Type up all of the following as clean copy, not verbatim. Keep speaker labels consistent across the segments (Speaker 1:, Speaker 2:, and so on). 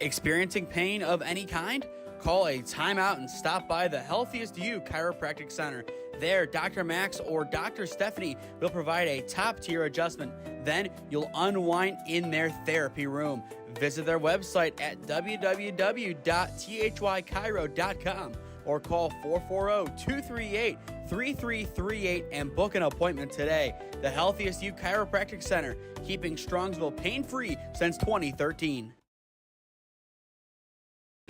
Speaker 1: Experiencing pain of any kind? Call a timeout and stop by the Healthiest You Chiropractic Center. There, Dr. Max or Dr. Stephanie will provide a top-tier adjustment. Then you'll unwind in their therapy room. Visit their website at www.thychiro.com or call 440-238-3338 and book an appointment today. The Healthiest You Chiropractic Center, keeping Strongsville pain-free since 2013.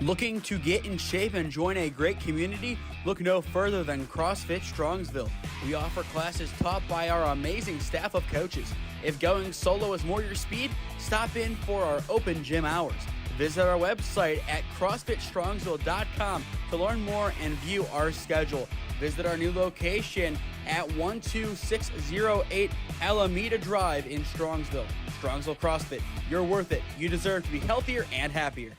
Speaker 1: Looking to get in shape and join a great community? Look no further than CrossFit Strongsville. We offer classes taught by our amazing staff of coaches. If going solo is more your speed, stop in for our open gym hours. Visit our website at CrossFitStrongsville.com to learn more and view our schedule. Visit our new location at 12608 Alameda Drive in Strongsville. Strongsville CrossFit, you're worth it. You deserve to be healthier and happier.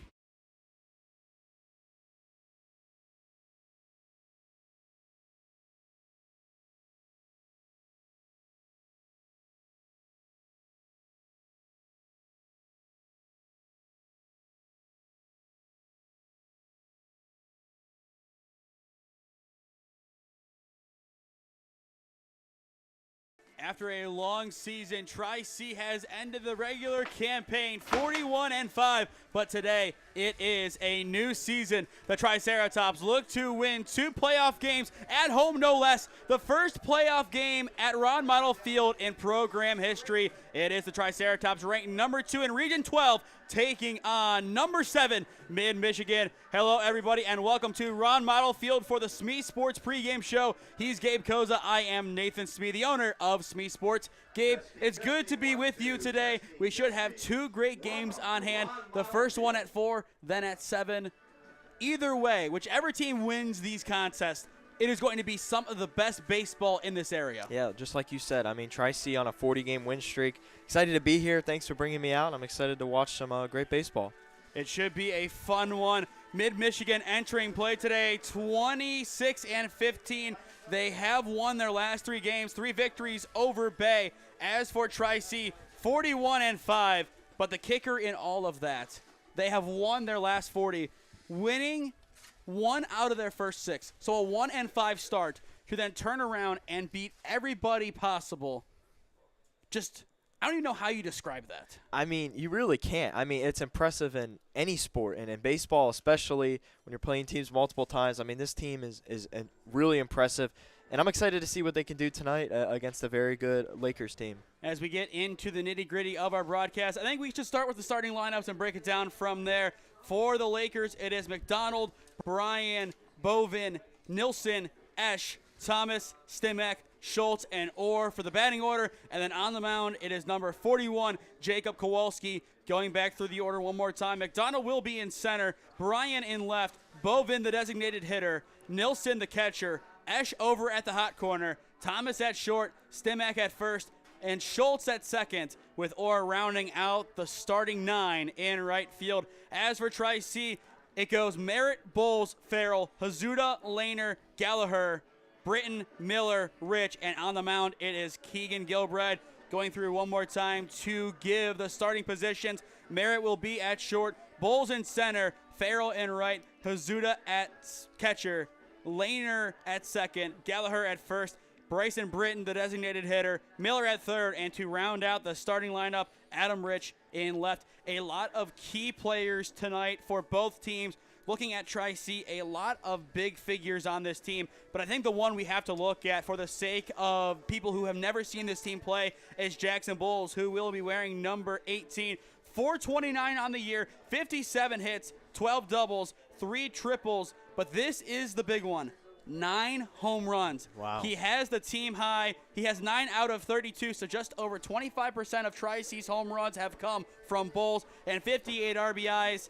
Speaker 1: After a long season, Tric-C has ended the regular campaign 41-5, but today it is a new season. The Triceratops look to win 2 playoff games at home, no less. The first playoff game at Ron Mottl Field in program history. It is the Triceratops ranked number 2 in Region 12, taking on number 7, Mid-Michigan. Hello, everybody, and welcome to Ron Mottl Field for the SmeeSports pregame show. He's Gabe Koza. I am Nathan Smee, the owner of SmeeSports. Gabe, it's good to be with you today. We should have 2 great games on hand. The first one at 4, then at 7. Either way, whichever team wins these contests, it is going to be some of the best baseball in this area.
Speaker 2: Yeah, just like you said. I mean, Tric-C on a 40-game win streak. Excited to be here. Thanks for bringing me out. I'm excited to watch some great baseball.
Speaker 1: It should be a fun one. Mid-Michigan entering play today, 26-15. They have won their last 3 games, 3 victories over Bay. As for Tric-C, 41-5. But the kicker in all of that, they have won their last 40, winning 1 out of their first 6. So a 1-5 start to then turn around and beat everybody possible. Just, I don't even know how you describe that.
Speaker 2: I mean, you really can't. I mean, it's impressive in any sport, and in baseball especially when you're playing teams multiple times. I mean, this team is really impressive, and I'm excited to see what they can do tonight against a very good Lakers team.
Speaker 1: As we get into the nitty-gritty of our broadcast, I think we should start with the starting lineups and break it down from there. For the Lakers, it is McDonald, Bryan, Bovin, Nilsson, Esch, Thomas, Stimac, Schultz, and Orr for the batting order. And then on the mound, it is number 41, Jacob Kowalski. Going back through the order one more time, McDonald will be in center, Bryan in left, Bovin the designated hitter, Nilsson the catcher, Esch over at the hot corner, Thomas at short, Stimac at first, and Schultz at second, with Orr rounding out the starting 9 in right field. As for Tric-C, it goes Merritt, Bowles, Farrell, Hazuda, Lehner, Gallagher, Britton, Miller, Rich, and on the mound it is Keegan Gilbride. Going through one more time to give the starting positions. Merritt will be at short, Bowles in center, Farrell in right, Hazuda at catcher, Lehner at second, Gallagher at first, Bryson Britton, the designated hitter, Miller at third, and to round out the starting lineup, Adam Rich in left. A lot of key players tonight for both teams. Looking at Tric-C, a lot of big figures on this team, but I think the one we have to look at for the sake of people who have never seen this team play is Jackson Bowles, who will be wearing number 18. 429 on the year, 57 hits, 12 doubles, 3 triples, but this is the big one. 9 home runs.
Speaker 2: Wow.
Speaker 1: He has the team high. He has 9 out of 32, so just over 25% of Tric-C's home runs have come from Bowles, and 58 RBIs.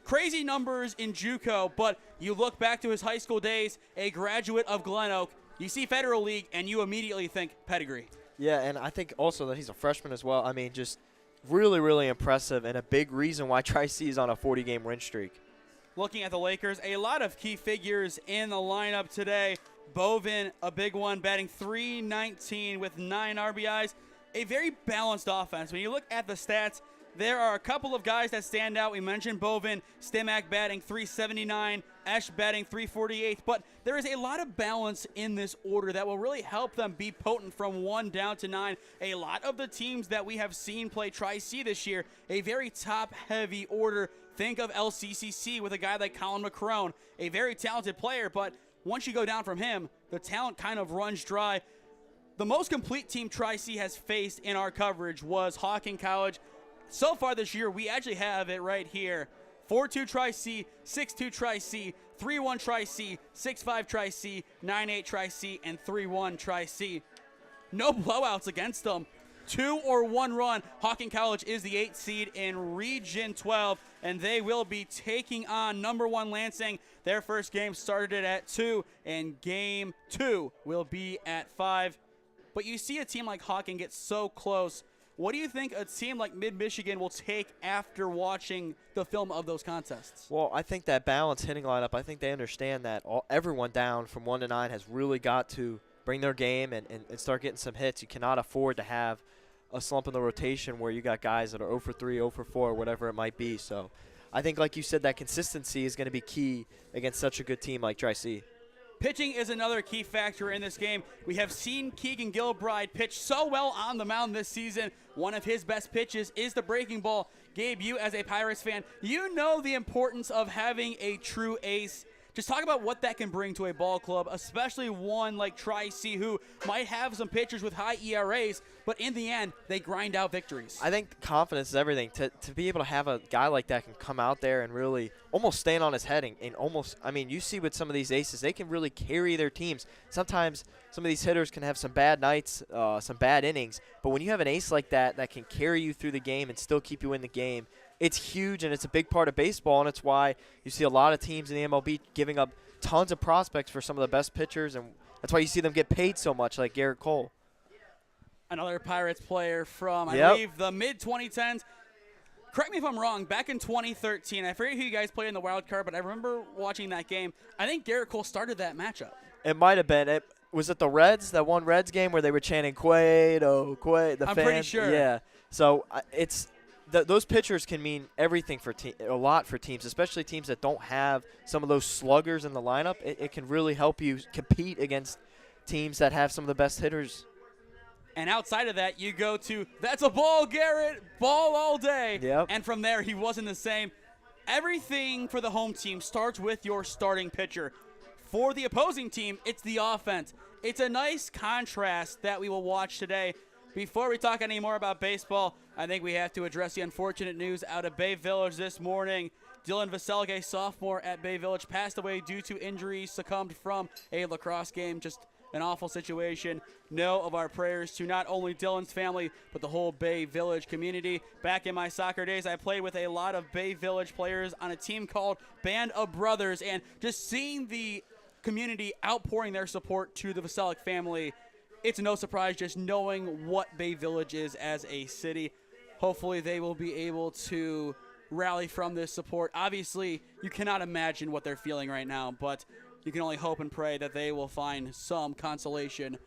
Speaker 1: Crazy numbers in JUCO, but you look back to his high school days, a graduate of Glen Oak, you see Federal League, and you immediately think pedigree.
Speaker 2: Yeah, and I think also that he's a freshman as well. I mean, just really, really impressive, and a big reason why Tric-C is on a 40-game win streak.
Speaker 1: Looking at the Lakers, a lot of key figures in the lineup today. Bovin, a big one, batting .319 with 9 RBIs. A very balanced offense. When you look at the stats, there are a couple of guys that stand out. We mentioned Bovin, Stimac batting 379, Esch batting 348, but there is a lot of balance in this order that will really help them be potent from 1 down to 9. A lot of the teams that we have seen play Tri-C this year, a very top-heavy order. Think of LCCC with a guy like Colin McCrone, a very talented player, but once you go down from him, the talent kind of runs dry. The most complete team Tri-C has faced in our coverage was Hawking College. So far this year, we actually have it right here. 4-2 Tri-C, 6-2 Tri-C, 3-1 Tri-C, 6-5 Tri-C, 9-8 Tri-C, and 3-1 Tri-C. No blowouts against them. 2 or 1 run. Hawking College is the 8th seed in Region 12, and they will be taking on number 1 Lansing. Their first game started at 2, and game 2 will be at 5. But you see a team like Hawking get so close. What do you think a team like Mid-Michigan will take after watching the film of those contests?
Speaker 2: Well, I think that balanced hitting lineup, I think they understand that everyone down from 1 to 9 has really got to bring their game and start getting some hits. You cannot afford to have a slump in the rotation where you got guys that are 0 for 3, 0 for 4, whatever it might be. So I think, like you said, that consistency is going to be key against such a good team like Tri-C.
Speaker 1: Pitching is another key factor in this game. We have seen Keegan Gilbride pitch so well on the mound this season. One of his best pitches is the breaking ball. Gabe, you as a Pirates fan, you know the importance of having a true ace. Just talk about what that can bring to a ball club, especially one like Tri-C, who might have some pitchers with high ERAs, but in the end, they grind out victories.
Speaker 2: I think confidence is everything. To be able to have a guy like that can come out there and really almost stand on his head and almost, I mean, you see with some of these aces, they can really carry their teams. Sometimes some of these hitters can have some bad nights, some bad innings, but when you have an ace like that that can carry you through the game and still keep you in the game, it's huge, and it's a big part of baseball, and it's why you see a lot of teams in the MLB giving up tons of prospects for some of the best pitchers, and that's why you see them get paid so much, like Garrett Cole.
Speaker 1: Another Pirates player from, I believe, the mid-2010s. Correct me if I'm wrong, back in 2013, I forget who you guys played in the wild card, but I remember watching that game. I think Garrett Cole started that matchup.
Speaker 2: It might have been. Was it the Reds, that one Reds game where they were chanting Cueto, Cueto, the
Speaker 1: I'm
Speaker 2: fans?
Speaker 1: pretty sure.
Speaker 2: Yeah. So it's – those pitchers can mean everything for a lot for teams, especially teams that don't have some of those sluggers in the lineup. It can really help you compete against teams that have some of the best hitters.
Speaker 1: And outside of that, you go to, that's a ball, Garrett, ball all day.
Speaker 2: Yep.
Speaker 1: And from there, he wasn't the same. Everything for the home team starts with your starting pitcher. For the opposing team, it's the offense. It's a nice contrast that we will watch today. Before we talk any more about baseball, I think we have to address the unfortunate news out of Bay Village this morning. Dylan Vaselge, sophomore at Bay Village, passed away due to injuries, succumbed from a lacrosse game. Just an awful situation. Know of our prayers to not only Dylan's family, but the whole Bay Village community. Back in my soccer days, I played with a lot of Bay Village players on a team called Band of Brothers, and just seeing the community outpouring their support to the Vaselge family, it's no surprise just knowing what Bay Village is as a city. Hopefully they will be able to rally from this support. Obviously, you cannot imagine what they're feeling right now, but you can only hope and pray that they will find some consolation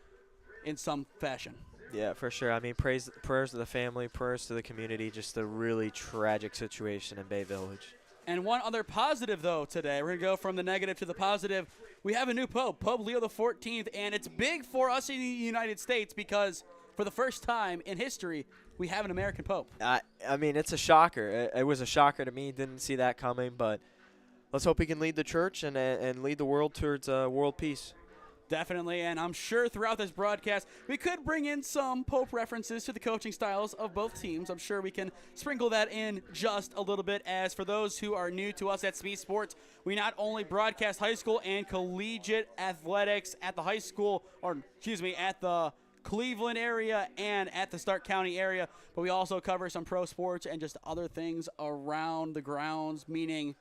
Speaker 1: in some fashion.
Speaker 2: Yeah, for sure. I mean, prayers to the family, prayers to the community, just a really tragic situation in Bay Village.
Speaker 1: And one other positive, though, today. We're going to go from the negative to the positive. We have a new Pope, Pope Leo XIV, and it's big for us in the United States because for the first time in history, we have an American Pope.
Speaker 2: I mean, it's a shocker. It was a shocker to me. Didn't see that coming, but let's hope he can lead the church and lead the world towards world peace.
Speaker 1: Definitely, and I'm sure throughout this broadcast, we could bring in some Pope references to the coaching styles of both teams. I'm sure we can sprinkle that in just a little bit, as for those who are new to us at SmeeSports, we not only broadcast high school and collegiate athletics at the high school, at the Cleveland area and at the Stark County area, but we also cover some pro sports and just other things around the grounds, meaning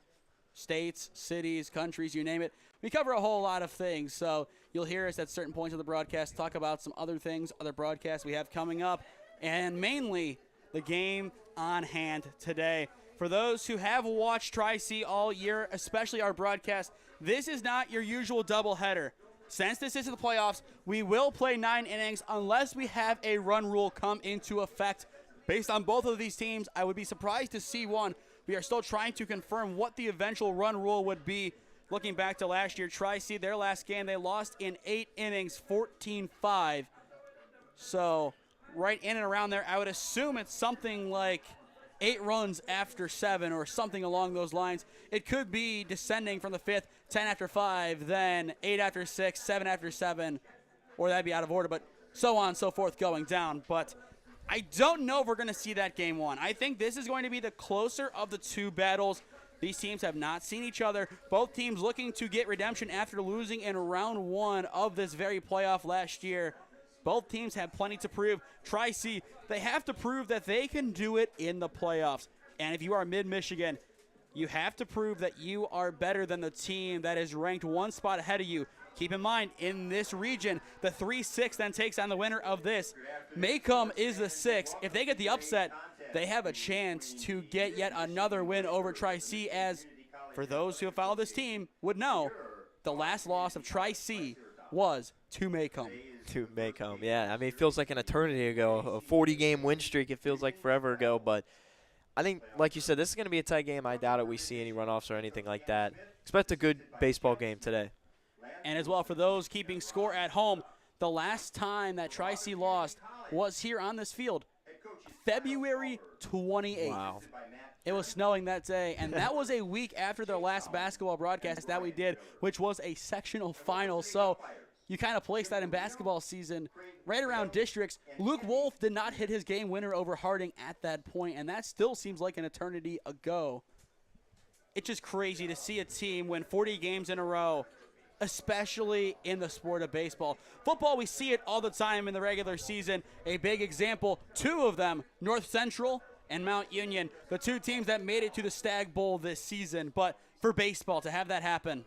Speaker 1: states, cities, countries, you name it. We cover a whole lot of things, so you'll hear us at certain points of the broadcast talk about some other things, other broadcasts we have coming up, and mainly the game on hand today. For those who have watched Tri-C all year, especially our broadcast, this is not your usual doubleheader. Since this is the playoffs, we will play 9 innings unless we have a run rule come into effect based on both of these teams, I would be surprised to see one. We are still trying to confirm what the eventual run rule would be. Looking back to last year, Tric-C, their last game, they lost in 8 innings, 14-5. So right in and around there, I would assume it's something like 8 runs after 7 or something along those lines. It could be descending from the 5th, 10 after 5, then 8 after 6, 7 after 7, or that'd be out of order, but so on and so forth going down. But I don't know if we're going to see that game 1. I think this is going to be the closer of the two battles. These teams have not seen each other. Both teams looking to get redemption after losing in round 1 of this very playoff last year. Both teams have plenty to prove. Tric-C, they have to prove that they can do it in the playoffs. And if you are mid-Michigan, you have to prove that you are better than the team that is ranked 1 spot ahead of you. Keep in mind, in this region, the 3-6 then takes on the winner of this. Macomb is the 6. If they get the upset, they have a chance to get yet another win over Tric-C, as for those who have followed this team would know, the last loss of Tric-C was to Macomb.
Speaker 2: To Macomb, yeah. I mean, it feels like an eternity ago. A 40-game win streak, it feels like forever ago. But I think, like you said, this is going to be a tight game. I doubt it we see any runoffs or anything like that. Expect a good baseball game today.
Speaker 1: And as well, for those keeping score at home, the last time that Tric-C lost was here on this field, February 28th.
Speaker 2: Wow.
Speaker 1: It was snowing that day, and that was a week after their last basketball broadcast that we did, which was a sectional final. So you kind of place that in basketball season right around districts. Luke Wolf did not hit his game winner over Harding at that point, and that still seems like an eternity ago. It's just crazy to see a team win 40 games in a row, especially in the sport of baseball. Football, we see it all the time in the regular season. A big example, 2 of them, North Central and Mount Union, the 2 teams that made it to the Stag Bowl this season. But for baseball, to have that happen,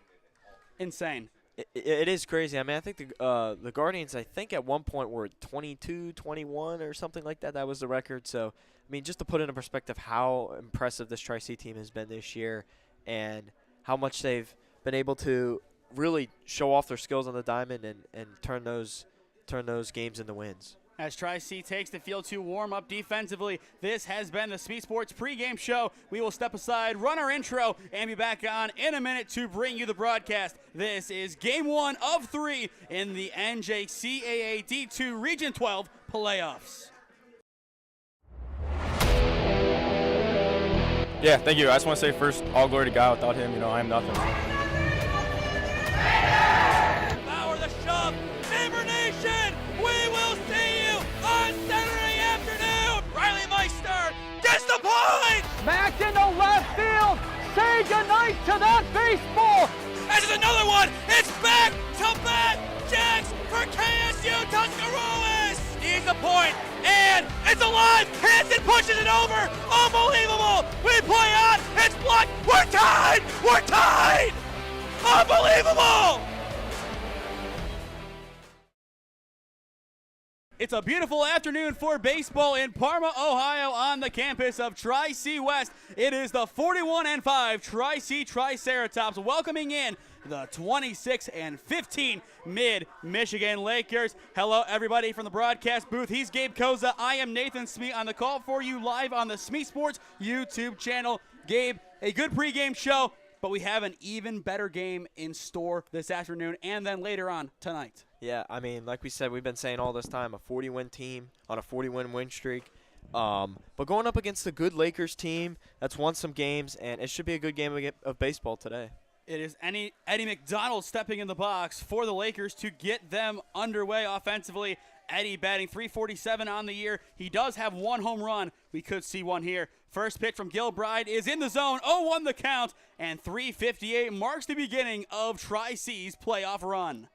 Speaker 1: insane.
Speaker 2: It is crazy. I mean, I think the Guardians, I think at one point were 22-21 or something like that. That was the record. So, I mean, just to put into perspective how impressive this Tric-C team has been this year and how much they've been able to really show off their skills on the diamond and turn those games into wins.
Speaker 1: As Tric-C takes the field to warm up defensively, this has been the SmeeSports pregame show. We will step aside, run our intro, and be back on in a minute to bring you the broadcast. This is Game 1 of 3 in the NJCAA D2 Region 12 playoffs.
Speaker 3: Yeah, thank you. I just want to say first, all glory to God. Without him, I am nothing.
Speaker 1: Power the shove, Neighbor Nation, we will see you on Saturday afternoon. Riley Meister gets the point.
Speaker 4: Back into left field, say goodnight to that baseball.
Speaker 1: This is another one, it's back to back Jacks for KSU Tuscarawas. Needs a point, and it's alive. Hansen pushes it over. Unbelievable. We play on. It's blocked. We're tied. We're tied. Unbelievable. It's a beautiful afternoon for baseball in Parma, Ohio, on the campus of Tri-C West. It is the 41-5 Tri-C Triceratops welcoming in the 26-15 Mid-Michigan Lakers. Hello, everybody from the broadcast booth. He's Gabe Koza. I am Nathan Smee on the call for you live on the SmeeSports YouTube channel. Gabe, a good pregame show, but we have an even better game in store this afternoon and then later on tonight.
Speaker 2: Yeah, I mean, like we said, we've been saying all this time, a 40-win team on a 40-win win streak. But going up against a good Lakers team that's won some games, and it should be a good game of baseball today.
Speaker 1: It is Eddie McDonald stepping in the box for the Lakers to get them underway offensively. Eddie batting .347 on the year. He does have 1 home run. We could see one here. First pitch from Gilbride is in the zone. 0-1 the count, and .358 marks the beginning of Tri-C's playoff run.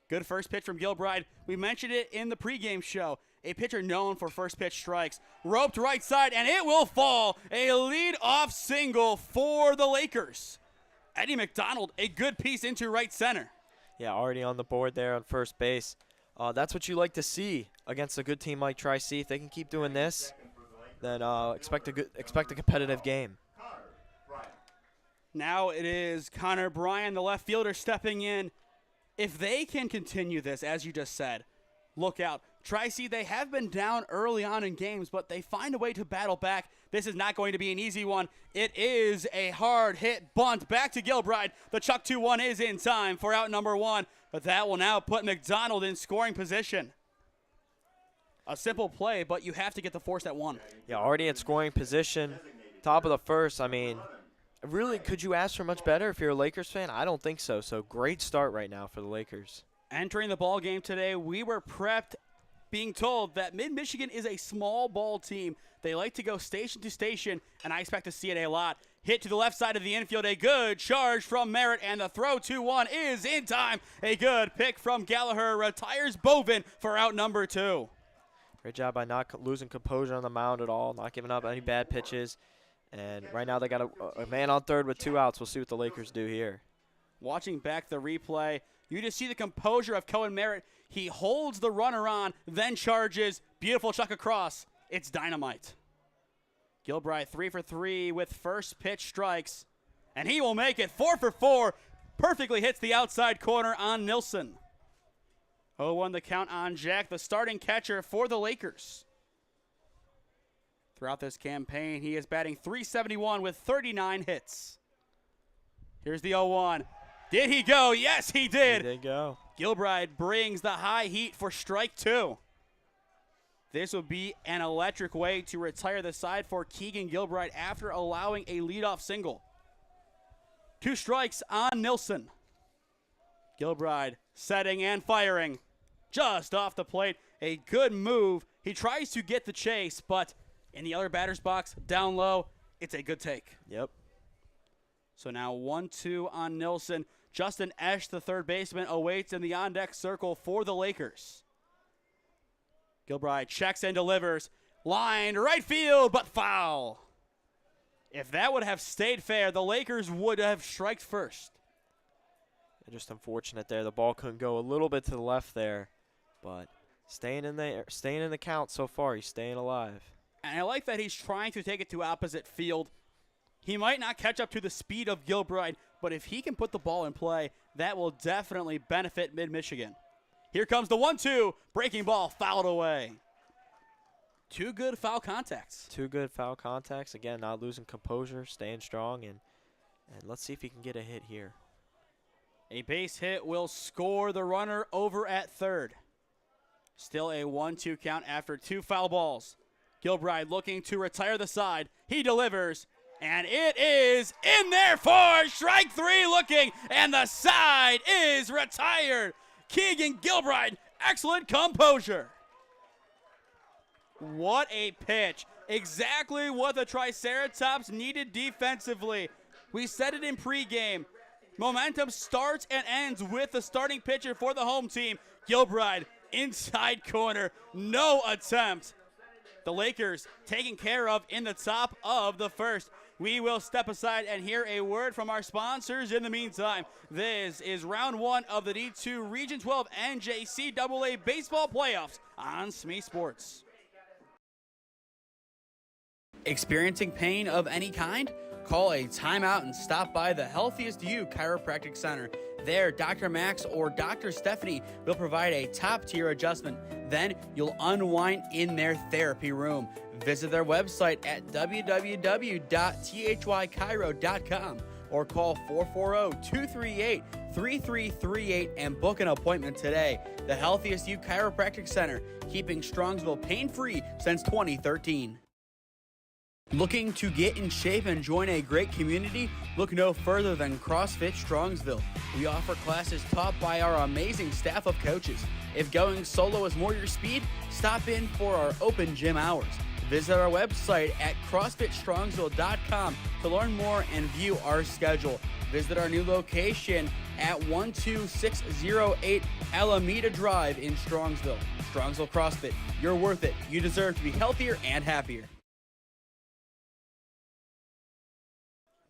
Speaker 1: Good first pitch from Gilbride. We mentioned it in the pregame show. A pitcher known for first pitch strikes. Roped right side, and it will fall. A lead-off single for the Lakers. Eddie McDonald, a good piece into right center.
Speaker 2: Yeah, already on the board there on first base. That's what you like to see against a good team like Tri-C. If they can keep doing this, then expect a competitive game.
Speaker 1: Now it is Connor Bryan, the left fielder, stepping in. If they can continue this, as you just said, look out. Tric-C, they have been down early on in games, but they find a way to battle back. This is not going to be an easy one. It is a hard hit bunt back to Gilbride. The Chuck 2-1 is in time for out number 1, but that will now put McDonald in scoring position. A simple play, but you have to get the force at 1.
Speaker 2: Yeah, already in scoring position, top of the first. I mean, really, could you ask for much better if you're a Lakers fan? I don't think so. So great start right now for the Lakers.
Speaker 1: Entering the ball game today, we were prepped being told that Mid-Michigan is a small ball team. They like to go station to station, and I expect to see it a lot. Hit to the left side of the infield, a good charge from Merritt, and the throw 2-1 is in time. A good pick from Gallagher, retires Bovin for out number 2.
Speaker 2: Great job by not losing composure on the mound at all, not giving up any bad pitches. And right now they got a man on third with 2 outs. We'll see what the Lakers do here.
Speaker 1: Watching back the replay, you just see the composure of Cohen Merritt. He holds the runner on, then charges. Beautiful chuck across. It's dynamite. Gilbride 3 for 3 with first pitch strikes. And he will make it 4 for 4. Perfectly hits the outside corner on Nilsson. 0-1 the count on Jack, the starting catcher for the Lakers. Throughout this campaign, he is batting .371 with 39 hits. Here's the 0-1. Did he go? Yes, he did.
Speaker 2: He did go.
Speaker 1: Gilbride brings the high heat for strike 2. This would be an electric way to retire the side for Keegan Gilbride after allowing a leadoff single. 2 strikes on Nilsson. Gilbride setting and firing. Just off the plate. A good move. He tries to get the chase, but in the other batter's box, down low, it's a good take.
Speaker 2: Yep.
Speaker 1: So now 1-2 on Nilsson. Justin Esch, the third baseman, awaits in the on-deck circle for the Lakers. Gilbride checks and delivers. Line to right field, but foul. If that would have stayed fair, the Lakers would have striked first.
Speaker 2: Just unfortunate there. The ball couldn't go a little bit to the left there, but staying in the count so far. He's staying alive.
Speaker 1: And I like that he's trying to take it to opposite field. He might not catch up to the speed of Gilbride, but if he can put the ball in play, that will definitely benefit Mid-Michigan. Here comes the 1-2. Breaking ball fouled away. 2 good foul contacts.
Speaker 2: 2 good foul contacts. Again, not losing composure, staying strong, and let's see if he can get a hit here.
Speaker 1: A base hit will score the runner over at third. Still a 1-2 count after 2 foul balls. Gilbride looking to retire the side. He delivers, and it is in there for strike 3 looking, and the side is retired. Keegan Gilbride, excellent composure. What a pitch. Exactly what the Triceratops needed defensively. We said it in pregame. Momentum starts and ends with the starting pitcher for the home team. Gilbride, inside corner, no attempt. The Lakers taken care of in the top of the first. We will step aside and hear a word from our sponsors in the meantime. This is round 1 of the D2 Region 12 NJCAA baseball playoffs on SmeeSports. Experiencing pain of any kind? Call a timeout and stop by the Healthiest You Chiropractic Center. There, Dr. Max or Dr. Stephanie will provide a top-tier adjustment. Then you'll unwind in their therapy room. Visit their website at www.thychiro.com or call 440-238-3338 and book an appointment today. The Healthiest You Chiropractic Center, keeping Strongsville pain-free since 2013. Looking to get in shape and join a great community? Look no further than CrossFit Strongsville. We offer classes taught by our amazing staff of coaches. If going solo is more your speed, stop in for our open gym hours. Visit our website at CrossFitStrongsville.com to learn more and view our schedule. Visit our new location at 12608 Alameda Drive in Strongsville. Strongsville CrossFit, you're worth it. You deserve to be healthier and happier.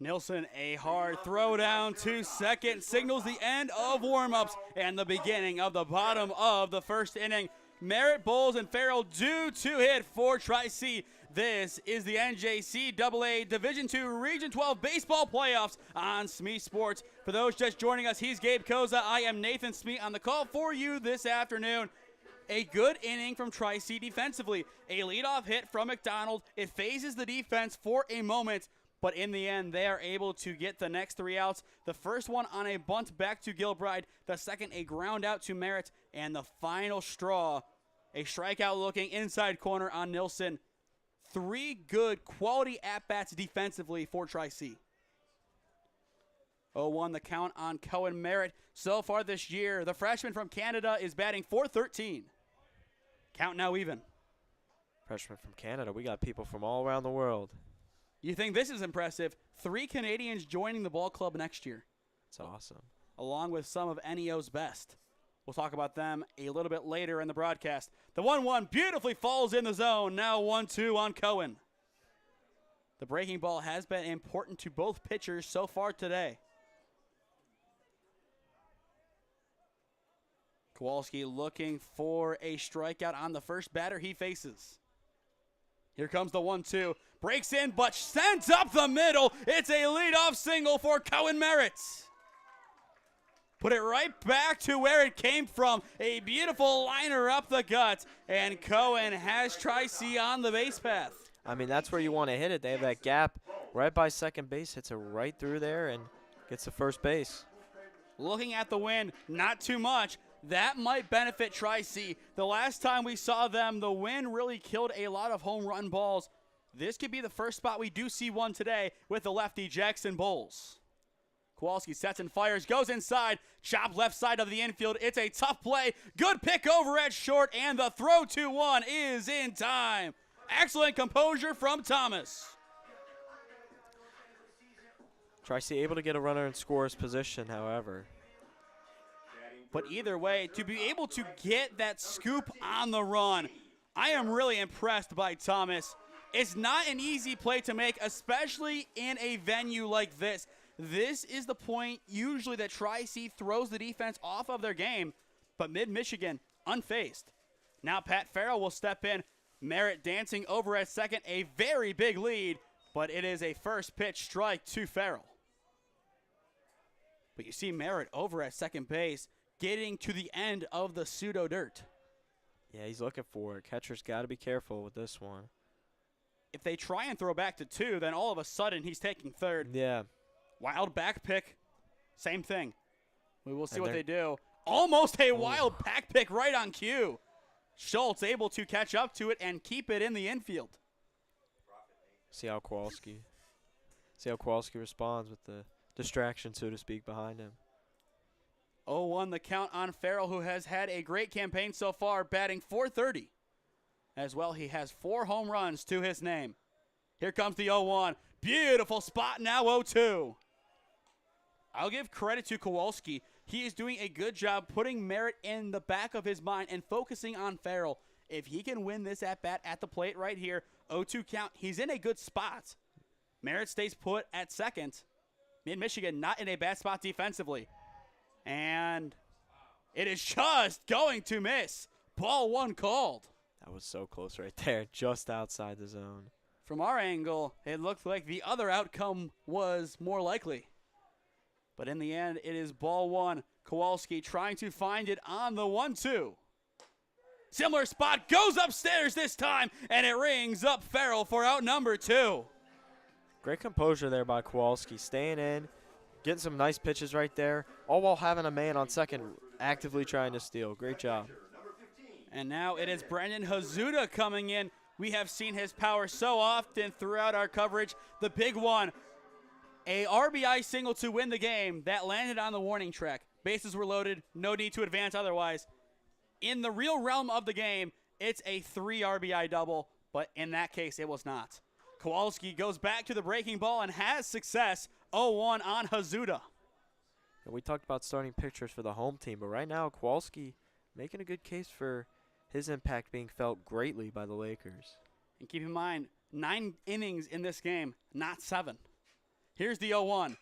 Speaker 1: Nilsson, a hard throw down to second, signals the end of warm-ups and the beginning of the bottom of the first inning. Merritt, Bowles, and Farrell due to hit for Tric-C. This is the NJCAA Division II Region 12 baseball playoffs on SmeeSports. For those just joining us, he's Gabe Koza. I am Nathan Smee on the call for you this afternoon. A good inning from Tric-C defensively. A leadoff hit from McDonald. It phases the defense for a moment, but in the end, they are able to get the next 3 outs. The first one on a bunt back to Gilbride. The second, a ground out to Merritt. And the final straw, a strikeout looking inside corner on Nilsson. 3 good quality at-bats defensively for Tric-C. 0-1 the count on Cohen Merritt. So far this year, the freshman from Canada is batting .413. Count now even.
Speaker 2: Freshman from Canada. We got people from all around the world.
Speaker 1: You think this is impressive? 3 Canadians joining the ball club next year.
Speaker 2: It's awesome.
Speaker 1: Along with some of NEO's best. We'll talk about them a little bit later in the broadcast. The 1-1 beautifully falls in the zone. Now 1-2 on Cohen. The breaking ball has been important to both pitchers so far today. Kowalski looking for a strikeout on the first batter he faces. Here comes the 1-2. Breaks in, but sends up the middle. It's a leadoff single for Cohen Merritt. Put it right back to where it came from. A beautiful liner up the gut. And Cohen has Tric-C on the base path.
Speaker 2: I mean, that's where you want to hit it. They have that gap right by second base. Hits it right through there and gets to first base.
Speaker 1: Looking at the wind, not too much. That might benefit Tric-C. The last time we saw them, the wind really killed a lot of home run balls. This could be the first spot we do see one today with the lefty Jackson Bowles. Kowalski sets and fires, goes inside, chop left side of the infield. It's a tough play. Good pick over at short, and the throw 2-1 is in time. Excellent composure from Thomas.
Speaker 2: Tric-C able to get a runner in scorer's position, however.
Speaker 1: But either way, to be able to get that scoop on the run, I am really impressed by Thomas. It's not an easy play to make, especially in a venue like this. This is the point usually that Tric-C throws the defense off of their game, but Mid-Michigan unfazed. Now Pat Farrell will step in. Merritt dancing over at second, a very big lead, but it is a first pitch strike to Farrell. But you see Merritt over at second base, getting to the end of the pseudo dirt.
Speaker 2: Yeah, he's looking for it. Catcher's got to be careful with this one.
Speaker 1: If they try and throw back to 2, then all of a sudden he's taking third.
Speaker 2: Yeah.
Speaker 1: Wild back pick, same thing. We will see what they do. Almost a wild back pick right on cue. Schultz able to catch up to it and keep it in the infield.
Speaker 2: See how Kowalski responds with the distraction, so to speak, behind him.
Speaker 1: 0-1 the count on Farrell, who has had a great campaign so far, batting .430. As well, he has 4 home runs to his name. Here comes the 0-1. Beautiful spot now, 0-2. I'll give credit to Kowalski. He is doing a good job putting Merritt in the back of his mind and focusing on Farrell. If he can win this at-bat at the plate right here, 0-2 count, he's in a good spot. Merritt stays put at second. Mid-Michigan not in a bad spot defensively. And it is just going to miss. Ball 1 called.
Speaker 2: That was so close right there, just outside the zone.
Speaker 1: From our angle, it looked like the other outcome was more likely. But in the end, it is ball 1. Kowalski trying to find it on the 1-2. Similar spot, goes upstairs this time, and it rings up Farrell for out number 2.
Speaker 2: Great composure there by Kowalski, staying in, getting some nice pitches right there, all while having a man on second actively trying to steal. Great job.
Speaker 1: And now it is Brendan Hazuda coming in. We have seen his power so often throughout our coverage. The big one, a RBI single to win the game that landed on the warning track. Bases were loaded, no need to advance otherwise. In the real realm of the game, it's a 3 RBI double, but in that case, it was not. Kowalski goes back to the breaking ball and has success. 0-1 on Hazuda.
Speaker 2: And we talked about starting pitchers for the home team, but right now Kowalski making a good case for his impact being felt greatly by the Lakers.
Speaker 1: And keep in mind, 9 innings in this game, not 7. Here's the 0-1.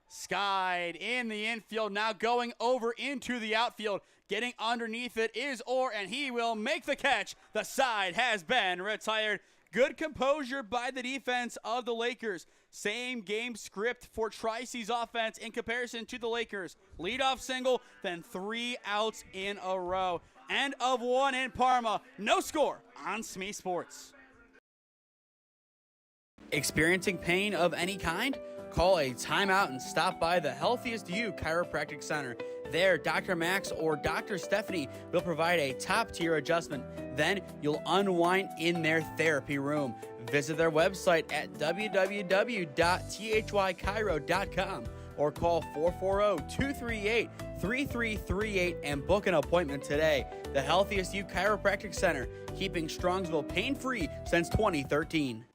Speaker 1: Skied in the infield, now going over into the outfield. Getting underneath it is Orr, and he will make the catch. The side has been retired. Good composure by the defense of the Lakers. Same game script for Tric-C's offense in comparison to the Lakers. Leadoff single, then 3 outs in a row. and of 1 in Parma. No score on SmeeSports. Experiencing pain of any kind? Call a timeout and stop by the Healthiest You Chiropractic Center. There, Dr. Max or Dr. Stephanie will provide a top-tier adjustment. Then you'll unwind in their therapy room. Visit their website at www.thychiro.com or call 440-238-3338 and book an appointment today. The Healthiest You Chiropractic Center, keeping Strongsville pain-free since 2013.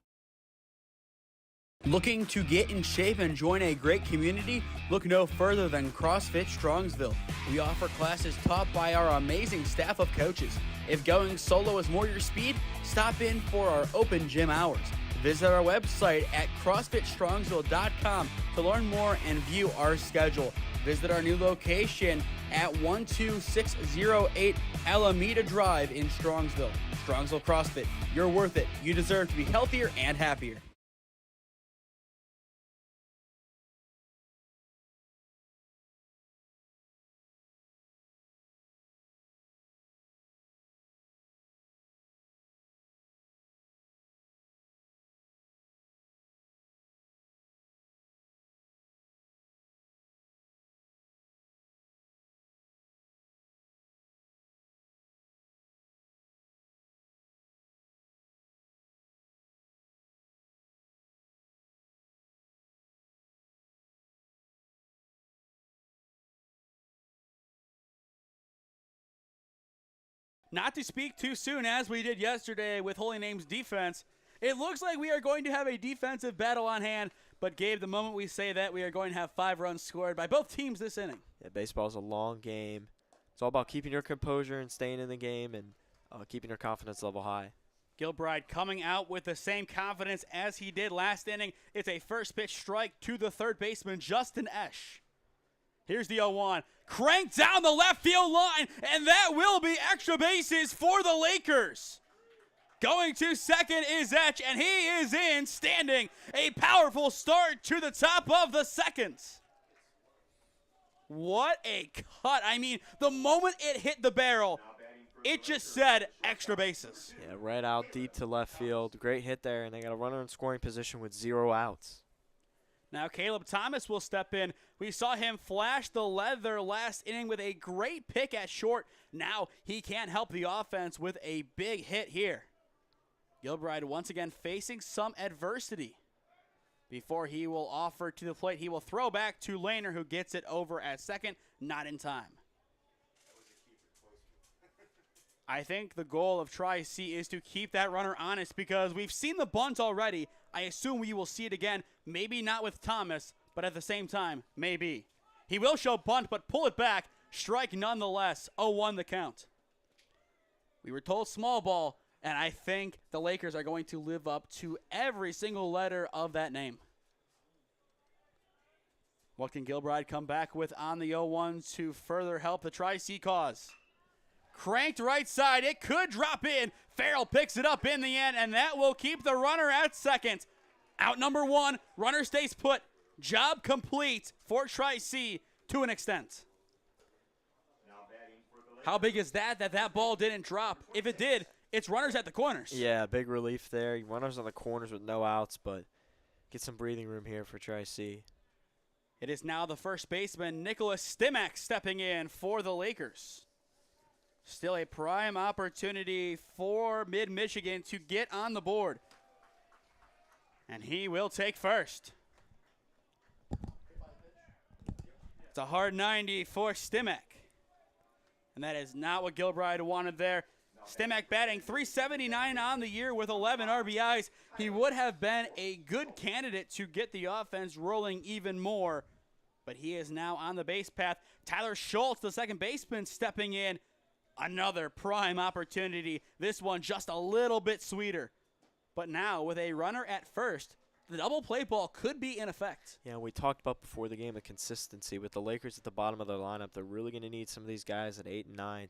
Speaker 1: Looking to get in shape and join a great community? Look no further than CrossFit Strongsville. We offer classes taught by our amazing staff of coaches. If going solo is more your speed, stop in for our open gym hours. Visit our website at CrossFitStrongsville.com to learn more and view our schedule. Visit our new location at 12608 Alameda Drive in Strongsville. Strongsville CrossFit, you're worth it. You deserve to be healthier and happier. Not to speak too soon, as we did yesterday with Holy Name's defense, it looks like we are going to have a defensive battle on hand. But, Gabe, the moment we say that, we are going to have 5 runs scored by both teams this inning.
Speaker 2: Yeah, baseball is a long game. It's all about keeping your composure and staying in the game and keeping your confidence level high.
Speaker 1: Gilbride coming out with the same confidence as he did last inning. It's a first pitch strike to the third baseman, Justin Esch. Here's the 0-1. Cranked down the left field line, and that will be extra bases for the Lakers. Going to second is Esch, and he is in standing. A powerful start to the top of the second. What a cut. I mean, the moment it hit the barrel, it just said extra bases.
Speaker 2: Yeah, right out deep to left field. Great hit there, and they got a runner in scoring position with 0 outs.
Speaker 1: Now Caleb Thomas will step in. We saw him flash the leather last inning with a great pick at short. Now he can't help the offense with a big hit here. Gilbride once again facing some adversity. Before he will offer to the plate, he will throw back to Lehner, who gets it over at second, not in time. I think the goal of Tric-C is to keep that runner honest, because we've seen the bunt already. I assume we will see it again, maybe not with Thomas, but at the same time, maybe. He will show bunt, but pull it back. Strike nonetheless. 0-1 the count. We were told small ball, and I think the Lakers are going to live up to every single letter of that name. What can Gilbride come back with on the 0-1 to further help the Tric-C cause? Cranked right side. It could drop in. Farrell picks it up in the end, and that will keep the runner at second. Out number 1. Runner stays put. Job complete for Tric-C to an extent. How big is that ball didn't drop? If it did, it's runners at the corners.
Speaker 2: Yeah, big relief there. Runners on the corners with no outs, but get some breathing room here for Tric-C.
Speaker 1: It is now the first baseman, Nicholas Stimac, stepping in for the Lakers. Still a prime opportunity for Mid-Michigan to get on the board. And he will take first. It's a hard 90 for Stimac. And that is not what Gilbride wanted there. Stimac batting .379 on the year with 11 RBIs. He would have been a good candidate to get the offense rolling even more. But he is now on the base path. Tyler Schultz, the second baseman, stepping in. Another prime opportunity. This one just a little bit sweeter. But now with a runner at first, the double play ball could be in effect.
Speaker 2: Yeah, we talked about before the game the consistency. With the Lakers at the bottom of their lineup, they're really going to need some of these guys at 8 and 9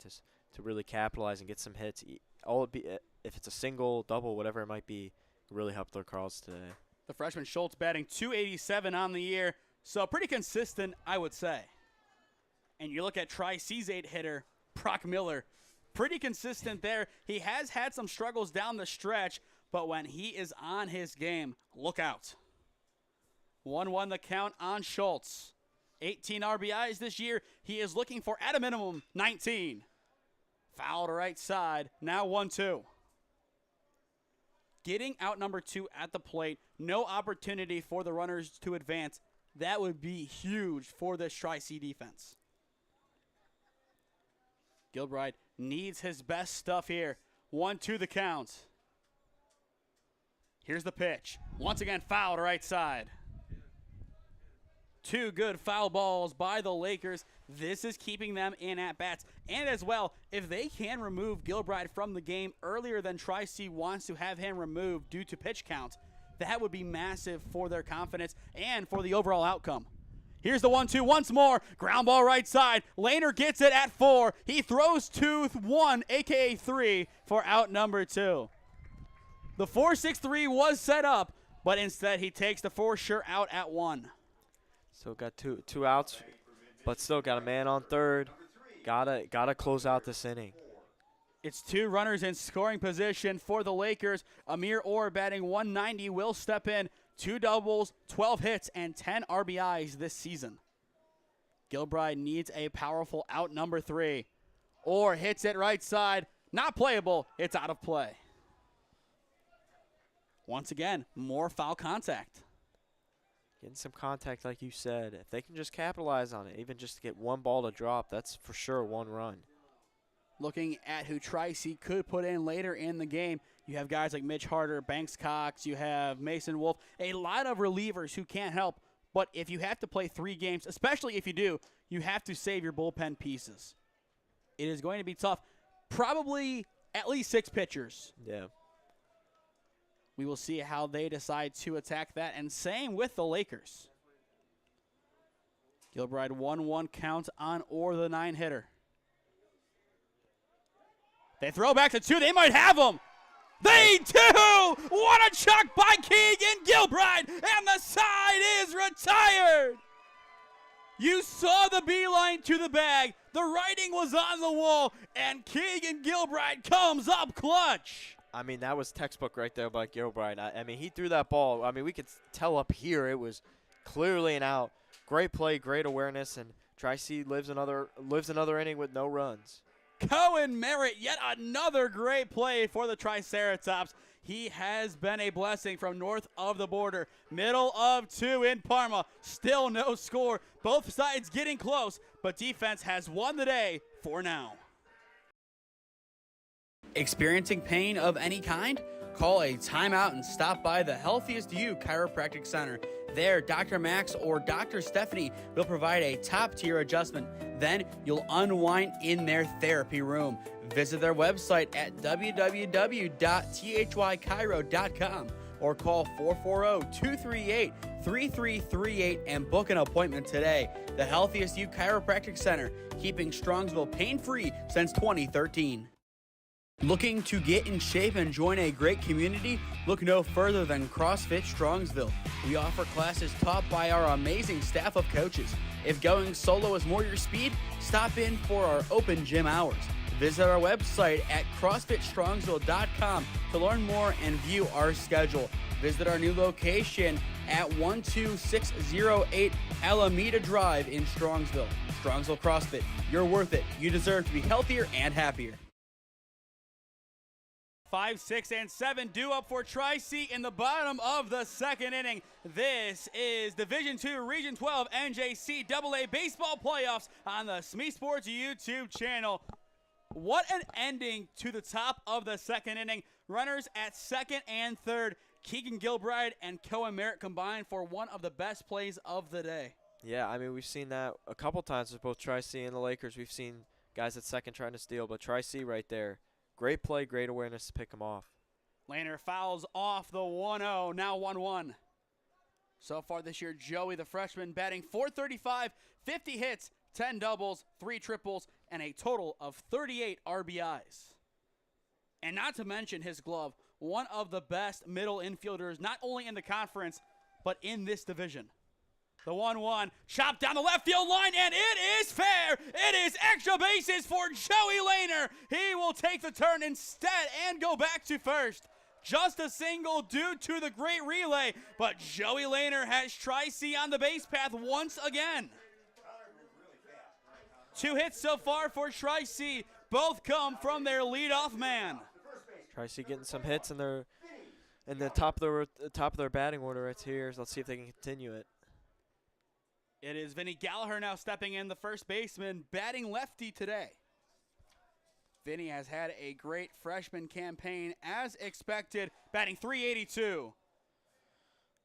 Speaker 2: to really capitalize and get some hits. If it's a single, double, whatever it might be, really help their cause today.
Speaker 1: The freshman Schultz batting .287 on the year, so pretty consistent, I would say. And you look at Tric-C's 8 hitter, Brock Miller, pretty consistent there. He has had some struggles down the stretch, but when he is on his game, look out. 1-1 the count on Schultz. 18 RBIs this year. He is looking for, at a minimum, 19. Foul to right side. Now 1-2. Getting out number 2 at the plate. No opportunity for the runners to advance. That would be huge for this Tric-C defense. Gilbride needs his best stuff here. 1-2 the count. Here's the pitch. Once again, foul to right side. 2 good foul balls by the Lakers. This is keeping them in at-bats. And as well, if they can remove Gilbride from the game earlier than Tric-C wants to have him removed due to pitch count, that would be massive for their confidence and for the overall outcome. Here's the 1-2 once more. Ground ball right side. Lehner gets it at 4. He throws to 1, a.k.a. 3, for out number 2. The 4-6-3 was set up, but instead he takes the for sure out at 1.
Speaker 2: So got two outs, but still got a man on third. Gotta close out this inning.
Speaker 1: It's 2 runners in scoring position for the Lakers. Amir Orr batting 190 will step in. 2 doubles, 12 hits, and 10 RBIs this season. Gilbride needs a powerful out number 3. Orr hits it right side. Not playable. It's out of play. Once again, more foul contact.
Speaker 2: Getting some contact, like you said. If they can just capitalize on it, even just to get 1 ball to drop, that's for sure 1 run.
Speaker 1: Looking at who Tric-C could put in later in the game, you have guys like Mitch Harder, Banks Cox, you have Mason Wolf, a lot of relievers who can't help. But if you have to play 3 games, especially if you do, you have to save your bullpen pieces. It is going to be tough. Probably at least 6 pitchers.
Speaker 2: Yeah.
Speaker 1: We will see how they decide to attack that. And same with the Lakers. Gilbride 1-1 count on Orr, the 9-hitter. They throw back to 2. They might have him. They do! What a chuck by Keegan Gilbride, and the side is retired. You saw the beeline to the bag. The writing was on the wall, and Keegan Gilbride comes up clutch.
Speaker 2: I mean, that was textbook right there by Gilbride. I mean, he threw that ball. I mean, we could tell up here it was clearly an out. Great play, great awareness, and Tric-C lives another inning with no runs.
Speaker 1: Cohen Merritt, yet another great play for the Triceratops. He has been a blessing from north of the border. Middle of 2 in Parma. Still no score. Both sides getting close, but defense has won the day for now. Experiencing pain of any kind? Call a timeout and stop by the Healthiest You Chiropractic Center. There, Dr. Max or Dr. Stephanie will provide a top-tier adjustment. Then you'll unwind in their therapy room. Visit their website at www.thychiro.com or call 440-238-3338 and book an appointment today. The Healthiest You Chiropractic Center, keeping Strongsville pain-free since 2013. Looking to get in shape and join a great community? Look no further than CrossFit Strongsville. We offer classes taught by our amazing staff of coaches. If going solo is more your speed, stop in for our open gym hours. Visit our website at CrossFitStrongsville.com to learn more and view our schedule. Visit our new location at 12608 Alameda Drive in Strongsville. Strongsville CrossFit, you're worth it. You deserve to be healthier and happier. 5, 6, and 7 due up for Tric-C in the bottom of the 2nd inning. This is Division II, Region 12, NJCAA baseball playoffs on the SmeeSports YouTube channel. What an ending to the top of the 2nd inning. Runners at 2nd and 3rd. Keegan Gilbride and Cohen Merritt combined for one of the best plays of the day.
Speaker 2: Yeah, I mean, we've seen that a couple times with both Tric-C and the Lakers. We've seen guys at 2nd trying to steal, but Tric-C right there. Great play, great awareness to pick him off.
Speaker 1: Lehner fouls off the 1-0, now 1-1. So far this year, Joey, the freshman, batting .435, 50 hits, 10 doubles, 3 triples, and a total of 38 RBIs. And not to mention his glove, one of the best middle infielders, not only in the conference, but in this division. The 1-1, chopped down the left field line, and it is fair. It is extra bases for Joey Lehner. He will take the turn instead and go back to first. Just a single due to the great relay, but Joey Lehner has Tric-C on the base path once again. 2 hits so far for Tric-C. Both come from their leadoff man.
Speaker 2: Tric-C getting some hits in the top of their batting order right here. So let's see if they can continue it.
Speaker 1: It is Vinny Gallagher now stepping in, the first baseman, batting lefty today. Vinny has had a great freshman campaign as expected, batting .382.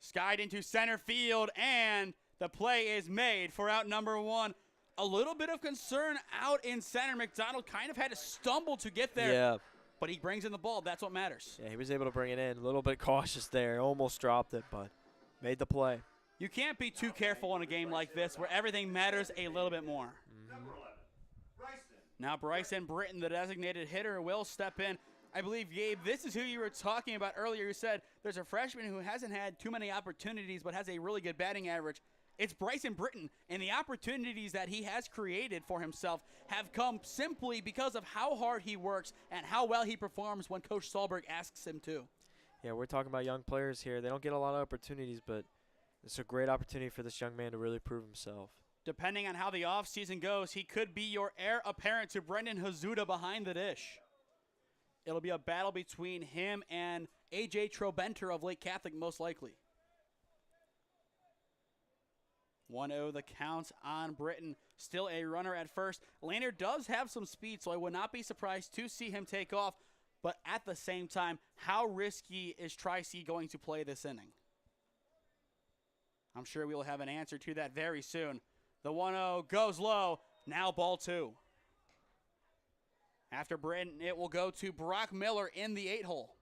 Speaker 1: Skied into center field, and the play is made for out number 1. A little bit of concern out in center. McDonald kind of had to stumble to get there.
Speaker 2: Yeah.
Speaker 1: But he brings in the ball. That's what matters.
Speaker 2: Yeah, he was able to bring it in. A little bit cautious there. Almost dropped it, but made the play.
Speaker 1: You can't be too careful in a game like this where everything matters a little bit more. Now Bryson Britton, the designated hitter, will step in. I believe, Gabe, this is who you were talking about earlier. You said there's a freshman who hasn't had too many opportunities but has a really good batting average. It's Bryson Britton, and the opportunities that he has created for himself have come simply because of how hard he works and how well he performs when Coach Stolberg asks him to.
Speaker 2: Yeah, we're talking about young players here. They don't get a lot of opportunities, but it's a great opportunity for this young man to really prove himself.
Speaker 1: Depending on how the offseason goes, he could be your heir apparent to Brendan Hazuda behind the dish. It'll be a battle between him and A.J. Trobenter of Lake Catholic, most likely. 1-0 the count on Britton. Still a runner at first. Lehner does have some speed, so I would not be surprised to see him take off. But at the same time, how risky is Tric-C going to play this inning? I'm sure we will have an answer to that very soon. The 1-0 goes low. Now ball 2. After Britton, it will go to Brock Miller in the 8-hole.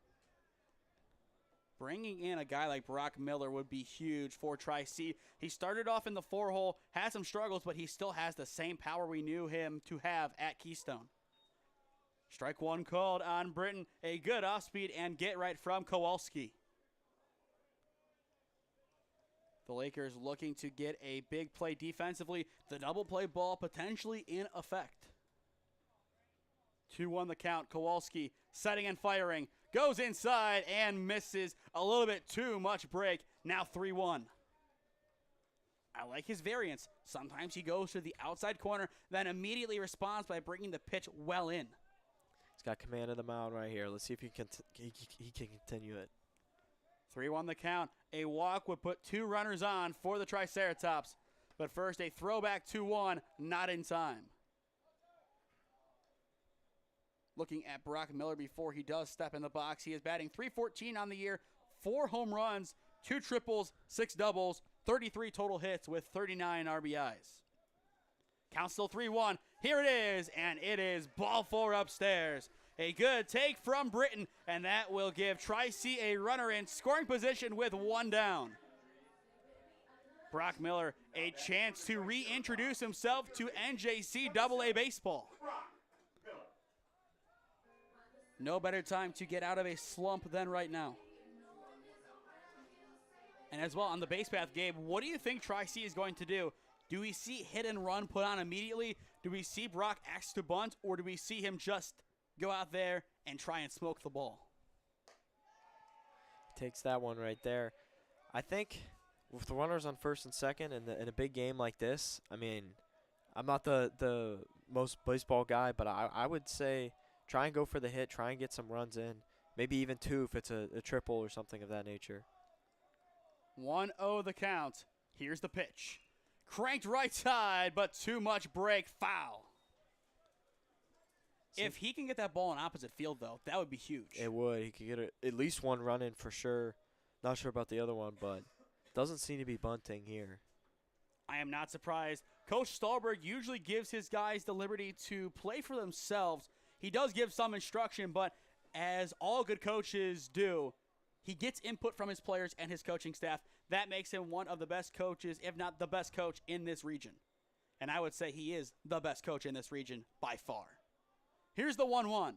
Speaker 1: Bringing in a guy like Brock Miller would be huge for Tric-C. He started off in the 4-hole, had some struggles, but he still has the same power we knew him to have at Keystone. Strike 1 called on Britton. A good off-speed and get right from Kowalski. The Lakers looking to get a big play defensively. The double play ball potentially in effect. 2-1 the count. Kowalski setting and firing. Goes inside and misses. A little bit too much break. Now 3-1. I like his variance. Sometimes he goes to the outside corner, then immediately responds by bringing the pitch well in.
Speaker 2: He's got command of the mound right here. Let's see if he can continue it.
Speaker 1: 3-1 the count. A walk would put 2 runners on for the Triceratops. But first, a throwback 2-1, not in time. Looking at Brock Miller before he does step in the box. He is batting .314 on the year, 4 home runs, 2 triples, 6 doubles, 33 total hits with 39 RBIs. Count still 3-1. Here it is, and it is ball 4 upstairs. A good take from Britton, and that will give Tric-C a runner in scoring position with 1 down. Brock Miller, a chance to reintroduce himself to NJCAA baseball. No better time to get out of a slump than right now. And as well, on the base path, Gabe, what do you think Tric-C is going to do? Do we see hit and run put on immediately? Do we see Brock ask to bunt? Or do we see him just go out there and try and smoke the ball?
Speaker 2: Takes that one right there. I think with the runners on first and second in a big game like this, I mean, I'm not the most baseball guy, but I would say try and go for the hit, try and get some runs in, maybe even 2 if it's a triple or something of that nature.
Speaker 1: 1-0 the count. Here's the pitch. Cranked right side, but too much break, foul. If he can get that ball in opposite field, though, that would be huge.
Speaker 2: It would. He could get at least 1 run in for sure. Not sure about the other one, but doesn't seem to be bunting here.
Speaker 1: I am not surprised. Coach Stolberg usually gives his guys the liberty to play for themselves. He does give some instruction, but as all good coaches do, he gets input from his players and his coaching staff. That makes him one of the best coaches, if not the best coach in this region. And I would say he is the best coach in this region by far. Here's the 1-1.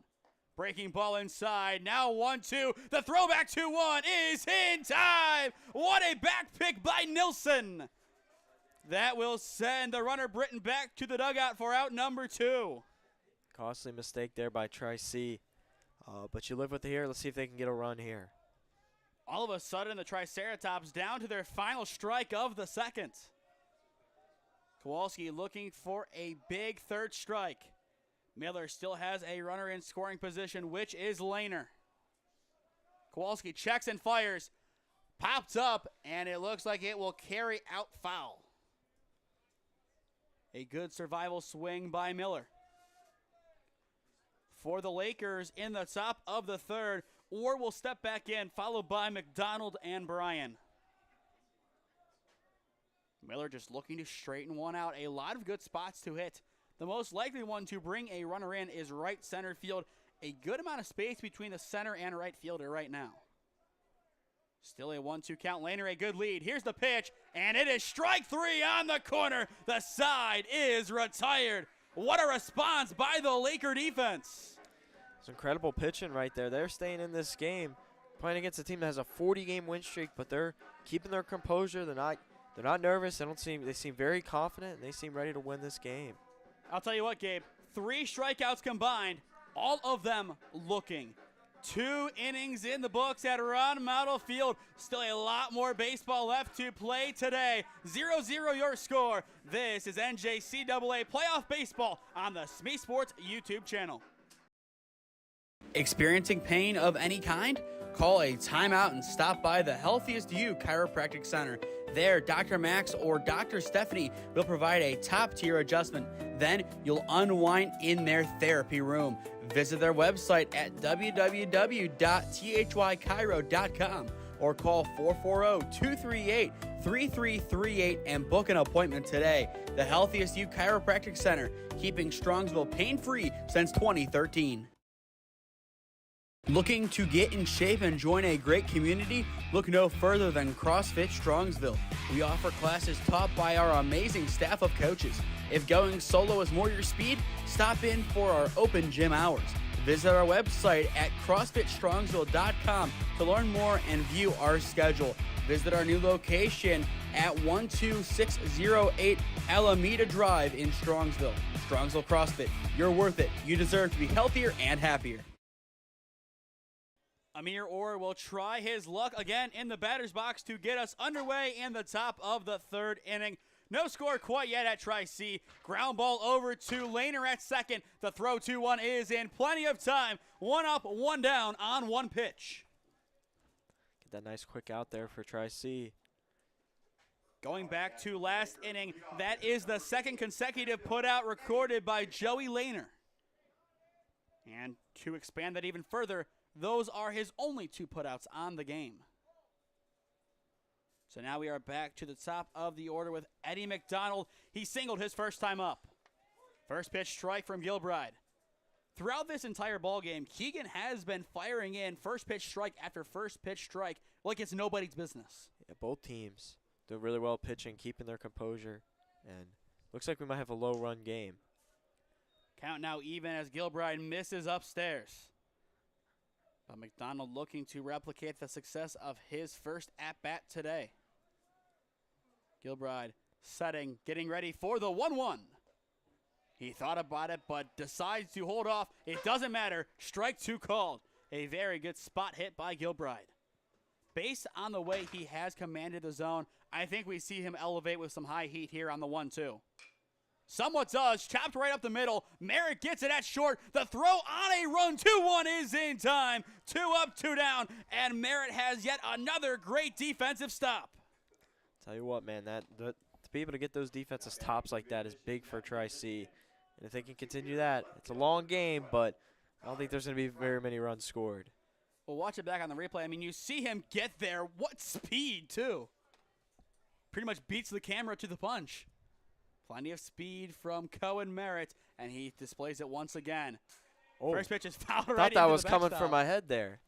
Speaker 1: Breaking ball inside. Now 1-2. The throwback 2-1 is in time. What a back pick by Nilsson. That will send the runner Britton back to the dugout for out number 2.
Speaker 2: Costly mistake there by Tric-C. But you live with it here. Let's see if they can get a run here.
Speaker 1: All of a sudden, the Triceratops down to their final strike of the second. Kowalski looking for a big third strike. Miller still has a runner in scoring position, which is Lehner. Kowalski checks and fires. Pops up, and it looks like it will carry out foul. A good survival swing by Miller. For the Lakers in the top of the third, Orr will step back in, followed by McDonald and Bryan. Miller just looking to straighten one out. A lot of good spots to hit. The most likely one to bring a runner in is right center field. A good amount of space between the center and right fielder right now. Still a 1-2 count. Lehner, a good lead. Here's the pitch, and it is strike 3 on the corner. The side is retired. What a response by the Laker defense.
Speaker 2: It's incredible pitching right there. They're staying in this game, playing against a team that has a 40-game win streak, but they're keeping their composure. They're not nervous. They seem very confident, and they seem ready to win this game.
Speaker 1: I'll tell you what, Gabe. 3 strikeouts combined, all of them looking. 2 innings in the books at Ron Mottl Field. Still a lot more baseball left to play today. 0-0 your score. This is NJCAA Playoff Baseball on the SmeeSports YouTube channel. Experiencing pain of any kind? Call a timeout and stop by the Healthiest You Chiropractic Center. There, Dr. Max or Dr. Stephanie will provide a top-tier adjustment. Then you'll unwind in their therapy room. Visit their website at www.thychiro.com or call 440-238-3338 and book an appointment today. The Healthiest You Chiropractic Center, keeping Strongsville pain-free since 2013. Looking to get in shape and join a great community? Look no further than CrossFit Strongsville. We offer classes taught by our amazing staff of coaches. If going solo is more your speed, stop in for our open gym hours. Visit our website at CrossFitStrongsville.com to learn more and view our schedule. Visit our new location at 12608 Alameda Drive in Strongsville. Strongsville CrossFit, you're worth it. You deserve to be healthier and happier. Amir Orr will try his luck again in the batter's box to get us underway in the top of the third inning. No score quite yet at Tric-C. Ground ball over to Lehner at second. The throw 2-1 is in plenty of time. 1 up, 1 down on 1 pitch.
Speaker 2: Get that nice quick out there for Tric-C.
Speaker 1: Going back to last inning, that is the second consecutive putout recorded by Joey Lehner. And to expand that even further, those are his only 2 putouts on the game. So now we are back to the top of the order with Eddie McDonald. He singled his first time up. First pitch strike from Gilbride. Throughout this entire ballgame, Keegan has been firing in first pitch strike after first pitch strike like it's nobody's business.
Speaker 2: Yeah, both teams doing really well pitching, keeping their composure, and looks like we might have a low-run game.
Speaker 1: Count now even as Gilbride misses upstairs. But McDonald looking to replicate the success of his first at-bat today. Gilbride setting, getting ready for the 1-1. He thought about it, but decides to hold off. It doesn't matter. Strike 2 called. A very good spot hit by Gilbride. Based on the way he has commanded the zone, I think we see him elevate with some high heat here on the 1-2. Somewhat does. Chopped right up the middle. Merritt gets it at short. The throw on a run. 2-1 is in time. 2 up, 2 down. And Merritt has yet another great defensive stop.
Speaker 2: Tell you what, man, to be able to get those defensive stops like that is big for Tric-C. And if they can continue that, it's a long game, but I don't think there's going to be very many runs scored.
Speaker 1: Well, watch it back on the replay. I mean, you see him get there. What speed, too. Pretty much beats the camera to the punch. Plenty of speed from Cohen Merritt, and he displays it once again.
Speaker 2: Oh,
Speaker 1: first pitch is fouled right
Speaker 2: thought that
Speaker 1: into
Speaker 2: was
Speaker 1: the
Speaker 2: coming
Speaker 1: backstop.
Speaker 2: from my head there.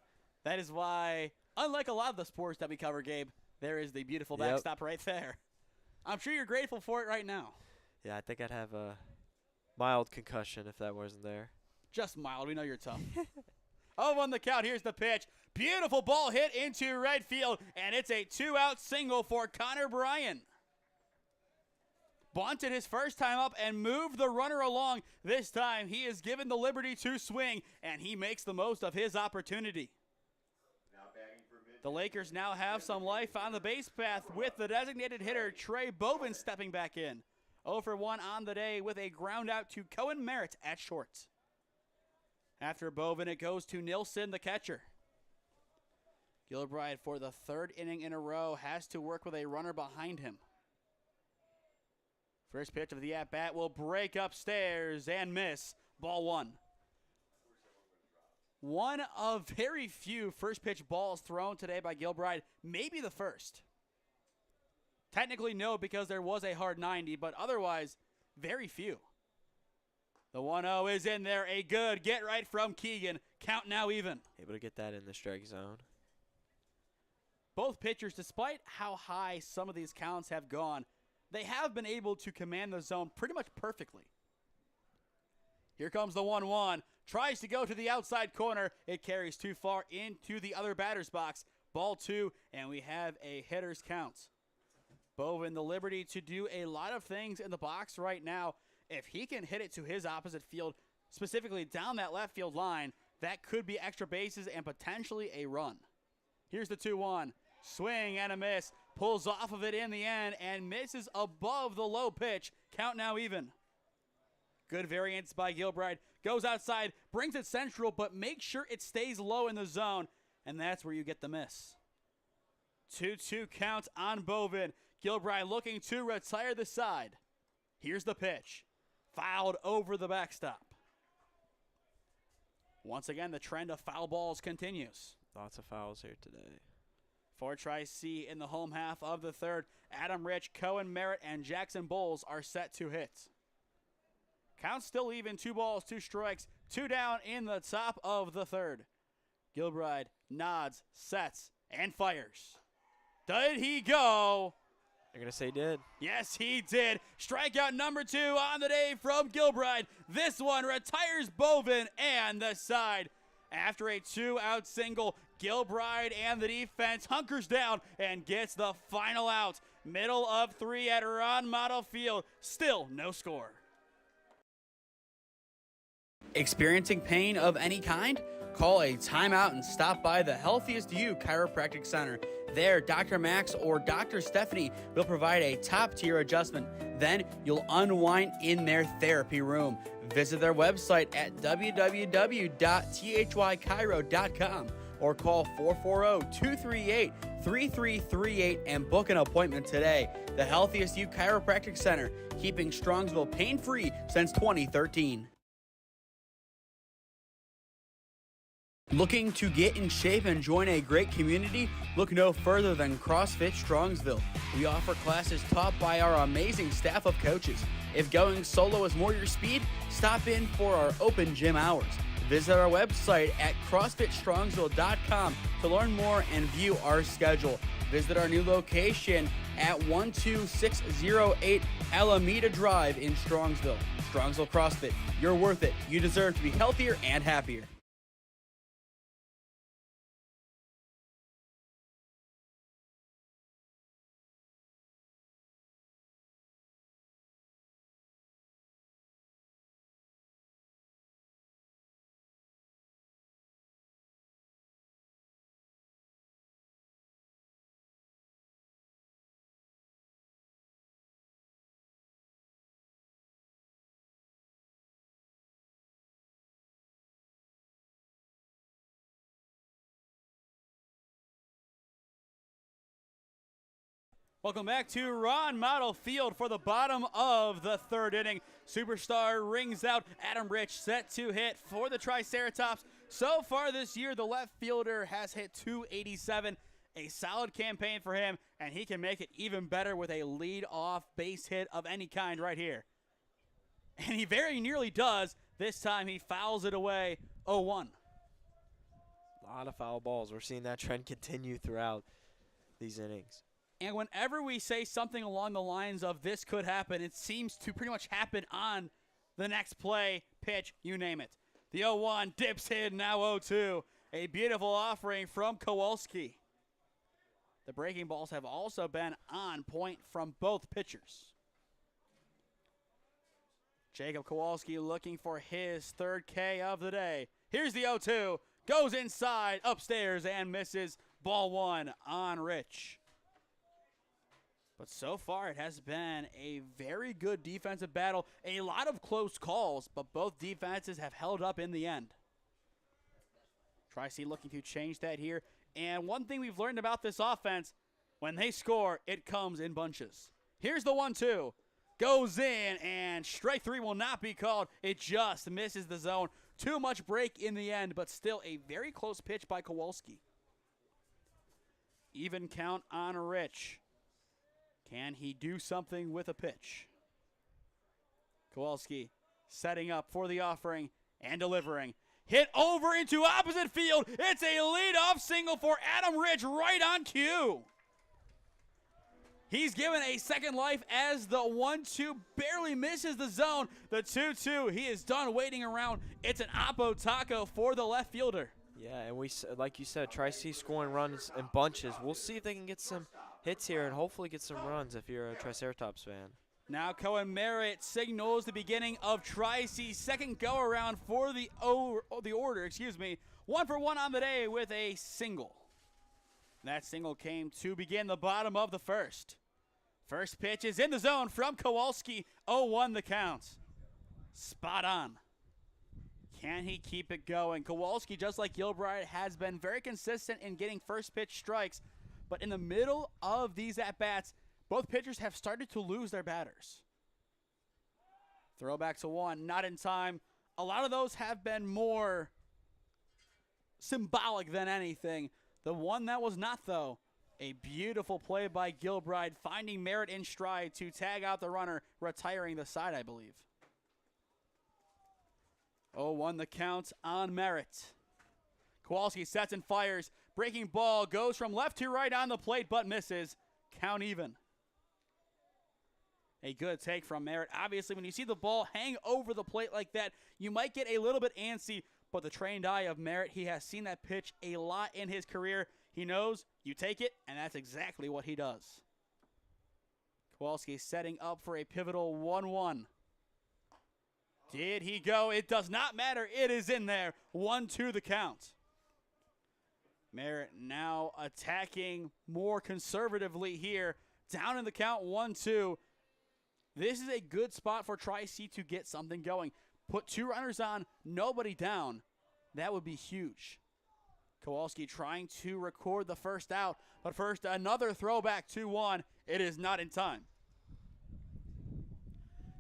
Speaker 1: That is why, unlike a lot of the sports that we cover, Gabe, there is the beautiful
Speaker 2: Yep.
Speaker 1: backstop right there. I'm sure you're grateful for it right now.
Speaker 2: Yeah, I think I'd have a mild concussion if that wasn't there.
Speaker 1: Just mild. We know you're tough. Oh, on the count, here's the pitch. Beautiful ball hit into right field, and it's a 2-out single for Connor Bryan. Bunted his first time up and moved the runner along. This time he is given the liberty to swing, and he makes the most of his opportunity. The Lakers now have some life on the base path with the designated hitter Trey Bovin stepping back in. 0 for 1 on the day with a ground out to Cohen Merritt at short. After Bovin, it goes to Nilsson, the catcher. Gilbride, for the third inning in a row, has to work with a runner behind him. First pitch of the at-bat will break upstairs and miss. Ball 1. One of very few first pitch balls thrown today by Gilbride, maybe the first. Technically no, because there was a hard 90, but otherwise very few. The 1-0 is in there, a good get right from Keegan. Count now even.
Speaker 2: Able to get that in the strike zone.
Speaker 1: Both pitchers, despite how high some of these counts have gone, they have been able to command the zone pretty much perfectly. Here comes the 1-1. Tries to go to the outside corner. It carries too far into the other batter's box. Ball 2, and we have a hitter's count. Bovin, the liberty to do a lot of things in the box right now. If he can hit it to his opposite field, specifically down that left field line, that could be extra bases and potentially a run. Here's the 2-1. Swing and a miss. Pulls off of it in the end and misses above the low pitch. Count now even. Good variance by Gilbride. Goes outside, brings it central, but makes sure it stays low in the zone, and that's where you get the miss. 2-2 count on Bovin. Gilbride looking to retire the side. Here's the pitch. Fouled over the backstop. Once again, the trend of foul balls continues.
Speaker 2: Lots of fouls here today.
Speaker 1: For Tric-C in the home half of the third, Adam Rich, Cohen Merritt, and Jackson Bowles are set to hit. Count still even, 2 balls, 2 strikes, 2 down in the top of the third. Gilbride nods, sets, and fires. Did he go?
Speaker 2: They're going to say did.
Speaker 1: Yes, he did. Strikeout number 2 on the day from Gilbride. This one retires Bovin and the side. After a 2-out single, Gilbride and the defense hunkers down and gets the final out. Middle of 3 at Ron Mottl Field. Still no score. Experiencing pain of any kind? Call a timeout and stop by the Healthiest You Chiropractic Center. There, Dr. Max or Dr. Stephanie will provide a top-tier adjustment. Then you'll unwind in their therapy room. Visit their website at www.thychiro.com or call 440-238-3338 and book an appointment today. The Healthiest You Chiropractic Center, keeping Strongsville pain-free since 2013. Looking to get in shape and join a great community? Look no further than CrossFit Strongsville. We offer classes taught by our amazing staff of coaches. If going solo is more your speed, stop in for our open gym hours. Visit our website at CrossFitStrongsville.com to learn more and view our schedule. Visit our new location at 12608 Alameda Drive in Strongsville. Strongsville CrossFit, you're worth it. You deserve to be healthier and happier. Welcome back to Ron Mottl Field for the bottom of the third inning. Superstar rings out. Adam Rich set to hit for the Triceratops. So far this year, the left fielder has hit .287. A solid campaign for him, and he can make it even better with a lead-off base hit of any kind right here. And he very nearly does. This time he fouls it away, 0-1.
Speaker 2: A lot of foul balls. We're seeing that trend continue throughout these innings.
Speaker 1: And whenever we say something along the lines of this could happen, it seems to pretty much happen on the next play, pitch, you name it. The 0-1 dips in, now 0-2. A beautiful offering from Kowalski. The breaking balls have also been on point from both pitchers. Jacob Kowalski looking for his third K of the day. Here's the 0-2. Goes inside, upstairs, and misses. Ball 1 on Rich. But so far, it has been a very good defensive battle. A lot of close calls, but both defenses have held up in the end. Tric-C looking to change that here. And one thing we've learned about this offense, when they score, it comes in bunches. Here's the 1-2. Goes in, and strike 3 will not be called. It just misses the zone. Too much break in the end, but still a very close pitch by Kowalski. Even count on Rich. Can he do something with a pitch? Kowalski setting up for the offering and delivering. Hit over into opposite field. It's a leadoff single for Adam Rich right on cue. He's given a second life as the 1-2 barely misses the zone. The 2-2, he is done waiting around. It's an oppo taco for the left fielder.
Speaker 2: Yeah, and we, like you said, Tric-C scoring runs in bunches. We'll see if they can get some hits here and hopefully get some runs if you're a Triceratops fan.
Speaker 1: Now Cohen Merritt signals the beginning of Tric-C's second go-around for the order. 1 for 1 on the day with a single. That single came to begin the bottom of the first. First pitch is in the zone from Kowalski. 0-1 the count. Spot on. Can he keep it going? Kowalski, just like Gilbride, has been very consistent in getting first pitch strikes. But in the middle of these at-bats, both pitchers have started to lose their batters. Throwback to 1, not in time. A lot of those have been more symbolic than anything. The one that was not, though, a beautiful play by Gilbride, finding Merritt in stride to tag out the runner, retiring the side, I believe. 0-1 the count on Merritt. Kowalski sets and fires. Breaking ball goes from left to right on the plate, but misses. Count even. A good take from Merritt. Obviously, when you see the ball hang over the plate like that, you might get a little bit antsy, but the trained eye of Merritt, he has seen that pitch a lot in his career. He knows you take it, and that's exactly what he does. Kowalski setting up for a pivotal 1-1. Did he go? It does not matter. It is in there. 1-2 the count. Merritt now attacking more conservatively here. Down in the count, 1-2. This is a good spot for Tric-C to get something going. Put 2 runners on, nobody down. That would be huge. Kowalski trying to record the first out, but first another throwback 2-1. It is not in time.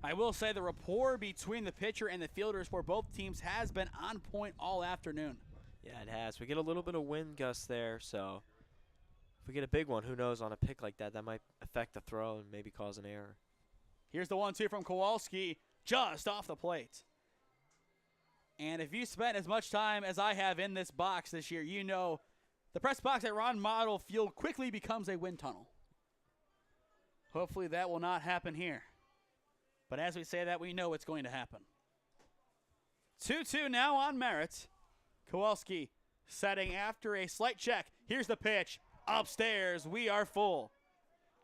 Speaker 1: I will say the rapport between the pitcher and the fielders for both teams has been on point all afternoon.
Speaker 2: Yeah, it has. We get a little bit of wind gust there, so if we get a big one, who knows, on a pick like that, that might affect the throw and maybe cause an error.
Speaker 1: Here's the 1-2 from Kowalski, just off the plate. And if you spent as much time as I have in this box this year, you know the press box at Ron Mottl Field quickly becomes a wind tunnel. Hopefully that will not happen here. But as we say that, we know it's going to happen. 2-2 now on Merritt. Kowalski setting after a slight check. Here's the pitch. Upstairs, we are full.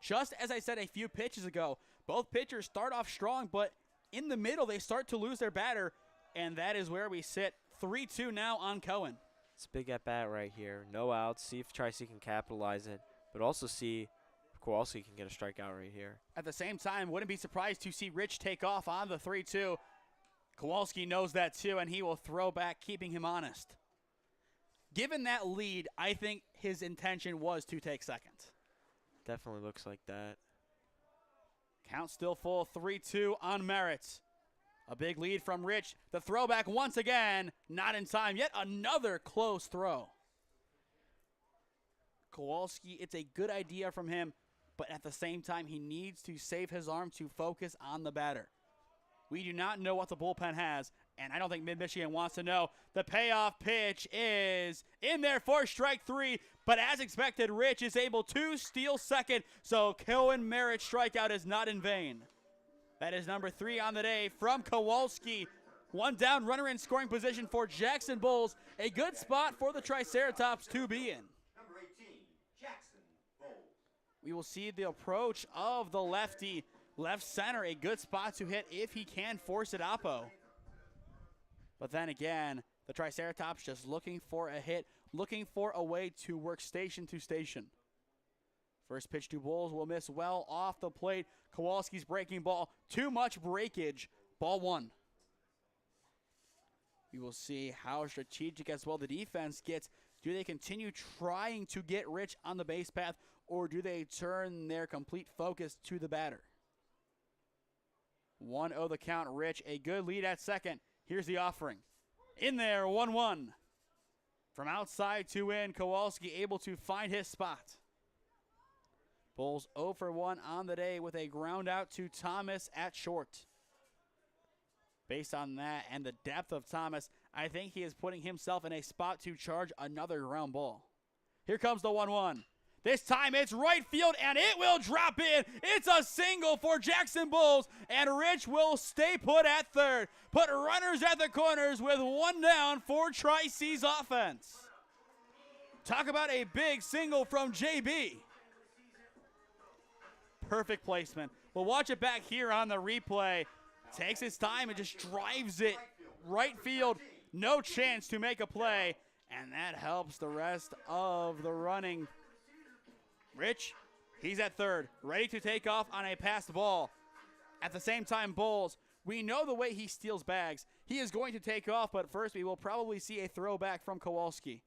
Speaker 1: Just as I said a few pitches ago, both pitchers start off strong, but in the middle they start to lose their batter, and that is where we sit. 3-2 now on Cohen.
Speaker 2: It's a big at-bat right here. No outs. See if Tric-C can capitalize it, but also see if Kowalski can get a strikeout right here.
Speaker 1: At the same time, wouldn't be surprised to see Rich take off on the 3-2. Kowalski knows that too, and he will throw back, keeping him honest. Given that lead, I think his intention was to take second.
Speaker 2: Definitely looks like that.
Speaker 1: Count still full, 3-2 on Merritt. A big lead from Rich. The throwback once again, not in time. Yet another close throw. Kowalski, it's a good idea from him, but at the same time, he needs to save his arm to focus on the batter. We do not know what the bullpen has, and I don't think Mid-Michigan wants to know. The payoff pitch is in there for strike 3, but as expected, Rich is able to steal second, so Cohen Merritt's strikeout is not in vain. That is number 3 on the day from Kowalski. 1 down, runner in scoring position for Jackson Bulls. A good spot for the Triceratops to be in.
Speaker 5: Number 18, Jackson Bowles.
Speaker 1: We will see the approach of the lefty Left center, a good spot to hit if he can force it oppo. But then again, the Triceratops just looking for a hit, looking for a way to work station to station. First pitch to Bulls will miss well off the plate. Kowalski's breaking ball. Too much breakage. Ball 1. We will see how strategic as well the defense gets. Do they continue trying to get Rich on the base path, or do they turn their complete focus to the batter? 1-0 the count. Rich, a good lead at second. Here's the offering. In there, 1-1. From outside to in, Kowalski able to find his spot. Bulls 0 for 1 on the day with a ground out to Thomas at short. Based on that and the depth of Thomas, I think he is putting himself in a spot to charge another ground ball. Here comes the 1-1. This time it's right field, and it will drop in. It's a single for Jackson Bulls, and Rich will stay put at third. Put runners at the corners with 1 down for Tric-C's offense. Talk about a big single from JB. Perfect placement. We'll watch it back here on the replay. Takes his time and just drives it right field. No chance to make a play, and that helps the rest of the running. Rich, he's at third, ready to take off on a passed ball. At the same time, Bulls, we know the way he steals bags. He is going to take off, but first we will probably see a throwback from Kowalski.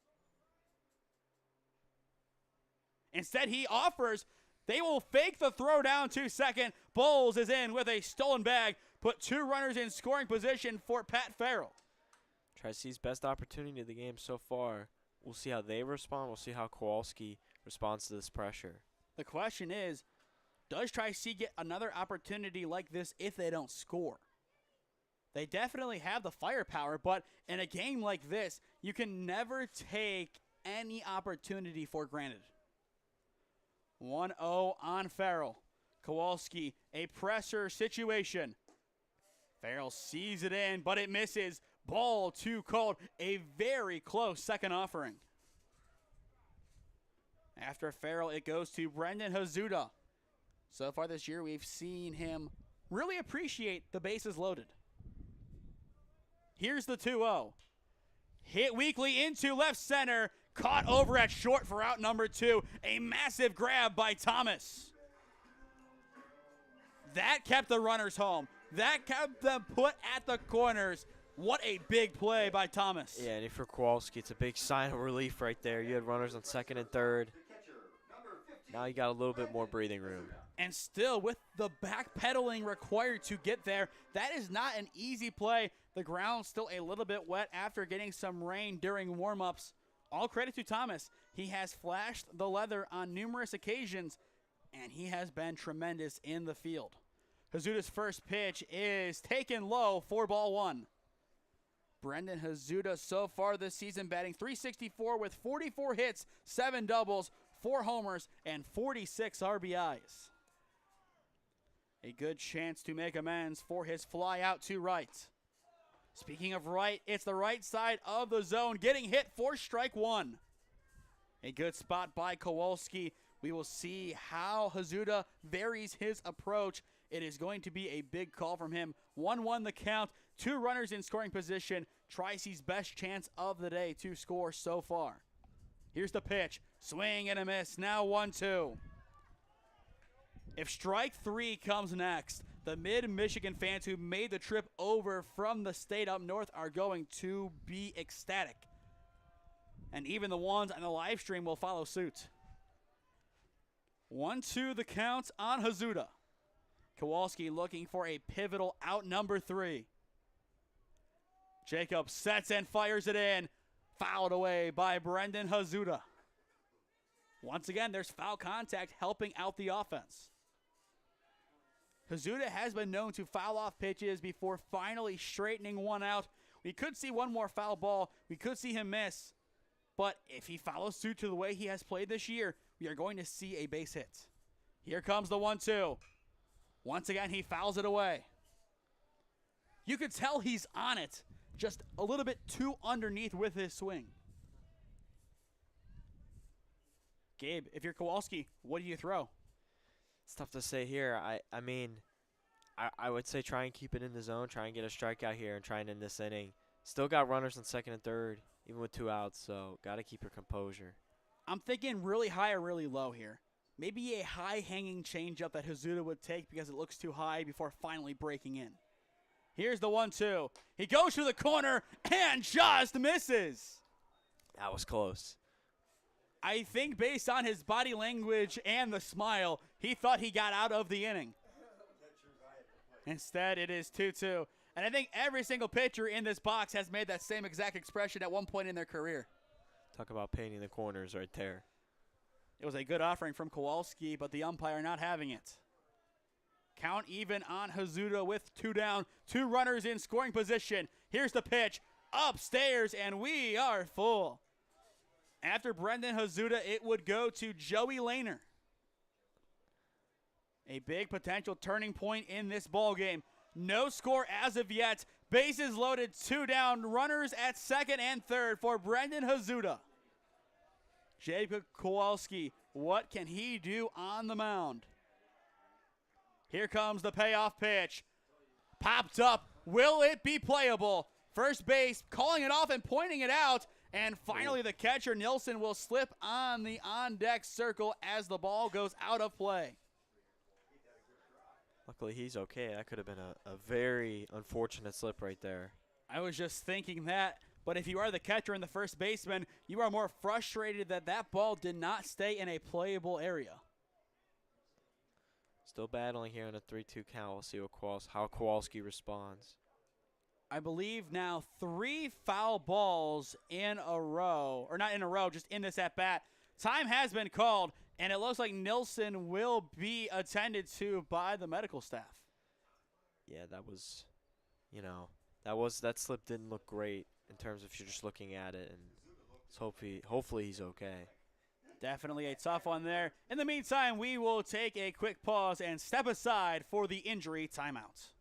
Speaker 1: Instead, he offers. They will fake the throw down to second. Bulls is in with a stolen bag. Put 2 runners in scoring position for Pat Farrell.
Speaker 2: Tric-C's best opportunity of the game so far. We'll see how they respond. We'll see how Kowalski responds to this pressure.
Speaker 1: The question is, does Tric-C get another opportunity like this if they don't score? They definitely have the firepower, but in a game like this, you can never take any opportunity for granted. 1-0 on Farrell. Kowalski, a pressure situation. Farrell sees it in, but it misses. Ball 2 called. A very close second offering. After Farrell, it goes to Brendan Hazuda. So far this year, we've seen him really appreciate the bases loaded. Here's the 2-0. Hit weakly into left center. Caught over at short for out number 2. A massive grab by Thomas. That kept the runners home. That kept them put at the corners. What a big play by Thomas.
Speaker 2: Yeah, and for Kowalski, it's a big sign of relief right there. You had runners on second and third. Now you got a little bit more breathing room.
Speaker 1: And still, with the backpedaling required to get there, that is not an easy play. The ground's still a little bit wet after getting some rain during warm-ups. All credit to Thomas. He has flashed the leather on numerous occasions, and he has been tremendous in the field. Hazuda's first pitch is taken low for ball 1. Brendan Hazuda so far this season batting .364 with 44 hits, 7 doubles, 4 homers, and 46 RBIs. A good chance to make amends for his fly out to right. Speaking of right, it's the right side of the zone, getting hit for strike 1. A good spot by Kowalski. We will see how Hazuda varies his approach. It is going to be a big call from him. 1-1 the count, 2 runners in scoring position. Tric-C's best chance of the day to score so far. Here's the pitch, swing and a miss, now 1-2. If strike 3 comes next, the mid-Michigan fans who made the trip over from the state up north are going to be ecstatic. And even the ones on the live stream will follow suit. 1-2 the count on Hazuda. Kowalski looking for a pivotal out number 3. Jacob sets and fires it in. Fouled away by Brendan Hazuda. Once again, there's foul contact helping out the offense. Hazuda has been known to foul off pitches before finally straightening one out. We could see one more foul ball. We could see him miss. But if he follows suit to the way he has played this year, we are going to see a base hit. Here comes the 1-2. Once again, he fouls it away. You could tell he's on it, just a little bit too underneath with his swing. Gabe, if you're Kowalski, what do you throw?
Speaker 2: It's tough to say here. I mean, I would say try and keep it in the zone, try and get a strikeout here and try and end this inning. Still got runners in second and third, even with 2 outs, so got to keep your composure.
Speaker 1: I'm thinking really high or really low here. Maybe a high-hanging changeup that Hazuda would take because it looks too high before finally breaking in. Here's the 1-2. He goes to the corner and just misses.
Speaker 2: That was close.
Speaker 1: I think based on his body language and the smile, he thought he got out of the inning. Instead, it is 2-2. And I think every single pitcher in this box has made that same exact expression at one point in their career.
Speaker 2: Talk about painting the corners right there.
Speaker 1: It was a good offering from Kowalski, but the umpire not having it. Count even on Hazuda with 2 down, 2 runners in scoring position. Here's the pitch, upstairs, and we are full. After Brendan Hazuda, it would go to Joey Lehner. A big potential turning point in this ball game. No score as of yet. Bases loaded, 2 down, runners at second and third for Brendan Hazuda. Jacob Kowalski, what can he do on the mound? Here comes the payoff pitch. Popped up. Will it be playable? First base calling it off and pointing it out. And finally the catcher, Nilsson, will slip on the on-deck circle as the ball goes out of play.
Speaker 2: Luckily he's okay. That could have been a very unfortunate slip right there.
Speaker 1: I was just thinking that. But if you are the catcher and the first baseman, you are more frustrated that that ball did not stay in a playable area.
Speaker 2: Still battling here in a 3-2 count. We'll see how Kowalski responds.
Speaker 1: I believe now 3 foul balls in a row, or not in a row, just in this at-bat. Time has been called, and it looks like Nilsson will be attended to by the medical staff.
Speaker 2: Yeah, that was, that slip didn't look great in terms of if you're just looking at it, and hopefully he's okay.
Speaker 1: Definitely a tough one there. In the meantime, we will take a quick pause and step aside for the injury timeout.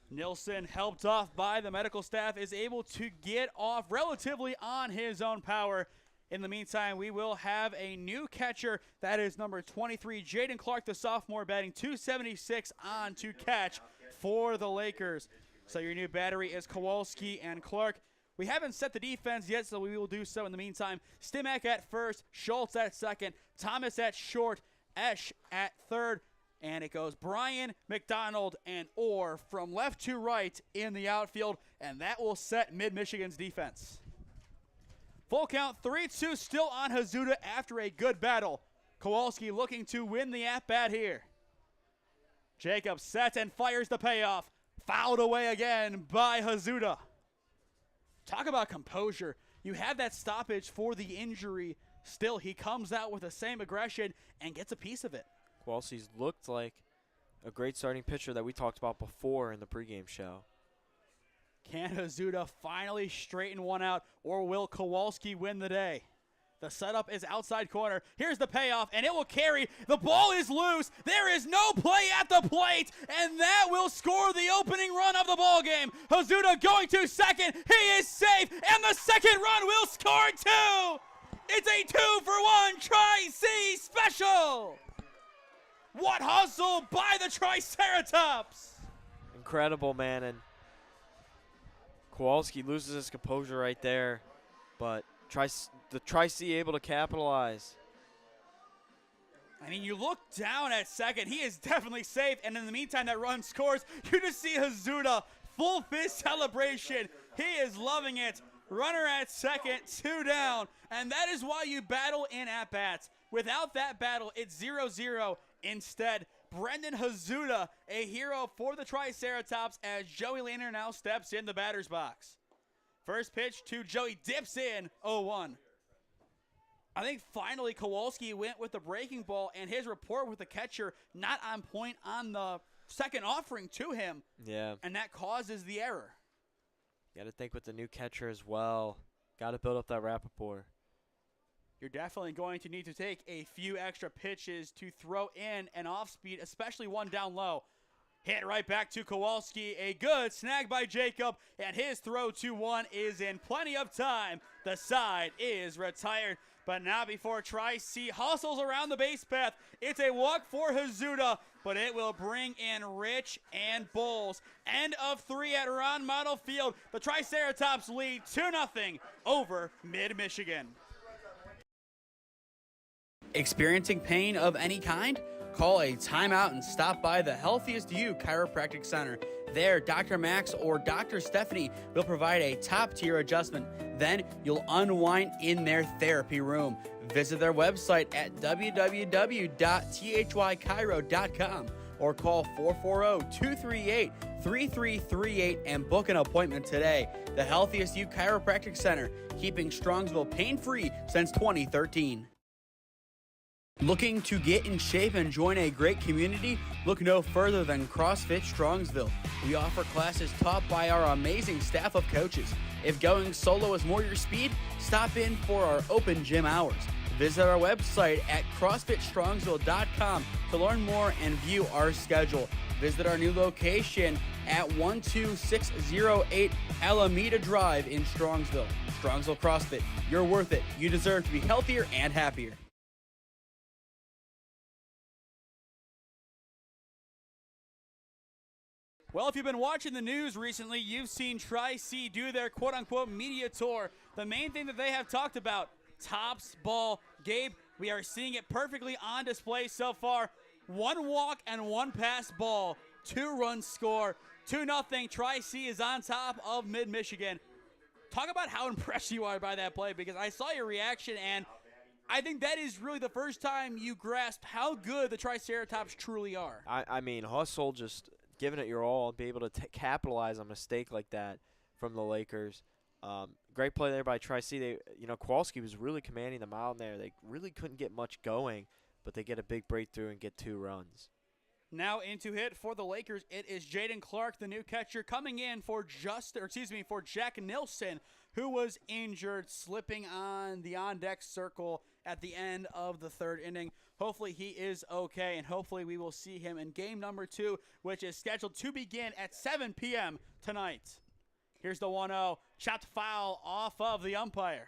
Speaker 1: Nilsson, helped off by the medical staff, is able to get off relatively on his own power. In the meantime, we will have a new catcher. That is number 23, Jaden Clark, the sophomore, batting .276 on to catch for the Lakers. So your new battery is Kowalski and Clark. We haven't set the defense yet, so we will do so in the meantime. Stimac at first, Schultz at second, Thomas at short, Esch at third. And it goes Brian, McDonald, and Orr from left to right in the outfield, and that will set Mid-Michigan's defense. Full count, 3-2 still on Hazuda after a good battle. Kowalski looking to win the at-bat here. Jacob sets and fires the payoff. Fouled away again by Hazuda. talk about composure. You have that stoppage for the injury. Still, he comes out with the same aggression and gets a piece of it.
Speaker 2: Kowalski's looked like a great starting pitcher that we talked about before in the pregame show.
Speaker 1: Can Hazuda finally straighten one out, or will Kowalski win the day? The setup is outside corner. Here's the payoff, and it will carry. The ball is loose. There is no play at the plate, and that will score the opening run of the ball game. Hazuda going to second. He is safe, and the second run will score two. It's a 2-for-1 Tric-C special. What hustle by the Triceratops!
Speaker 2: Incredible, man, and Kowalski loses his composure right there, but the Tric-C able to capitalize.
Speaker 1: I mean, you look down at second, he is definitely safe, and in the meantime, that run scores. You just see Hazuda, full fist celebration. He is loving it. Runner at second, 2 down, and that is why you battle in at-bats. Without that battle, it's 0-0. Instead, Brendan Hazuda, a hero for the Triceratops, as Joey Lehner now steps in the batter's box. First pitch to Joey, dips in, 0-1. I think finally Kowalski went with the breaking ball, and his report with the catcher not on point on the second offering to him.
Speaker 2: Yeah.
Speaker 1: And that causes the error.
Speaker 2: Got to think with the new catcher as well. Got to build up that rapport.
Speaker 1: You're definitely going to need to take a few extra pitches to throw in an off speed, especially one down low. Hit right back to Kowalski. A good snag by Jacob, and his throw to one is in plenty of time. The side is retired, but not before Tric-C hustles around the base path. It's a walk for Hazuda, but it will bring in Rich and Bowles. End of 3 at Ron Mottl Field. The Triceratops lead 2-0 over Mid-Michigan. Experiencing pain of any kind? Call a timeout and stop by the Healthiest You Chiropractic Center. There, Dr. Max or Dr. Stephanie will provide a top-tier adjustment. Then you'll unwind in their therapy room. Visit their website at www.thychiro.com or call 440-238-3338 and book an appointment today. The Healthiest You Chiropractic Center, keeping Strongsville pain-free since 2013. Looking to get in shape and join a great community? Look no further than CrossFit Strongsville. We offer classes taught by our amazing staff of coaches. If going solo is more your speed, stop in for our open gym hours. Visit our website at CrossFitStrongsville.com to learn more and view our schedule. Visit our new location at 12608 Alameda Drive in Strongsville. Strongsville CrossFit, you're worth it. You deserve to be healthier and happier. Well, if you've been watching the news recently, you've seen Tric-C do their quote-unquote media tour. The main thing that they have talked about, tops ball. Gabe, we are seeing it perfectly on display so far. 1 walk and 1 pass ball. 2-run score. 2-0. Tric-C is on top of Mid-Michigan. Talk about how impressed you are by that play, because I saw your reaction, and I think that is really the first time you grasp how good the Triceratops truly are.
Speaker 2: I mean, hustle, just giving it your all, be able to capitalize on a mistake like that from the Lakers. Great play there by Tric-C. Kowalski was really commanding the mound there. They really couldn't get much going, but they get a big breakthrough and get 2 runs.
Speaker 1: Now into hit for the Lakers. It is Jaden Clark, the new catcher, coming in for Jack Nilsson, who was injured, slipping on the on-deck circle at the end of the 3rd inning. Hopefully he is okay, and hopefully we will see him in game number 2, which is scheduled to begin at 7 p.m. tonight. Here's the 1-0. Chopped foul off of the umpire.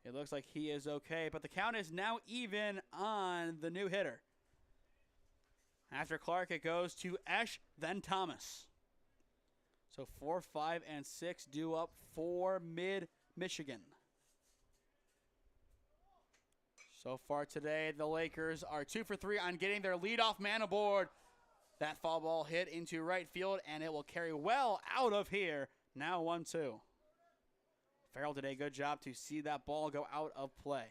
Speaker 1: It looks like he is okay, but the count is now even on the new hitter. After Clark, it goes to Esch, then Thomas. So 4, 5, and 6 due up for Mid-Michigan. So far today, the Lakers are 2 for 3 on getting their leadoff man aboard. That foul ball hit into right field, and it will carry well out of here. Now 1-2. Farrell did a good job to see that ball go out of play.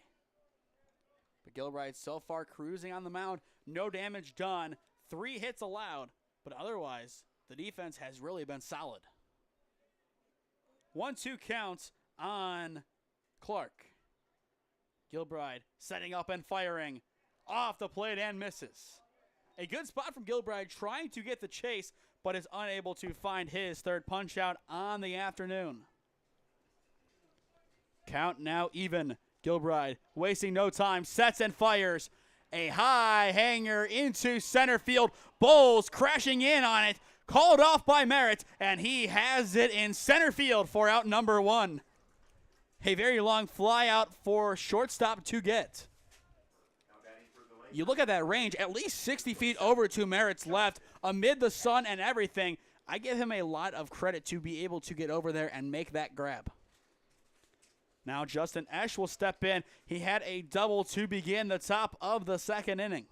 Speaker 1: But Gilbride so far cruising on the mound. No damage done. 3 hits allowed, but otherwise, the defense has really been solid. 1-2 count on Clark. Gilbride setting up and firing off the plate and misses. A good spot from Gilbride trying to get the chase, but is unable to find his third punch out on the afternoon. Count now even. Gilbride wasting no time, sets and fires. A high hanger into center field. Bowles crashing in on it. Called off by Merritt, and he has it in center field for out number 1. A very long fly out for shortstop to get. You look at that range, at least 60 feet over to Merritt's left, amid the sun and everything. I give him a lot of credit to be able to get over there and make that grab. Now Justin Esch will step in. He had a double to begin the top of the second inning.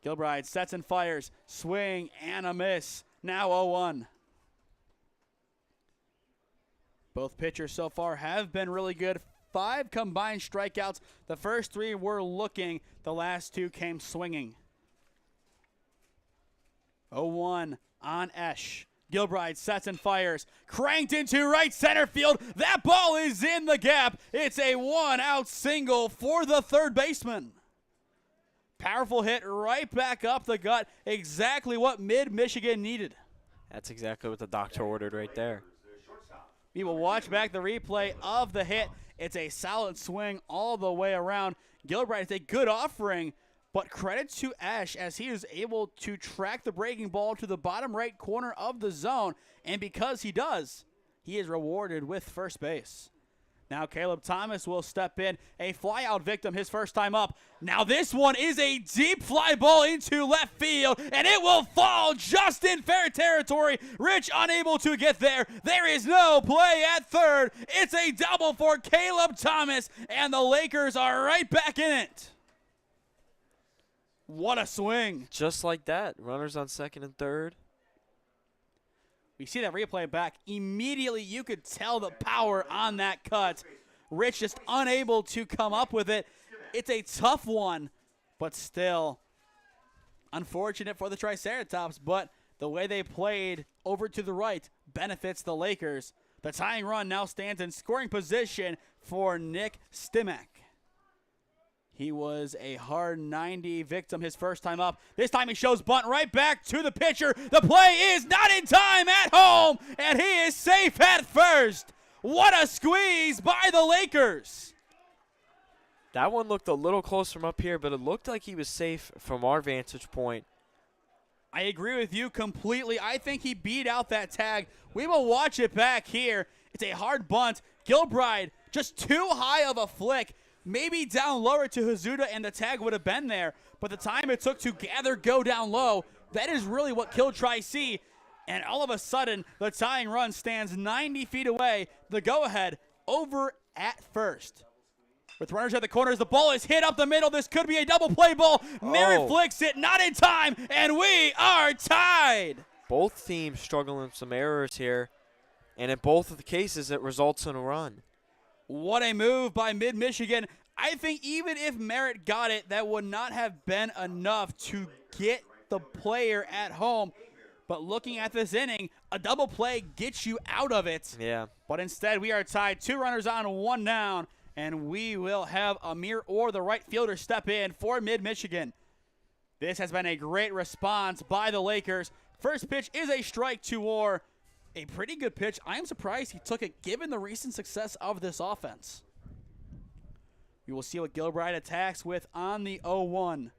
Speaker 1: Gilbride sets and fires. Swing and a miss. Now 0-1. Both pitchers so far have been really good. 5 combined strikeouts. The first 3 were looking. The last 2 came swinging. 0-1 on Esch. Gilbride sets and fires. Cranked into right center field. That ball is in the gap. It's a 1-out single for the third baseman. Powerful hit right back up the gut. Exactly what Mid-Michigan needed.
Speaker 2: That's exactly what the doctor ordered right there.
Speaker 1: We will watch back the replay of the hit. It's a solid swing all the way around. Gilbride is a good offering, but credit to Esch as he is able to track the breaking ball to the bottom right corner of the zone, and because he does, he is rewarded with first base. Now Caleb Thomas will step in, a flyout victim his first time up. Now this one is a deep fly ball into left field, and it will fall just in fair territory. Rich unable to get there. There is no play at third. It's a double for Caleb Thomas, and the Lakers are right back in it. What a swing.
Speaker 2: Just like that. Runners on second and third.
Speaker 1: We see that replay back. Immediately, you could tell the power on that cut. Rich just unable to come up with it. It's a tough one, but still unfortunate for the Triceratops. But the way they played over to the right benefits the Lakers. The tying run now stands in scoring position for Nick Stimac. He was a hard 90 victim his first time up. This time he shows bunt right back to the pitcher. The play is not in time at home, and he is safe at first. What a squeeze by the Lakers.
Speaker 2: That one looked a little close from up here, but it looked like he was safe from our vantage point.
Speaker 1: I agree with you completely. I think he beat out that tag. We will watch it back here. It's a hard bunt. Gilbride just too high of a flick. Maybe down lower to Hazuda, and the tag would have been there. But the time it took to gather go down low, that is really what killed Tric-C. And all of a sudden, the tying run stands 90 feet away. The go-ahead over at first. With runners at the corners, the ball is hit up the middle. This could be a double play ball. Merritt flicks it, not in time, and we are tied.
Speaker 2: Both teams struggling with some errors here. And in both of the cases, it results in a run.
Speaker 1: What a move by Mid-Michigan. I think even if Merritt got it, that would not have been enough to get the player at home. But looking at this inning, a double play gets you out of it.
Speaker 2: Yeah.
Speaker 1: But instead, we are tied. 2 runners on, 1 down. And we will have Amir Orr, the right fielder, step in for Mid-Michigan. This has been a great response by the Lakers. First pitch is a strike to Orr. A pretty good pitch. I am surprised he took it given the recent success of this offense. We will see what Gilbride attacks with on the 0-1.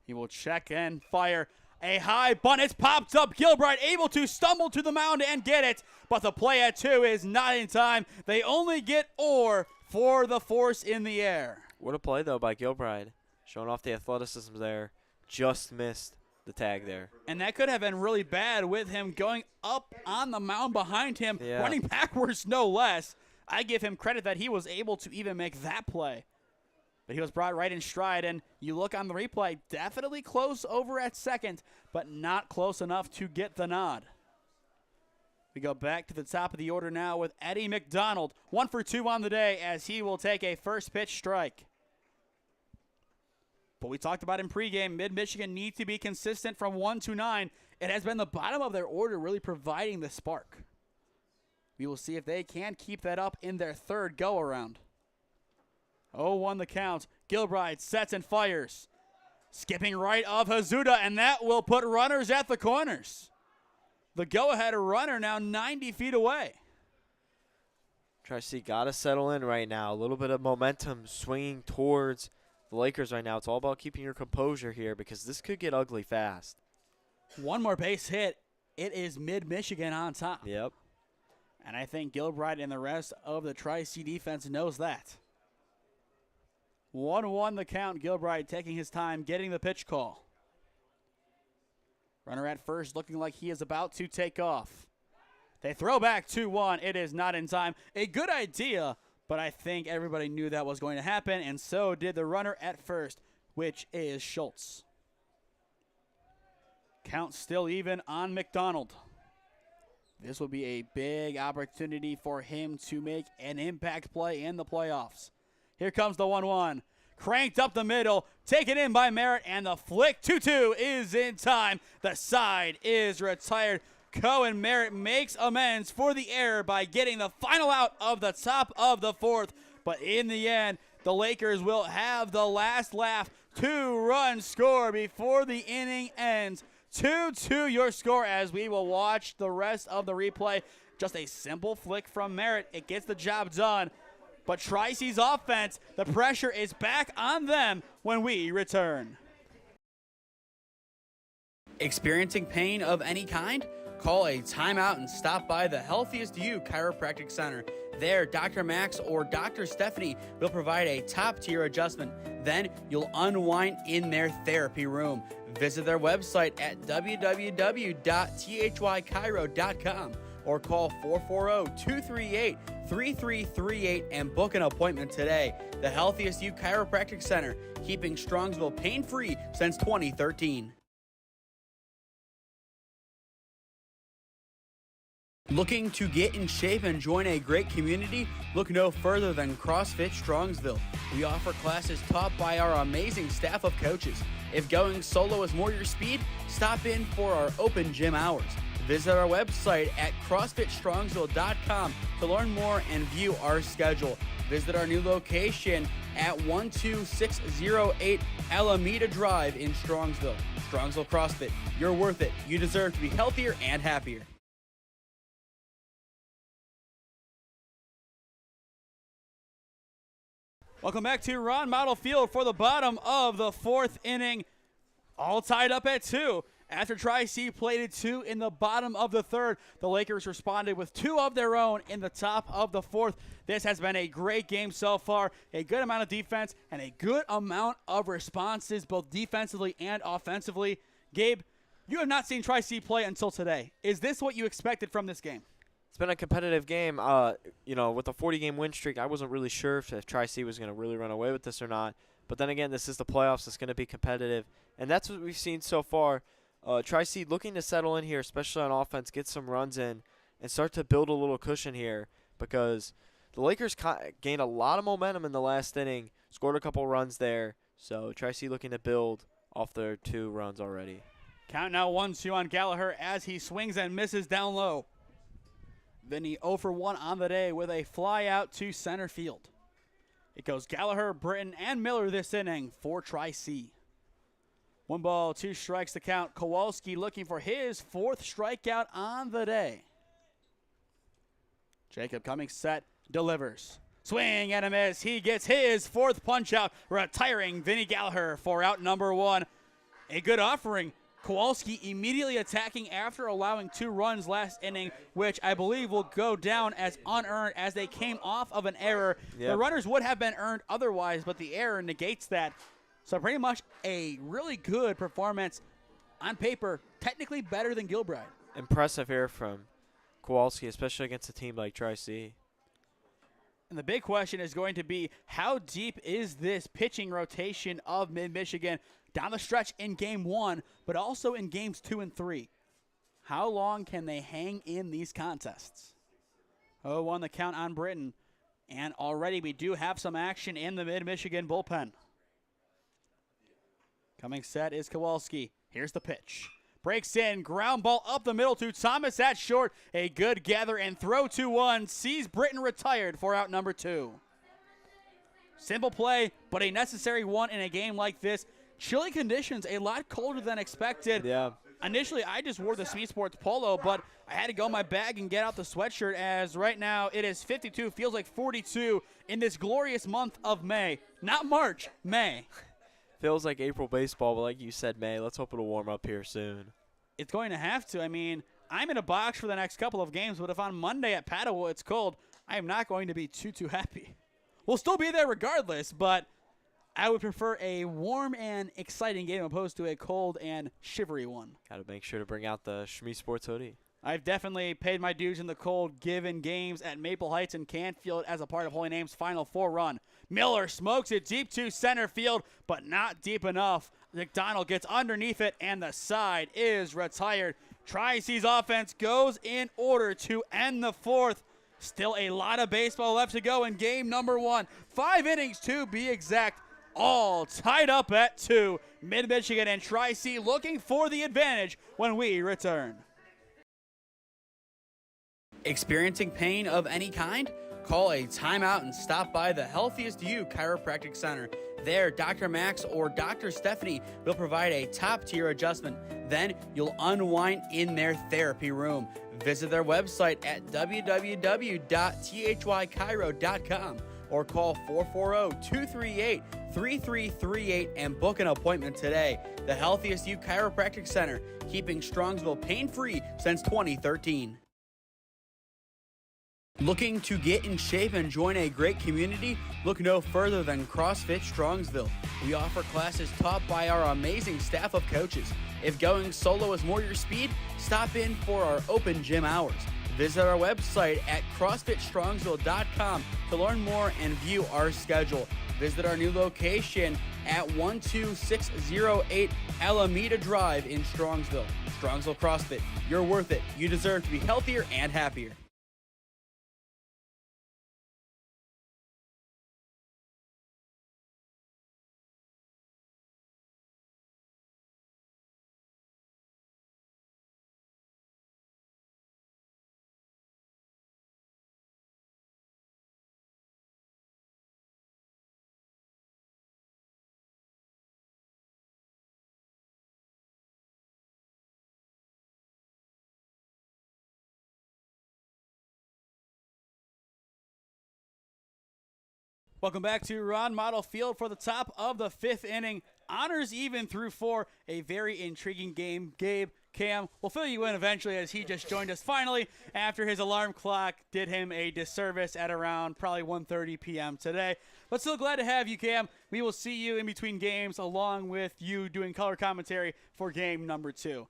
Speaker 1: He will check and fire. A high bunt. It's popped up. Gilbride able to stumble to the mound and get it. But the play at 2 is not in time. They only get Orr for the force in the air.
Speaker 2: What a play, though, by Gilbride. Showing off the athleticism there. Just missed the tag there.
Speaker 1: And that could have been really bad with him going up on the mound behind him, running backwards no less. I give him credit that he was able to even make that play. But he was brought right in stride, and you look on the replay, definitely close over at second, but not close enough to get the nod. We go back to the top of the order now with Eddie McDonald. 1 for 2 on the day as he will take a first pitch strike. But we talked about in pregame, Mid-Michigan needs to be consistent from 1 to 9. It has been the bottom of their order really providing the spark. We will see if they can keep that up in their third go-around. 0-1 the count. Gilbride sets and fires. Skipping right of Hazuda, and that will put runners at the corners. The go-ahead runner now 90 feet away.
Speaker 2: Tric-C got to settle in right now. A little bit of momentum swinging towards the Lakers right now. It's all about keeping your composure here because this could get ugly fast.
Speaker 1: One more base hit. It is Mid-Michigan on top.
Speaker 2: Yep.
Speaker 1: And I think Gilbride and the rest of the Tric-C defense knows that. 1-1 the count. Gilbride taking his time, getting the pitch call. Runner at first looking like he is about to take off. They throw back 2-1. It is not in time. A good idea, but I think everybody knew that was going to happen, and so did the runner at first, which is Schultz. Count still even on McDonald. This will be a big opportunity for him to make an impact play in the playoffs. Here comes the 1-1. Cranked up the middle, taken in by Merritt, and the flick 2-2 is in time. The side is retired. Cohen Merritt makes amends for the error by getting the final out of the top of the fourth. But in the end, the Lakers will have the last laugh. 2-run score before the inning ends. 2-2 your score as we will watch the rest of the replay. Just a simple flick from Merritt. It gets the job done. But Tric-C's offense, the pressure is back on them when we return. Experiencing pain of any kind? Call a timeout and stop by the Healthiest You Chiropractic Center. There, Dr. Max or Dr. Stephanie will provide a top-tier adjustment. Then you'll unwind in their therapy room. Visit their website at www.thychiro.com or call 440-238-3338 and book an appointment today. The Healthiest You Chiropractic Center, keeping Strongsville pain-free since 2013. Looking to get in shape and join a great community? Look no further than CrossFit Strongsville. We offer classes taught by our amazing staff of coaches. If going solo is more your speed, stop in for our open gym hours. Visit our website at CrossFitStrongsville.com to learn more and view our schedule. Visit our new location at 12608 Alameda Drive in Strongsville. Strongsville CrossFit, you're worth it. You deserve to be healthier and happier. Welcome back to Ron Mottl Field for the bottom of the fourth inning. All tied up at 2. After Tric-C plated 2 in the bottom of the third, the Lakers responded with 2 of their own in the top of the fourth. This has been a great game so far, a good amount of defense, and a good amount of responses, both defensively and offensively. Gabe, you have not seen Tric-C play until today. Is this what you expected from this game?
Speaker 2: It's been a competitive game. With a 40-game win streak, I wasn't really sure if Tric-C was going to really run away with this or not. But then again, this is the playoffs. It's going to be competitive. And that's what we've seen so far. Tric-C looking to settle in here, especially on offense, get some runs in, and start to build a little cushion here because the Lakers gained a lot of momentum in the last inning, scored a couple runs there. So Tric-C looking to build off their 2 runs already.
Speaker 1: Count now 1-2 on Gallagher as he swings and misses down low. Vinny 0 for 1 on the day with a fly out to center field. It goes Gallagher, Britton, and Miller this inning for Tric-C. 1 ball, 2 strikes to count. Kowalski looking for his 4th strikeout on the day. Jacob coming set, delivers. Swing and a miss. He gets his 4th punch out, retiring Vinny Gallagher for out number 1. A good offering. Kowalski immediately attacking after allowing 2 runs last inning, which I believe will go down as unearned as they came off of an error. Yep. The runners would have been earned otherwise, but the error negates that. So pretty much a really good performance on paper, technically better than Gilbride.
Speaker 2: Impressive here from Kowalski, especially against a team like Tric-C.
Speaker 1: And the big question is going to be, how deep is this pitching rotation of Mid-Michigan down the stretch in Game 1, but also in Games 2 and 3? How long can they hang in these contests? 0-1 the count on Britton. And already we do have some action in the Mid-Michigan bullpen. Coming set is Kowalski. Here's the pitch. breaks in, ground ball up the middle to Thomas at short. A good gather and throw 2-1. Sees Britton retired for out number 2. Simple play, but a necessary one in a game like this. Chilly conditions, a lot colder than expected.
Speaker 2: Yeah.
Speaker 1: Initially, I just wore the SmeeSports polo, but I had to go in my bag and get out the sweatshirt, as right now it is 52, feels like 42 in this glorious month of May. Not March, May.
Speaker 2: Feels like April baseball, but like you said, May. Let's hope it'll warm up here soon.
Speaker 1: It's going to have to. I mean, I'm in a box for the next couple of games, but if on Monday at Padua it's cold, I am not going to be too happy. We'll still be there regardless, but I would prefer a warm and exciting game opposed to a cold and shivery one.
Speaker 2: Got to make sure to bring out the SmeeSports hoodie.
Speaker 1: I've definitely paid my dues in the cold, given games at Maple Heights and Canfield as a part of Holy Name's Final Four run. Miller smokes it deep to center field, but not deep enough. McDonald gets underneath it, and the side is retired. Tric-C's offense goes in order to end the fourth. Still a lot of baseball left to go in game number 1. 5 innings to be exact, all tied up at 2. Mid-Michigan and Tric-C looking for the advantage when we return. Experiencing pain of any kind? Call a timeout and stop by the Healthiest You Chiropractic Center. There, Dr. Max or Dr. Stephanie will provide a top-tier adjustment. Then you'll unwind in their therapy room. Visit their website at www.thychiro.com or call 440-238-3338 and book an appointment today. The Healthiest You Chiropractic Center, keeping Strongsville pain-free since 2013. Looking to get in shape and join a great community? Look no further than CrossFit Strongsville. We offer classes taught by our amazing staff of coaches. If going solo is more your speed, stop in for our open gym hours. Visit our website at CrossFitStrongsville.com to learn more and view our schedule. Visit our new location at 12608 Alameda Drive in Strongsville. Strongsville CrossFit, you're worth it. You deserve to be healthier and happier. Welcome back to Ron Mottl Field for the top of the 5th inning. Honors even through 4. A very intriguing game. Gabe, Cam, we'll fill you in eventually as he just joined us finally after his alarm clock did him a disservice at around probably 1:30 p.m. today. But still glad to have you, Cam. We will see you in between games along with you doing color commentary for game number 2.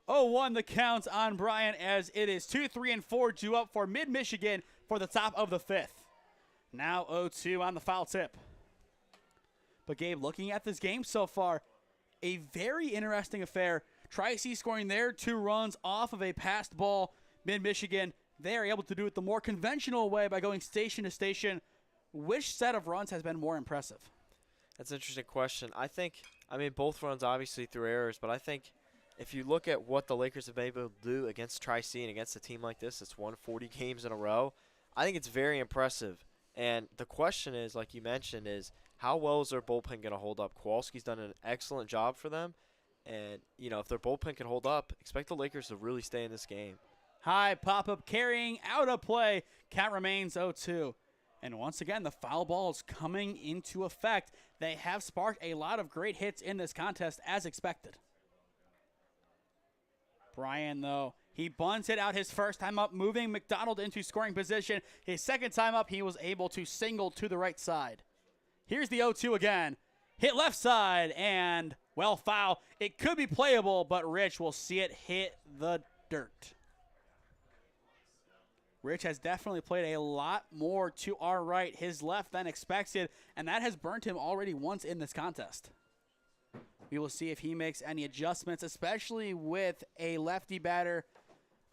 Speaker 1: 0-1 the count on Brian as it is 2, 3, and 4 due up for Mid-Michigan for the top of the 5th. Now 0-2 on the foul tip. But Gabe, looking at this game so far, a very interesting affair. Tric-C scoring their 2 runs off of a passed ball. Mid-Michigan, they are able to do it the more conventional way by going station to station. Which set of runs has been more impressive?
Speaker 2: That's an interesting question. I mean, both runs obviously through errors, but I think if you look at what the Lakers have been able to do against Tric-C and against a team like this that's won 40 games in a row, I think it's very impressive. And the question is, like you mentioned, is how well is their bullpen going to hold up? Kowalski's done an excellent job for them. And, you know, if their bullpen can hold up, expect the Lakers to really stay in this game.
Speaker 1: High pop-up carrying out a play. Count remains 0-2. And once again, the foul ball is coming into effect. They have sparked a lot of great hits in this contest as expected. Brian, though, he bunts it out his first time up, moving McDonald into scoring position. His second time up, he was able to single to the right side. Here's the 0-2 again. Hit left side, and, well, foul. It could be playable, but Rich will see it hit the dirt. Rich has definitely played a lot more to our right, his left, than expected, and that has burnt him already once in this contest. We will see if he makes any adjustments, especially with a lefty batter.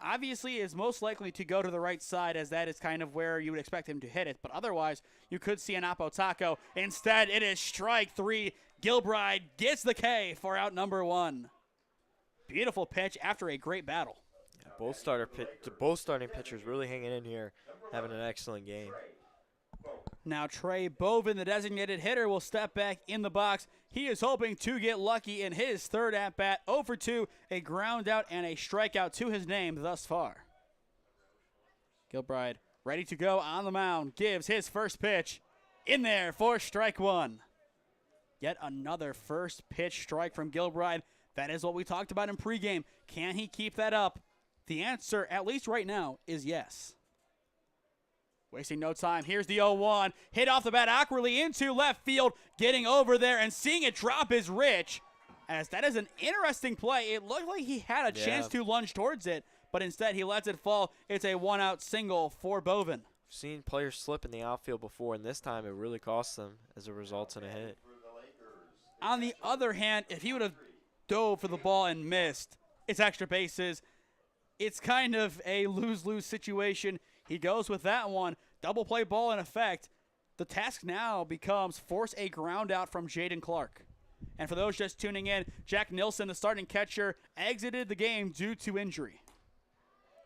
Speaker 1: Obviously, is most likely to go to the right side, as that is kind of where you would expect him to hit it. But otherwise, you could see an Oppo Taco. Instead, it is strike 3. Gilbride gets the K for out number 1. Beautiful pitch after a great battle.
Speaker 2: Yeah, both starting pitchers really hanging in here, having an excellent game.
Speaker 1: Now Trey Bovin, the designated hitter, will step back in the box. He is hoping to get lucky in his third at-bat. 0 for 2, a ground out and a strikeout to his name thus far. Gilbride ready to go on the mound, gives his first pitch. In there for strike one. Yet another first pitch strike from Gilbride. That is what we talked about in pregame. Can he keep that up? The answer, at least right now, is yes. Wasting no time. Here's the 0-1. Hit off the bat awkwardly into left field. Getting over there and seeing it drop is Rich. As that is an interesting play. It looked like he had a chance to lunge towards it, but instead he lets it fall. It's a one-out single for Bovin.
Speaker 2: I've seen players slip in the outfield before, and this time it really cost them as a result in a hit.
Speaker 1: On the other hand, if he would have dove for the ball and missed, it's extra bases. It's kind of a lose-lose situation. He goes with that one. Double play ball in effect. The task now becomes force a ground out from Jaden Clark. And for those just tuning in, Jack Nilsson, the starting catcher, exited the game due to injury.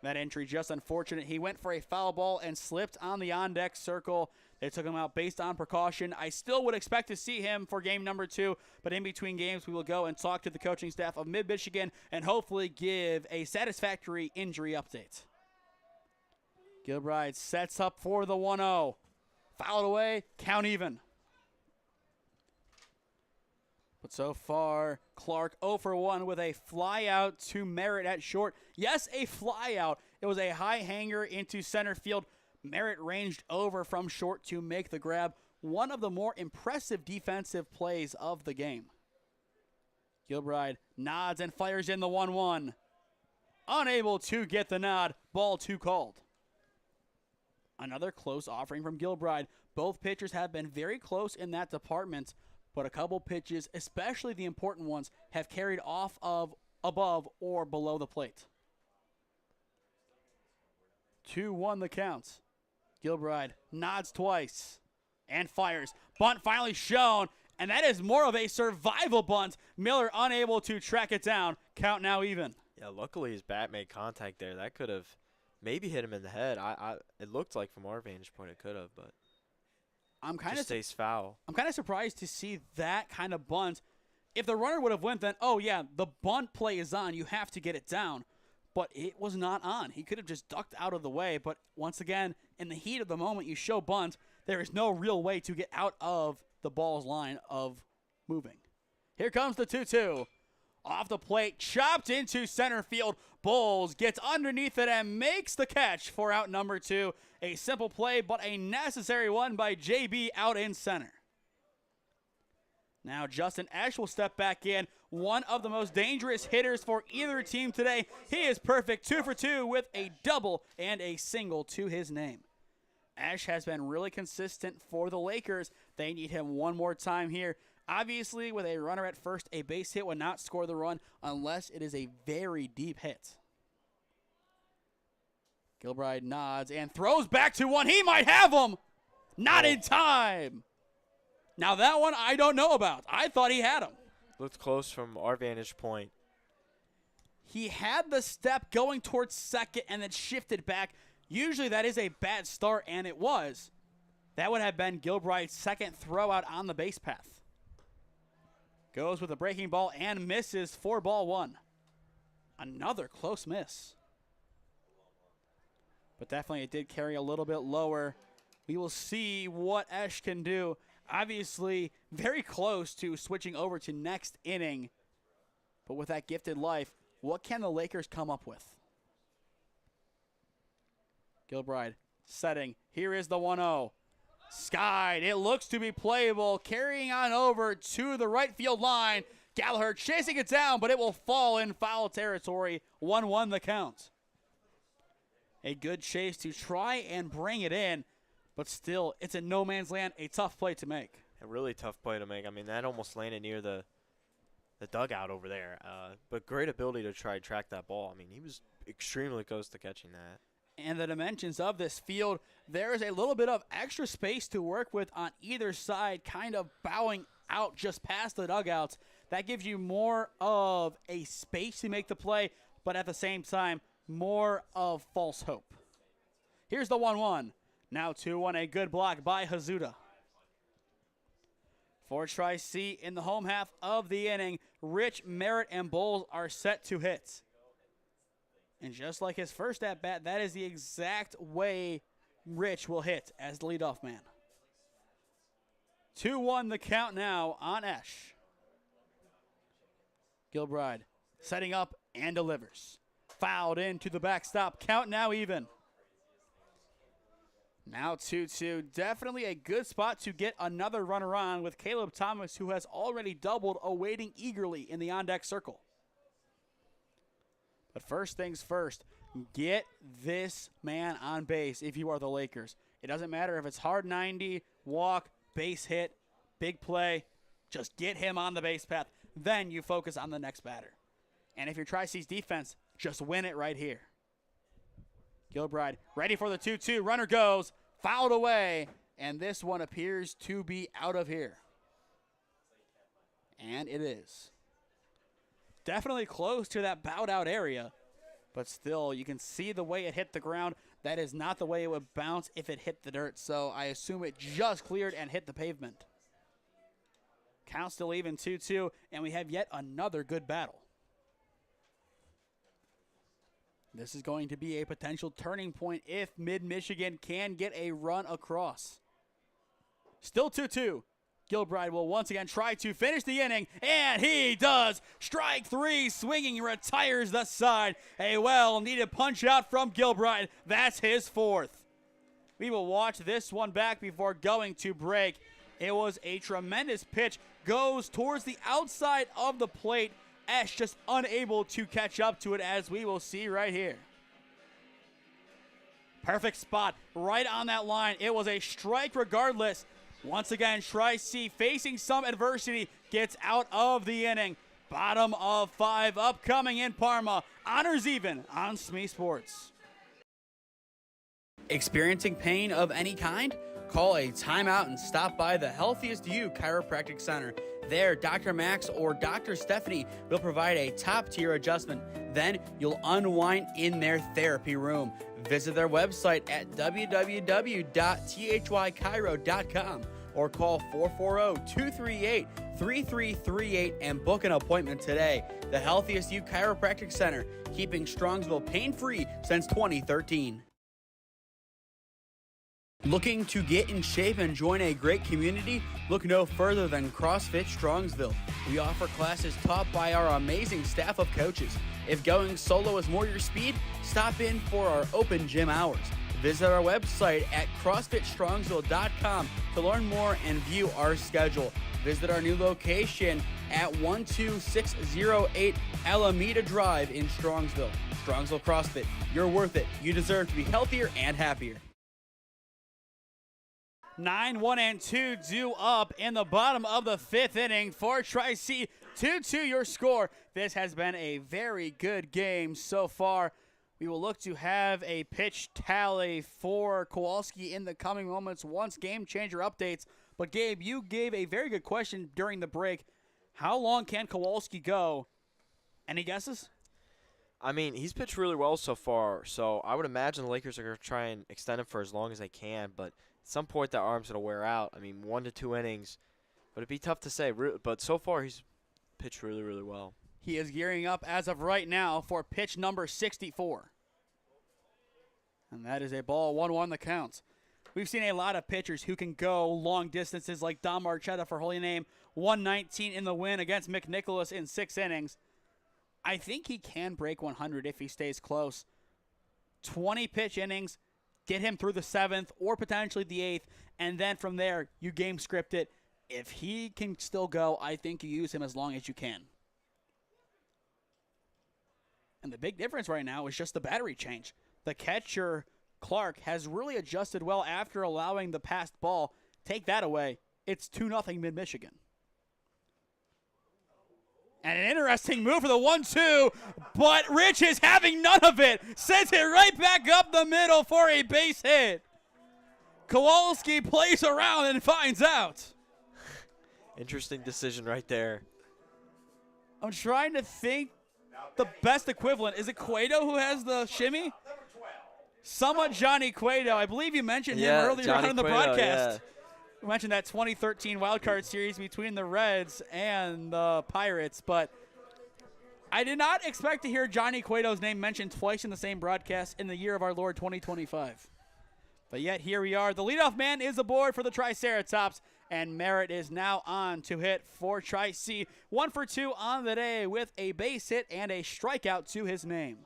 Speaker 1: That injury just unfortunate. He went for a foul ball and slipped on the on-deck circle. They took him out based on precaution. I still would expect to see him for game number 2, but in between games, we will go and talk to the coaching staff of Mid-Michigan and hopefully give a satisfactory injury update. Gilbride sets up for the 1-0. Fouled away, count even. But so far, Clark 0 for 1 with a fly out to Merritt at short. Yes, a fly out. It was a high hanger into center field. Merritt ranged over from short to make the grab. One of the more impressive defensive plays of the game. Gilbride nods and fires in the 1-1. Unable to get the nod. Ball 2 called. Another close offering from Gilbride. Both pitchers have been very close in that department, but a couple pitches, especially the important ones, have carried off of above or below the plate. 2-1 the count. Gilbride nods twice and fires. Bunt finally shown, and that is more of a survival bunt. Miller unable to track it down. Count now even.
Speaker 2: Yeah, luckily his bat made contact there. That could have maybe hit him in the head. It looked like from our vantage point it could have, but
Speaker 1: I'm kind
Speaker 2: just stays foul.
Speaker 1: I'm kind of surprised to see that kind of bunt. If the runner would have went, then, oh, yeah, the bunt play is on. You have to get it down. But it was not on. He could have just ducked out of the way. But once again, in the heat of the moment, you show bunt. There is no real way to get out of the ball's line of moving. Here comes the 2-2. Off the plate, chopped into center field. Bowles gets underneath it and makes the catch for out number 2. A simple play, but a necessary one by JB out in center. Now Justin Esch will step back in. One of the most dangerous hitters for either team today. He is perfect, 2 for 2 with a double and a single to his name. Esch has been really consistent for the Lakers. They need him one more time here. Obviously, with a runner at first, a base hit would not score the run unless it is a very deep hit. Gilbride nods and throws back to one. He might have him. Not in time. Now that one I don't know about. I thought he had him.
Speaker 2: Looked close from our vantage point.
Speaker 1: He had the step going towards second and then shifted back. Usually that is a bad start, and it was. That would have been Gilbride's second throw out on the base path. Goes with a breaking ball and misses for ball 1. Another close miss. But definitely it did carry a little bit lower. We will see what Esch can do. Obviously, very close to switching over to next inning. But with that gifted life, what can the Lakers come up with? Gilbride setting. Here is the 1-0. Skied. It looks to be playable. Carrying on over to the right field line. Gallagher chasing it down, but it will fall in foul territory. 1-1 the count. A good chase to try and bring it in, but still, it's in no man's land. A tough play to make.
Speaker 2: A really tough play to make. I mean, that almost landed near the dugout over there. But great ability to try to track that ball. I mean, he was extremely close to catching that.
Speaker 1: And the dimensions of this field, there is a little bit of extra space to work with on either side, kind of bowing out just past the dugouts. That gives you more of a space to make the play, but at the same time, more of false hope. Here's the 1-1. Now 2-1, a good block by Hazuda. For Tric-C in the home half of the inning, Rich, Merritt, and Bowles are set to hit. And just like his first at-bat, that is the exact way Rich will hit as the leadoff man. 2-1 the count now on Esch. Gilbride setting up and delivers. Fouled into the backstop. Count now even. Now 2-2. Definitely a good spot to get another runner on with Caleb Thomas, who has already doubled, awaiting eagerly in the on-deck circle. But first things first, get this man on base if you are the Lakers. It doesn't matter if it's hard 90, walk, base hit, big play. Just get him on the base path. Then you focus on the next batter. And if you're Tric-C's defense, just win it right here. Gilbride ready for the 2-2. Runner goes, fouled away, and this one appears to be out of here. And it is. Definitely close to that bowed out area, but still you can see the way it hit the ground. That is not the way it would bounce if it hit the dirt, so I assume it just cleared and hit the pavement. Count still even 2-2, and we have yet another good battle. This is going to be a potential turning point if Mid-Michigan can get a run across. Still 2-2. Gilbride will once again try to finish the inning, and he does. Strike three, swinging, retires the side. A well-needed punch-out from Gilbride. That's his fourth. We will watch this one back before going to break. It was a tremendous pitch. Goes towards the outside of the plate. Esch just unable to catch up to it, as we will see right here. Perfect spot right on that line. It was a strike regardless. Once again, Tric-C facing some adversity, gets out of the inning. Bottom of 5 upcoming in Parma. Honors even on SmeeSports. Experiencing pain of any kind? Call a timeout and stop by the Healthiest You Chiropractic Center. There, Dr. Max or Dr. Stephanie will provide a top-tier adjustment. Then you'll unwind in their therapy room. Visit their website at www.thychiro.com or call 440-238-3338 and book an appointment today. The Healthiest You Chiropractic Center, keeping Strongsville pain-free since 2013. Looking to get in shape and join a great community? Look no further than CrossFit Strongsville. We offer classes taught by our amazing staff of coaches. If going solo is more your speed, stop in for our open gym hours. Visit our website at CrossFitStrongsville.com to learn more and view our schedule. Visit our new location at 12608 Alameda Drive in Strongsville. Strongsville CrossFit, you're worth it. You deserve to be healthier and happier. 9-1 and 2 up in the bottom of the 5th inning for Tric-C. 2-2 your score. This has been a very good game so far. We will look to have a pitch tally for Kowalski in the coming moments once game changer updates. But Gabe, you gave a very good question during the break. How long can Kowalski go? Any guesses?
Speaker 2: I mean, he's pitched really well so far, so I would imagine the Lakers are going to try and extend him for as long as they can, but at some point that arm's going to wear out. I mean, 1 to 2 innings, but it'd be tough to say. But so far, he's pitched really, really well.
Speaker 1: He is gearing up as of right now for pitch number 64. And that is a ball, 1-1 the count. We've seen a lot of pitchers who can go long distances, like Dom Marchetta for Holy Name, 119 in the win against McNicholas in 6 innings. I think he can break 100 if he stays close. 20 pitch innings, get him through the 7th or potentially the 8th, and then from there, you game script it. If he can still go, I think you use him as long as you can. And the big difference right now is just the battery change. The catcher, Clark, has really adjusted well after allowing the passed ball. Take that away. It's 2-0 Mid-Michigan. And an interesting move for the 1-2, but Rich is having none of it. Sends it right back up the middle for a base hit. Kowalski plays around and finds out.
Speaker 2: Interesting decision right there.
Speaker 1: I'm trying to think the best equivalent. Is it Cueto who has the shimmy? Somewhat Johnny Cueto. I believe you mentioned him earlier
Speaker 2: Johnny
Speaker 1: on in the
Speaker 2: Cueto,
Speaker 1: broadcast.
Speaker 2: yeah.
Speaker 1: We mentioned that 2013 wildcard series between the Reds and the Pirates, but I did not expect to hear Johnny Cueto's name mentioned twice in the same broadcast in the year of our Lord 2025. But yet here we are. The leadoff man is aboard for the Triceratops, and Merritt is now on to hit for Tric-C. 1 for 2 on the day with a base hit and a strikeout to his name.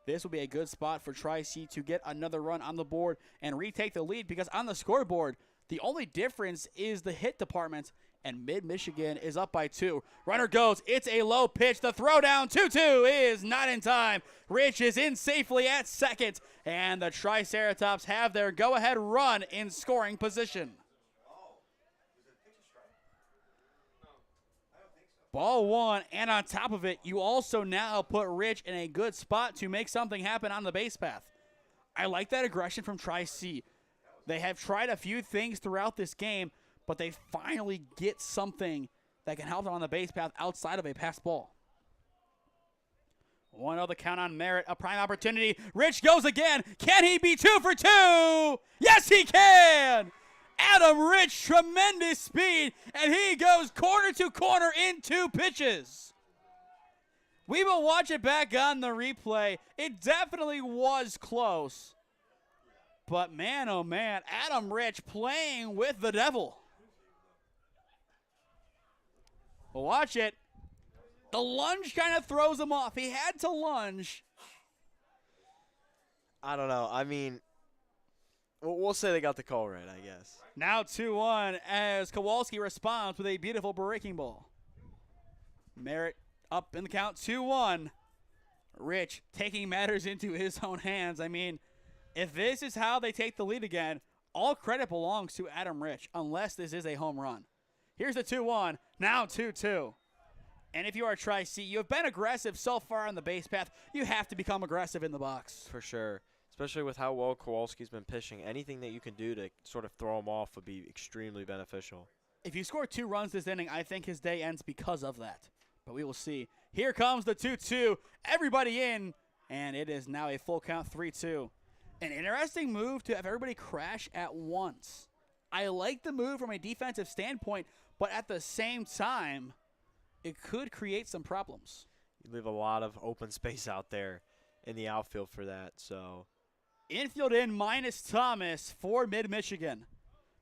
Speaker 1: This will be a good spot for Tric-C to get another run on the board and retake the lead, because on the scoreboard, the only difference is the hit department, and Mid-Michigan is up by 2. Runner goes. It's a low pitch. The throw down 2-2 is not in time. Rich is in safely at second, and the Triceratops have their go-ahead run in scoring position. Ball 1, and on top of it, you also now put Rich in a good spot to make something happen on the base path. I like that aggression from Tric-C. They have tried a few things throughout this game, but they finally get something that can help them on the base path outside of a pass ball. 1-0 the count on Merritt, a prime opportunity. Rich goes again. Can he be 2 for 2? Yes, he can! Adam Rich, tremendous speed, and he goes corner to corner in 2 pitches. We will watch it back on the replay. It definitely was close. But man, oh man, Adam Rich playing with the devil. Well, watch it. The lunge kind of throws him off. He had to lunge.
Speaker 2: I don't know. I mean, we'll say they got the call right, I guess.
Speaker 1: Now 2-1 as Kowalski responds with a beautiful breaking ball. Merritt up in the count, 2-1. Rich taking matters into his own hands. I mean, if this is how they take the lead again, all credit belongs to Adam Rich, unless this is a home run. Here's the 2-1, now 2-2. And if you are Tric-C, you have been aggressive so far on the base path. You have to become aggressive in the box.
Speaker 2: For sure. Especially with how well Kowalski's been pitching. Anything that you can do to sort of throw him off would be extremely beneficial.
Speaker 1: If you score 2 runs this inning, I think his day ends because of that. But we will see. Here comes the 2-2. Everybody in, and it is now a full count, 3-2. An interesting move to have everybody crash at once. I like the move from a defensive standpoint, but at the same time, it could create some problems.
Speaker 2: You leave a lot of open space out there in the outfield for that, so.
Speaker 1: Infield in minus Thomas for Mid-Michigan.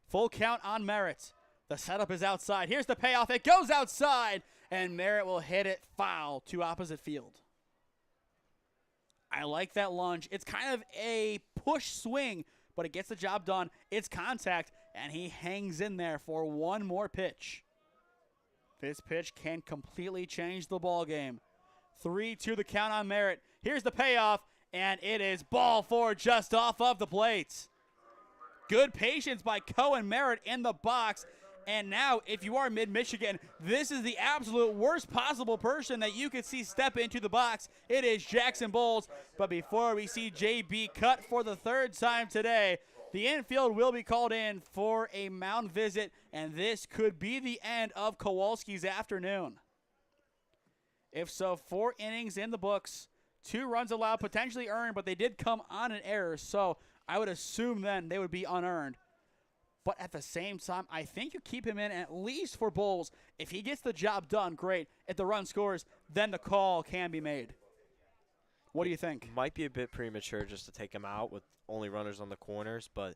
Speaker 1: Full count on Merritt. The setup is outside. Here's the payoff. It goes outside, and Merritt will hit it foul to opposite field. I like that lunge. It's kind of a push swing, but it gets the job done. It's contact, and he hangs in there for one more pitch. This pitch can completely change the ball game. 3-2 the count on Merritt. Here's the payoff, and it is ball 4 just off of the plate. Good patience by Cohen Merritt in the box. And now, if you are Mid-Michigan, this is the absolute worst possible person that you could see step into the box. It is Jackson Bowles. But before we see JB cut for the 3rd time today, the infield will be called in for a mound visit, and this could be the end of Kowalski's afternoon. If so, 4 innings in the books, 2 runs allowed, potentially earned, but they did come on an error, so I would assume then they would be unearned. But at the same time, I think you keep him in at least for Bowles. If he gets the job done, great. If the run scores, then the call can be made. What do you think?
Speaker 2: Might be a bit premature just to take him out with only runners on the corners, but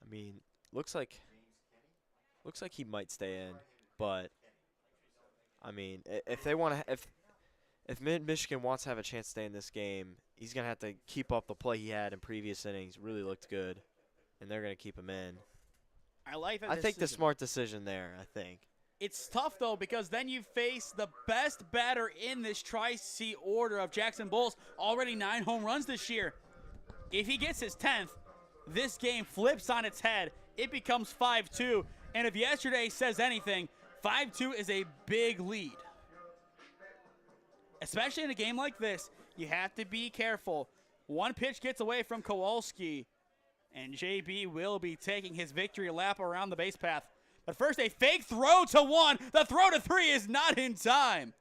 Speaker 2: I mean, looks like he might stay in. But I mean, if they want to, if Mid-Michigan wants to have a chance to stay in this game, he's gonna have to keep up the play he had in previous innings. Really looked good, and they're gonna keep him in.
Speaker 1: I like that.
Speaker 2: I think the smart decision there. I think
Speaker 1: it's tough though, because then you face the best batter in this Tric-C order of Jackson Bowles. Already 9 home runs this year. If he gets his 10th, this game flips on its head. It becomes 5-2, and if yesterday says anything, 5-2 is a big lead. Especially in a game like this, you have to be careful. One pitch gets away from Kowalski, and JB will be taking his victory lap around the base path. But first, a fake throw to 1. The throw to 3 is not in time.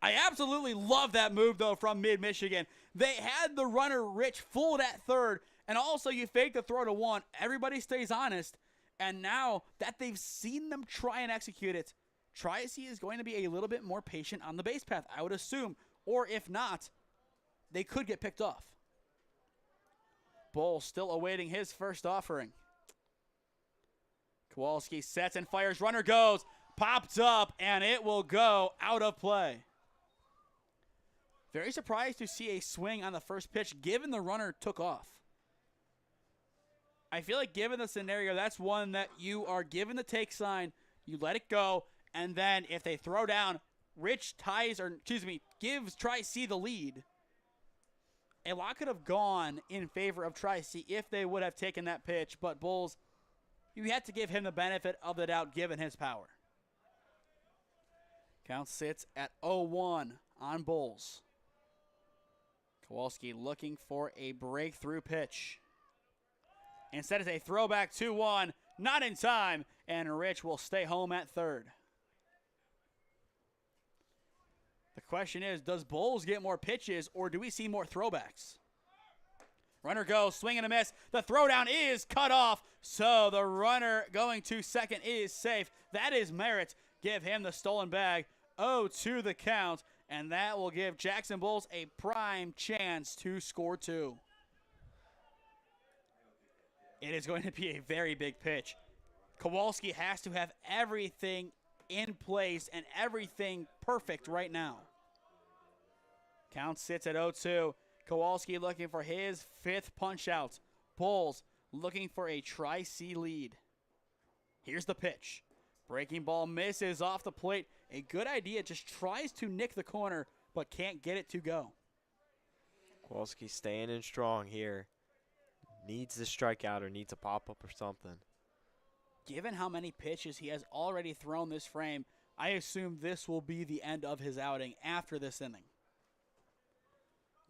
Speaker 1: I absolutely love that move, though, from Mid-Michigan. They had the runner Rich fooled at third, and also you fake the throw to 1. Everybody stays honest, and now that they've seen them try and execute it, Tric is going to be a little bit more patient on the base path, I would assume. Or if not, they could get picked off. Bull still awaiting his first offering. Kowalski sets and fires. Runner goes. Popped up, and it will go out of play. Very surprised to see a swing on the first pitch, given the runner took off. I feel like given the scenario, that's one that you are given the take sign, you let it go, and then if they throw down, Rich gives Tric the lead. A lot could have gone in favor of Tric if they would have taken that pitch, but Bulls, you had to give him the benefit of the doubt given his power. Count sits at 0-1 on Bulls. Kowalski looking for a breakthrough pitch. Instead, it's a throwback 2-1, not in time, and Rich will stay home at third. The question is, does Bulls get more pitches, or do we see more throwbacks? Runner goes, swing and a miss. The throwdown is cut off, so the runner going to second is safe. That is merit. Give him the stolen bag. 0-2 the count, and that will give Jackson Bulls a prime chance to score 2. It is going to be a very big pitch. Kowalski has to have everything in place and everything perfect right now. Count sits at 0-2. Kowalski looking for his 5th punch out. Bulls looking for a Tric lead. Here's the pitch. Breaking ball misses off the plate. A good idea, just tries to nick the corner, but can't get it to go.
Speaker 2: Kowalski staying in strong here. Needs to strike out or needs a pop-up or something.
Speaker 1: Given how many pitches he has already thrown this frame, I assume this will be the end of his outing after this inning.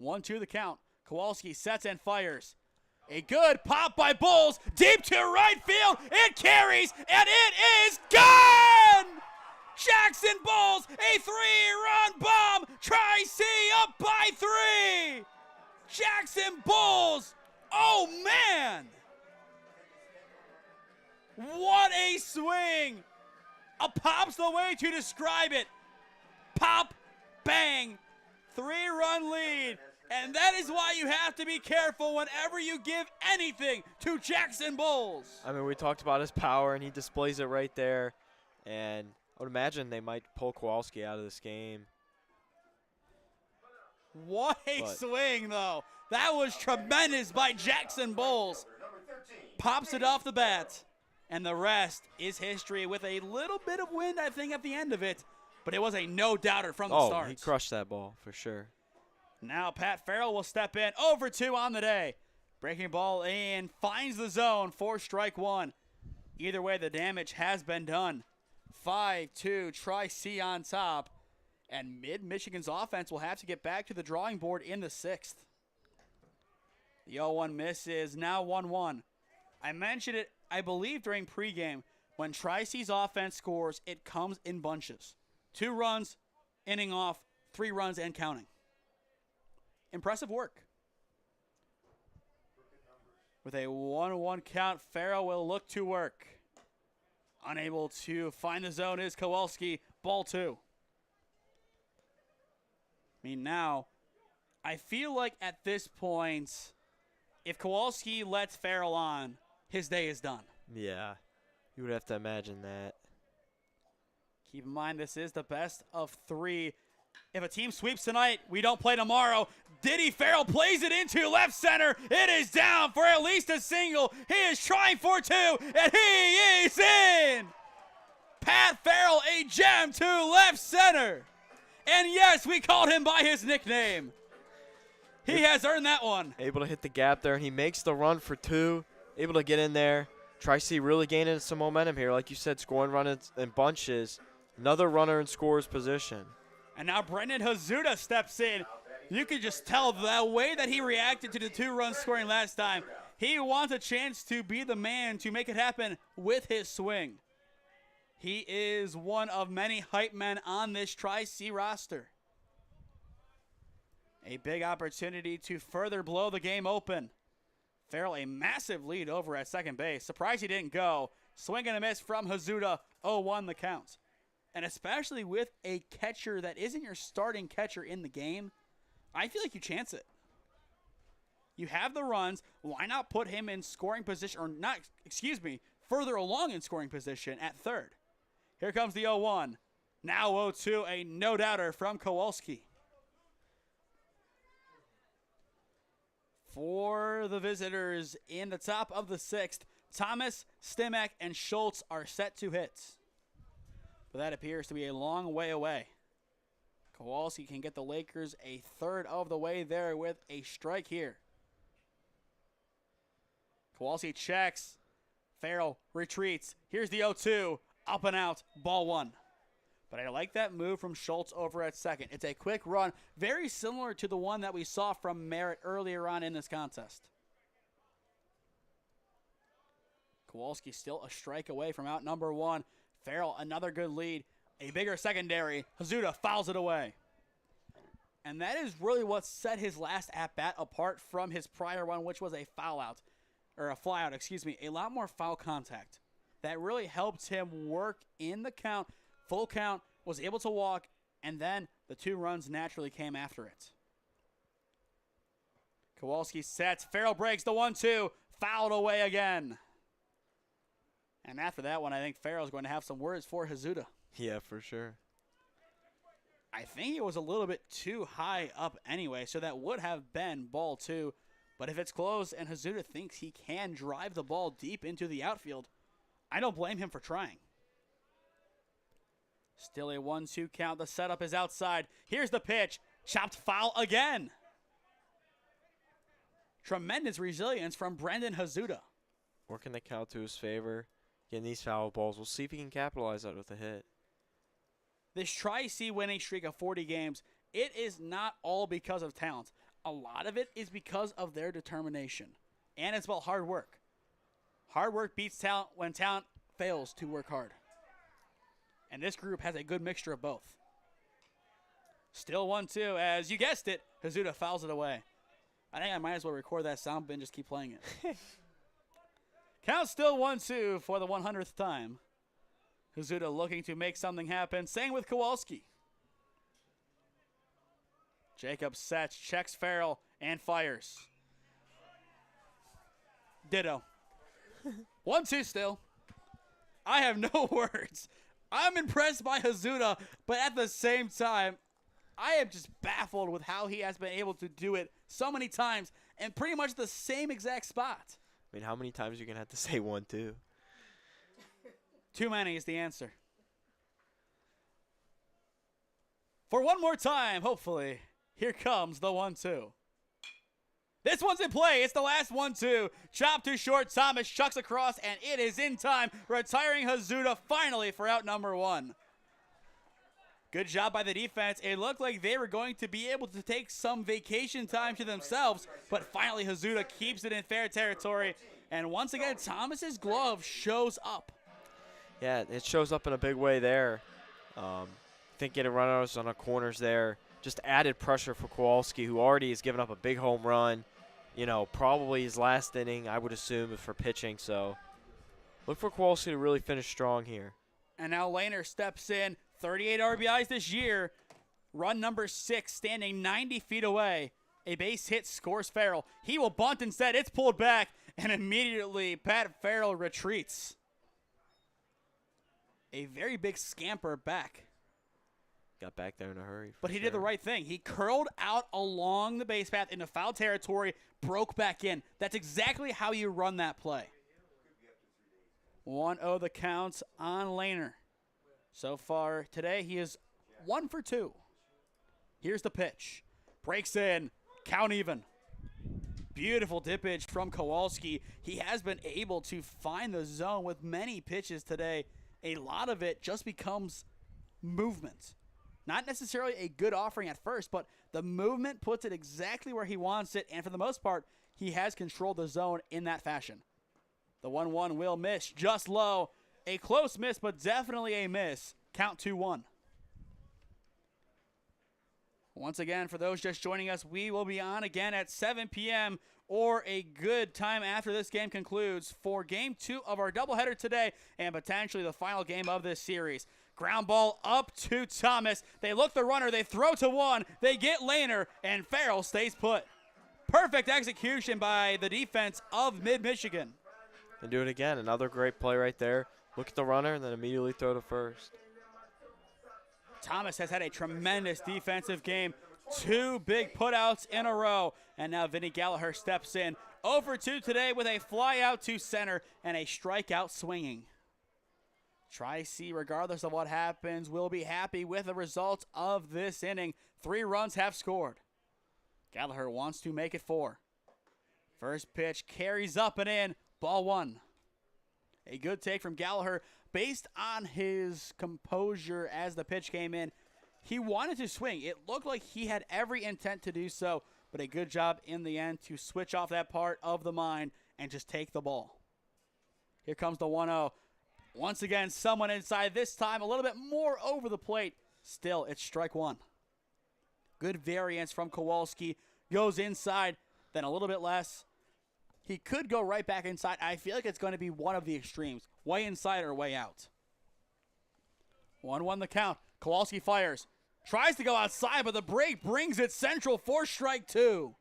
Speaker 1: 1-2 the count. Kowalski sets and fires. A good pop by Bulls. Deep to right field. It carries, and it is gone! Jackson Bulls, a 3-run bomb. Tric up by 3. Jackson Bulls. Oh, man. What a swing. A pop's the way to describe it. Pop, bang, 3-run lead. And that is why you have to be careful whenever you give anything to Jackson Bulls.
Speaker 2: I mean, we talked about his power, and he displays it right there. And I would imagine they might pull Kowalski out of this game.
Speaker 1: What a swing, though. That was tremendous by Jackson Bulls. Pops it off the bat. And the rest is history with a little bit of wind, I think, at the end of it. But it was a no-doubter from the start.
Speaker 2: Oh, he crushed that ball for sure.
Speaker 1: Now Pat Farrell will step in. 0-2 on the day. Breaking ball in. Finds the zone for strike 1. Either way, the damage has been done. 5-2. Tric on top. And Mid-Michigan's offense will have to get back to the drawing board in the 6th. The 0-1 miss is now 1-1. I mentioned it, I believe, during pregame. When Tric offense scores, it comes in bunches. 2 runs, inning off, 3 runs, and counting. Impressive work. With a 1-1 count, Farrell will look to work. Unable to find the zone is Kowalski. Ball 2. I mean, now, I feel like at this point, if Kowalski lets Farrell on, his day is done.
Speaker 2: Yeah, you would have to imagine that.
Speaker 1: Keep in mind, this is the best of 3. If a team sweeps tonight, we don't play tomorrow. Diddy Farrell plays it into left center. It is down for at least a single. He is trying for 2, and he is in. Pat Farrell, a gem to left center. And yes, we called him by his nickname. He has earned that one.
Speaker 2: Able to hit the gap there, and he makes the run for 2. Able to get in there. Tric really gaining some momentum here. Like you said, scoring runs in bunches. Another runner in scorer's position.
Speaker 1: And now Brendan Hazuda steps in. You could just tell the way that he reacted to the 2 runs scoring last time. He wants a chance to be the man to make it happen with his swing. He is one of many hype men on this Tric-C roster. A big opportunity to further blow the game open. Farrell, a massive lead over at second base. Surprised he didn't go. Swing and a miss from Hazuda. 0-1 the count. And especially with a catcher that isn't your starting catcher in the game, I feel like you chance it. You have the runs. Why not put him in scoring position, or not, excuse me, further along in scoring position at third? Here comes the 0-1. Now 0-2, a no-doubter from Kowalski. For the visitors in the top of the sixth, Thomas, Stimac, and Schultz are set to hit. But that appears to be a long way away. Kowalski can get the Lakers a third of the way there with a strike here. Kowalski checks. Farrell retreats. Here's the 0-2. Up and out. Ball one. But I like that move from Schultz over at second. It's a quick run, very similar to the one that we saw from Merritt earlier on in this contest. Kowalski still a strike away from out number one. Farrell, another good lead. A bigger secondary. Hazuda fouls it away. And that is really what set his last at-bat apart from his prior one, which was a foul-out, or a fly-out, excuse me. A lot more foul contact. That really helped him work in the count. Full count, was able to walk, and then the two runs naturally came after it. Kowalski sets. Farrell breaks the 1-2. Fouled away again. And after that one, I think Farrell's going to have some words for Hazuda.
Speaker 2: Yeah, for sure.
Speaker 1: I think it was a little bit too high up anyway, so that would have been ball two. But if it's close and Hazuda thinks he can drive the ball deep into the outfield, I don't blame him for trying. Still a 1-2 count. The setup is outside. Here's the pitch. Chopped foul again. Tremendous resilience from Brendan Hazuda.
Speaker 2: Working the count to his favor. Getting these foul balls. We'll see if he can capitalize that with a hit.
Speaker 1: This Tric-C winning streak of 40 games, it is not all because of talent. A lot of it is because of their determination. And it's about hard work. Hard work beats talent when talent fails to work hard. And this group has a good mixture of both. Still 1-2, as you guessed it, Hazuda fouls it away. I think I might as well record that sound bit and just keep playing it. Count still 1-2 for the 100th time. Hazuda looking to make something happen. Same with Kowalski. Jacob sets, checks Farrell, and fires. Ditto. 1-2 still. I have no words. I'm impressed by Hazuda, but at the same time, I am just baffled with how he has been able to do it so many times and pretty much the same exact spot.
Speaker 2: I mean, how many times are you going to have to say 1-2?
Speaker 1: Too many is the answer. For one more time, hopefully, here comes the 1-2. This one's in play. It's the last 1-2. Chop too short. Thomas chucks across, and it is in time, retiring Hazuda finally for out number one. Good job by the defense. It looked like they were going to be able to take some vacation time to themselves, but finally Hazuda keeps it in fair territory. And once again, Thomas's glove shows up.
Speaker 2: Yeah, it shows up in a big way there. I think getting runners on the corners there. Just added pressure for Kowalski, who already has given up a big home run. You know, probably his last inning, I would assume, for pitching. So look for Kowalski to really finish strong here.
Speaker 1: And now Lehner steps in. 38 RBIs this year. Run number 6, standing 90 feet away. A base hit scores Farrell. He will bunt instead. It's pulled back, and immediately Pat Farrell retreats. A very big scamper back.
Speaker 2: Got back there in a hurry.
Speaker 1: But he did the right thing. He curled out along the base path into foul territory, broke back in. That's exactly how you run that play. 1-0 the counts on Lehner. So far today, he is 1 for 2. Here's the pitch. Breaks in. Count even. Beautiful dippage from Kowalski. He has been able to find the zone with many pitches today. A lot of it just becomes movement. Not necessarily a good offering at first, but the movement puts it exactly where he wants it, and for the most part, he has controlled the zone in that fashion. The 1-1 will miss just low. A close miss, but definitely a miss. Count 2-1. Once again, for those just joining us, we will be on again at 7 p.m. or a good time after this game concludes for Game 2 of our doubleheader today and potentially the final game of this series. Ground ball up to Thomas. They look the runner. They throw to one. They get Lehner, and Farrell stays put. Perfect execution by the defense of Mid-Michigan.
Speaker 2: And do it again. Another great play right there. Look at the runner and then immediately throw to first.
Speaker 1: Thomas has had a tremendous defensive game. 2 big putouts in a row. And now Vinny Gallagher steps in. 0 for 2 today with a fly out to center and a strikeout swinging. Tric-C, regardless of what happens, will be happy with the results of this inning. 3 runs have scored. Gallagher wants to make it 4. First pitch carries up and in. Ball 1. A good take from Gallagher based on his composure as the pitch came in. He wanted to swing. It looked like he had every intent to do so, but a good job in the end to switch off that part of the mind and just take the ball. Here comes the 1-0. Once again, someone inside, this time a little bit more over the plate. Still, it's strike 1. Good variance from Kowalski. Goes inside, then a little bit less. He could go right back inside. I feel like it's going to be one of the extremes. Way inside or way out. 1-1 the count. Kowalski fires. Tries to go outside, but the break brings it central for strike 2.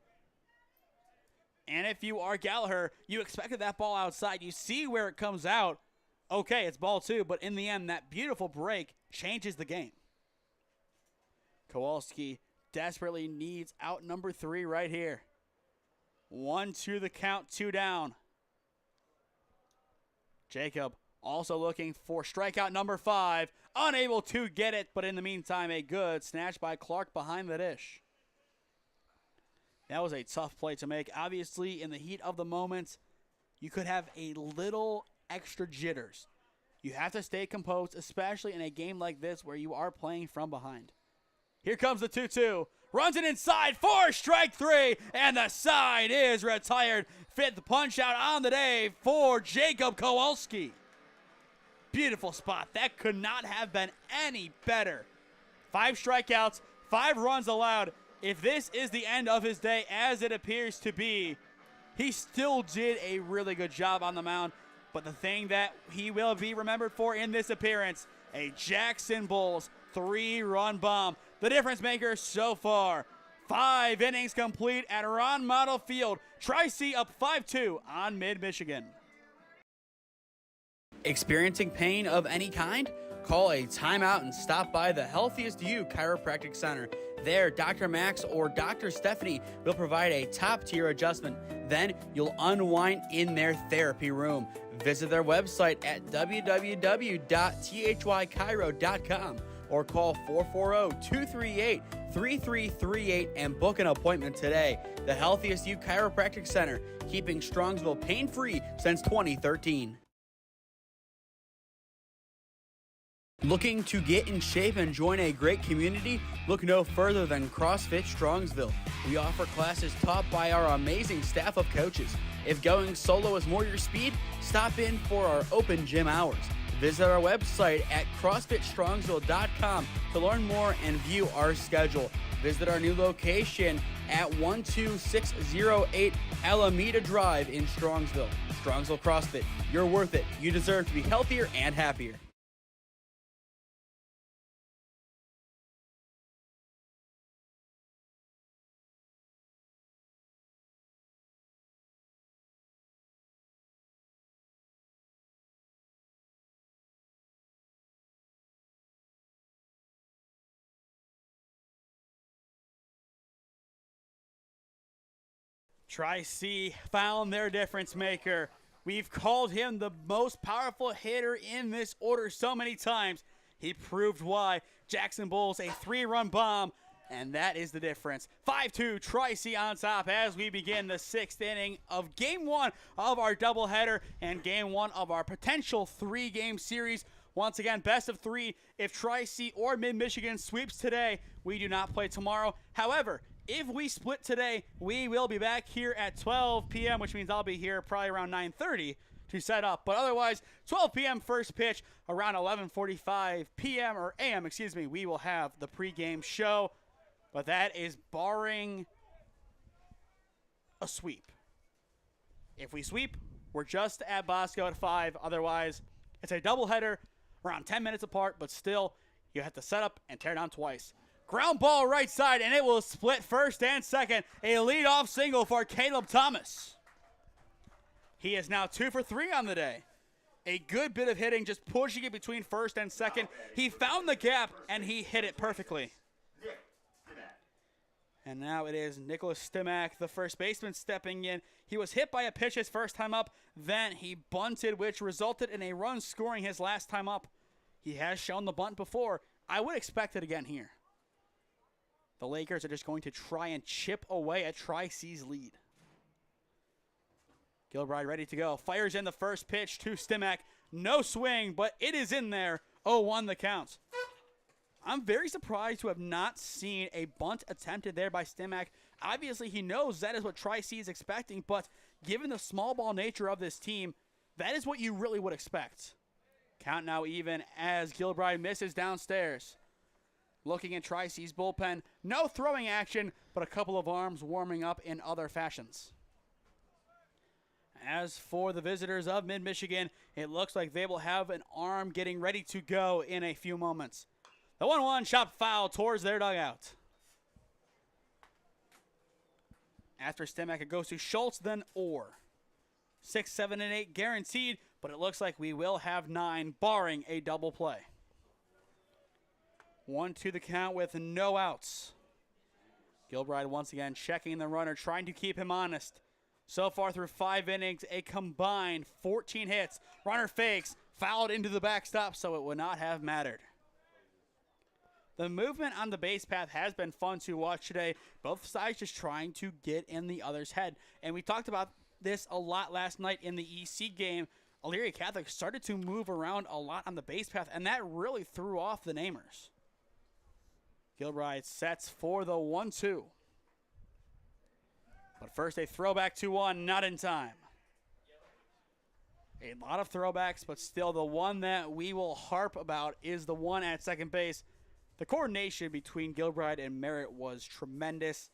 Speaker 1: And if you are Gallagher, you expected that ball outside. You see where it comes out. Okay, it's ball 2, but in the end, that beautiful break changes the game. Kowalski desperately needs out number 3 right here. 1-2 the count, 2 down. Jacob also looking for strikeout number 5. Unable to get it, but in the meantime, a good snatch by Clark behind the dish. That was a tough play to make. Obviously, in the heat of the moment, you could have a little extra jitters. You have to stay composed, especially in a game like this where you are playing from behind. Here comes the 2-2. Runs it inside for strike 3, and the side is retired. 5th punch out on the day for Jacob Kowalski. Beautiful spot. That could not have been any better. 5 strikeouts, 5 runs allowed. If this is the end of his day, as it appears to be, he still did a really good job on the mound. But the thing that he will be remembered for in this appearance, a Jackson Bulls 3-run bomb. The difference maker so far. 5 innings complete at Ron Mottl Field. Tric-C up 5-2 on Mid-Michigan. Experiencing pain of any kind? Call a timeout and stop by the Healthiest You Chiropractic Center. There, Dr. Max or Dr. Stephanie will provide a top-tier adjustment. Then you'll unwind in their therapy room. Visit their website at www.thychiro.com or call 440-238-3338 and book an appointment today. The Healthiest You Chiropractic Center, keeping Strongsville pain-free since 2013. Looking to get in shape and join a great community? Look no further than CrossFit Strongsville. We offer classes taught by our amazing staff of coaches. If going solo is more your speed, stop in for our open gym hours. Visit our website at CrossFitStrongsville.com to learn more and view our schedule. Visit our new location at 12608 Alameda Drive in Strongsville. Strongsville CrossFit, you're worth it. You deserve to be healthier and happier. Tric-C found their difference maker. We've called him the most powerful hitter in this order so many times. He proved why. Jackson Bulls, a 3-run bomb, and that is the difference. 5-2, Tric-C on top as we begin the 6th inning of Game 1 of our doubleheader and Game 1 of our potential 3-game series. Once again, best of 3. If Tric-C or Mid-Michigan sweeps today, we do not play tomorrow. However, if we split today, we will be back here at 12 p.m., which means I'll be here probably around 9:30 to set up. But otherwise, 12 p.m. first pitch, around 11:45 p.m. or a.m., we will have the pregame show. But that is barring a sweep. If we sweep, we're just at Bosco at 5. Otherwise, it's a doubleheader around 10 minutes apart, but still, you have to set up and tear down twice. Ground ball right side, and it will split first and second. A leadoff single for Caleb Thomas. He is now 2 for 3 on the day. A good bit of hitting, just pushing it between first and second. He found the gap, and he hit it perfectly. And now it is Nicholas Stimac, the first baseman, stepping in. He was hit by a pitch his first time up. Then he bunted, which resulted in a run scoring his last time up. He has shown the bunt before. I would expect it again here. The Lakers are just going to try and chip away at Tric-C's lead. Gilbride ready to go. Fires in the first pitch to Stimac. No swing, but it is in there. 0-1 the count. I'm very surprised to have not seen a bunt attempted there by Stimac. Obviously, he knows that is what Tric-C is expecting, but given the small ball nature of this team, that is what you really would expect. Count now even as Gilbride misses downstairs. Looking at Tric-C's bullpen, no throwing action, but a couple of arms warming up in other fashions. As for the visitors of Mid-Michigan, it looks like they will have an arm getting ready to go in a few moments. The 1-1 chopped foul towards their dugout. After Stimac, it goes to Schultz, then Orr. 6, 7, and 8 guaranteed, but it looks like we will have 9, barring a double play. 1-2 the count with no outs. Gilbride once again checking the runner, trying to keep him honest. So far through 5 innings, a combined 14 hits. Runner fakes, fouled into the backstop, so it would not have mattered. The movement on the base path has been fun to watch today. Both sides just trying to get in the other's head. And we talked about this a lot last night in the EC game. Elyria Catholic started to move around a lot on the base path, and that really threw off the namers. Gilbride sets for the 1-2. But first a throwback to 1, not in time. A lot of throwbacks, but still the one that we will harp about is the one at second base. The coordination between Gilbride and Merritt was tremendous,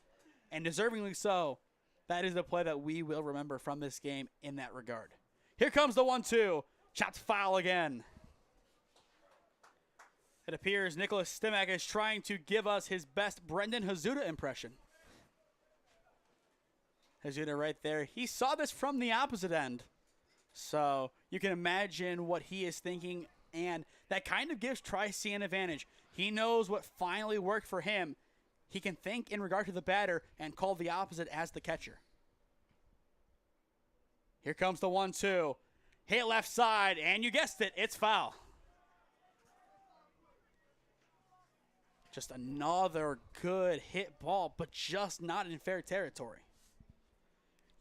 Speaker 1: and deservingly so. That is the play that we will remember from this game in that regard. Here comes the 1-2. Chopped foul again. It appears Nicholas Stimac is trying to give us his best Brendan Hazuda impression. Hazuda right there. He saw this from the opposite end. So you can imagine what he is thinking, and that kind of gives Tric-C an advantage. He knows what finally worked for him. He can think in regard to the batter and call the opposite as the catcher. Here comes the 1-2. Hit left side, and you guessed it, it's foul. Just another good hit ball, but just not in fair territory.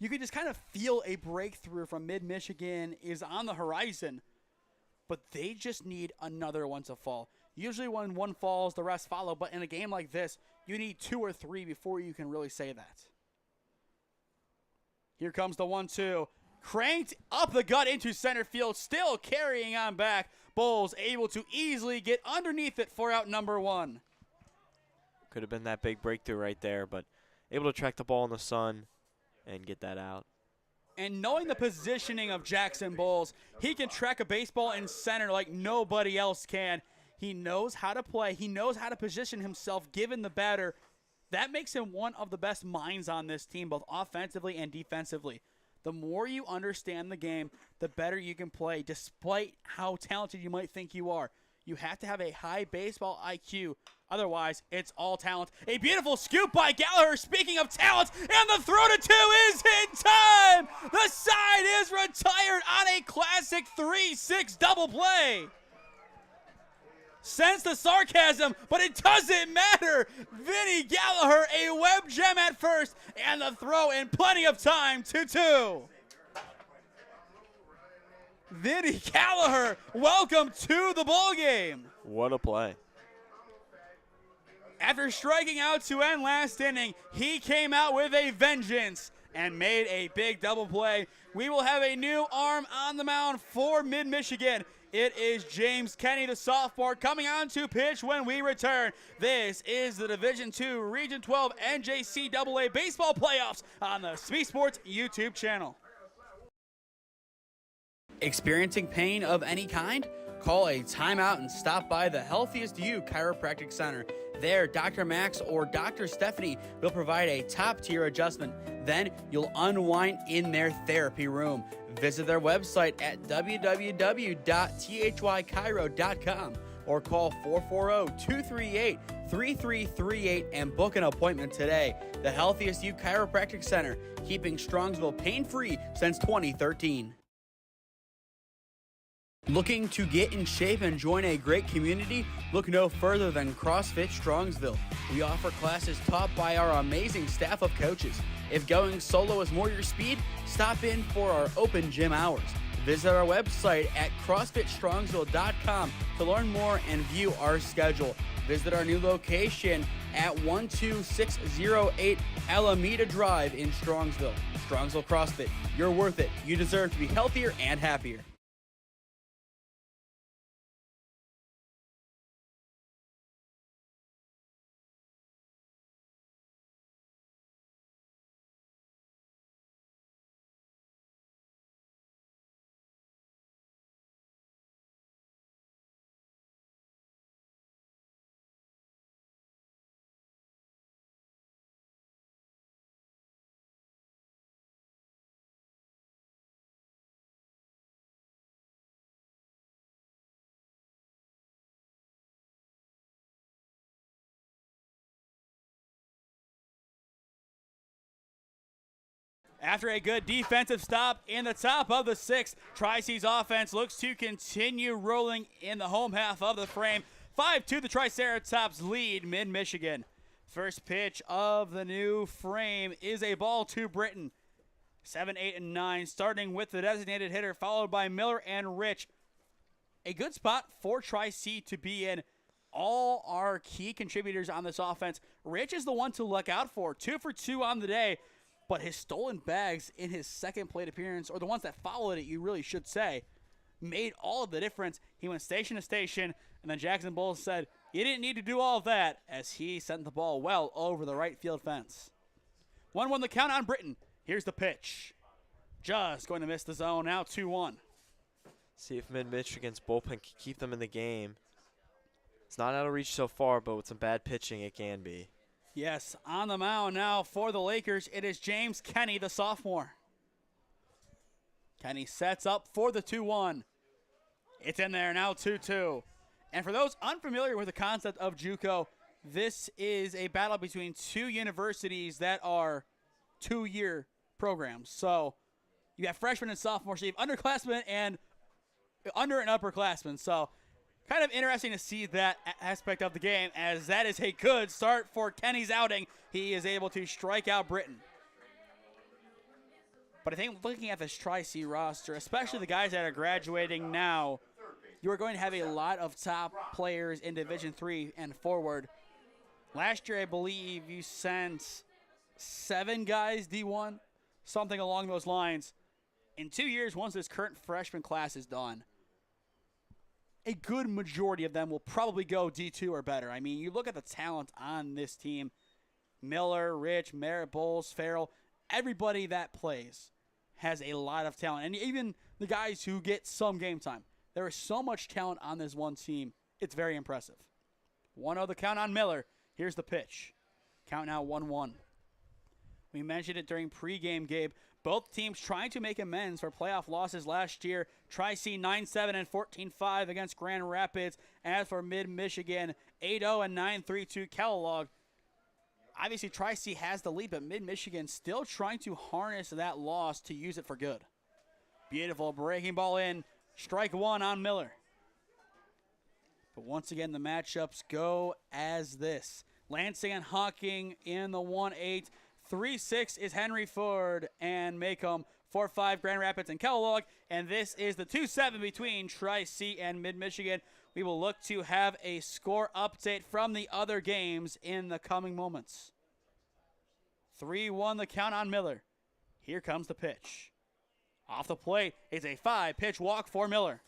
Speaker 1: You can just kind of feel a breakthrough from Mid-Michigan is on the horizon, but they just need another one to fall. Usually when one falls, the rest follow, but in a game like this, you need 2 or 3 before you can really say that. Here comes the 1-2. Cranked up the gut into center field, still carrying on back. Bowles able to easily get underneath it for out number 1.
Speaker 2: Could have been that big breakthrough right there, but able to track the ball in the sun and get that out.
Speaker 1: And knowing the positioning of Jackson Bowles, he can track a baseball in center like nobody else can. He knows how to play. He knows how to position himself given the batter. That makes him one of the best minds on this team, both offensively and defensively. The more you understand the game, the better you can play, despite how talented you might think you are. You have to have a high baseball IQ. Otherwise, it's all talent. A beautiful scoop by Gallagher. Speaking of talent, and the throw to 2 is in time. The side is retired on a classic 3-6 double play. Sense the sarcasm, but it doesn't matter. Vinny Gallagher, a web gem at first, and the throw in plenty of time to 2. Vinny Gallagher, welcome to the ballgame.
Speaker 2: What a play.
Speaker 1: After striking out to end last inning, he came out with a vengeance. and made a big double play. We will have a new arm on the mound for Mid-Michigan. It is James Kenny, the sophomore, coming on to pitch when we return. This is the Division II Region 12 NJCAA baseball playoffs on the SmeeSports YouTube channel. Experiencing pain of any kind? Call a timeout and stop by the Healthiest You Chiropractic Center. There, Dr. Max or Dr. Stephanie will provide a top-tier adjustment. Then you'll unwind in their therapy room. Visit their website at www.thychiro.com or call 440-238-3338 and book an appointment today. The Healthiest You Chiropractic Center, keeping Strongsville pain-free since 2013. Looking to get in shape and join a great community? Look no further than CrossFit Strongsville. We offer classes taught by our amazing staff of coaches. If going solo is more your speed, stop in for our open gym hours. Visit our website at CrossFitStrongsville.com to learn more and view our schedule. Visit our new location at 12608 Alameda Drive in Strongsville. Strongsville CrossFit, you're worth it. You deserve to be healthier and happier. After a good defensive stop in the top of the sixth, Tric-C's offense looks to continue rolling in the home half of the frame. 5-2, the Triceratops lead Mid-Michigan. First pitch of the new frame is a ball to Britton. 7, 8, and 9, starting with the designated hitter, followed by Miller and Rich. A good spot for Tric-C to be in. All our key contributors on this offense. Rich is the one to look out for. 2 for 2 on the day. But his stolen bags in his second plate appearance, or the ones that followed it, you really should say, made all of the difference. He went station to station, and then Jackson Bowles said he didn't need to do all of that as he sent the ball well over the right field fence. 1-1 the count on Britton. Here's the pitch. Just going to miss the zone. Now 2-1.
Speaker 2: See if Mid-Michigan's bullpen can keep them in the game. It's not out of reach so far, but with some bad pitching, it can be.
Speaker 1: Yes, on the mound now for the Lakers, it is James Kenny, the sophomore. Kenny sets up for the 2-1. It's in there, now 2-2. And for those unfamiliar with the concept of JUCO, this is a battle between two universities that are two-year programs. So you have freshmen and sophomores, so you have underclassmen and under and upperclassmen. So kind of interesting to see that aspect of the game, as that is a good start for Kenny's outing. He is able to strike out Britton. But I think looking at this Tric-C roster, especially the guys that are graduating now, you are going to have a lot of top players in Division III and forward. Last year, I believe you sent 7 guys D1, something along those lines. In 2 years, once this current freshman class is done, a good majority of them will probably go D2 or better. I mean, you look at the talent on this team. Miller, Rich, Merritt, Bowles, Farrell, everybody that plays has a lot of talent. And even the guys who get some game time. There is so much talent on this one team. It's very impressive. 1-0 the count on Miller. Here's the pitch. Count now 1-1. We mentioned it during pregame, Gabe. Both teams trying to make amends for playoff losses last year. Tric-C 9-7 and 14-5 against Grand Rapids. As for Mid-Michigan, 8-0 and 9-3 to Kellogg. Obviously, Tric-C has the lead, but Mid-Michigan still trying to harness that loss to use it for good. Beautiful breaking ball in. Strike 1 on Miller. But once again, the matchups go as this. Lansing and Hawking in the 1-8. 3-6 is Henry Ford and Macomb. 4-5 Grand Rapids and Kellogg. And this is the 2-7 between Tric-C and Mid-Michigan. We will look to have a score update from the other games in the coming moments. 3-1 the count on Miller. Here comes the pitch. Off the plate is a 5-pitch walk for Miller.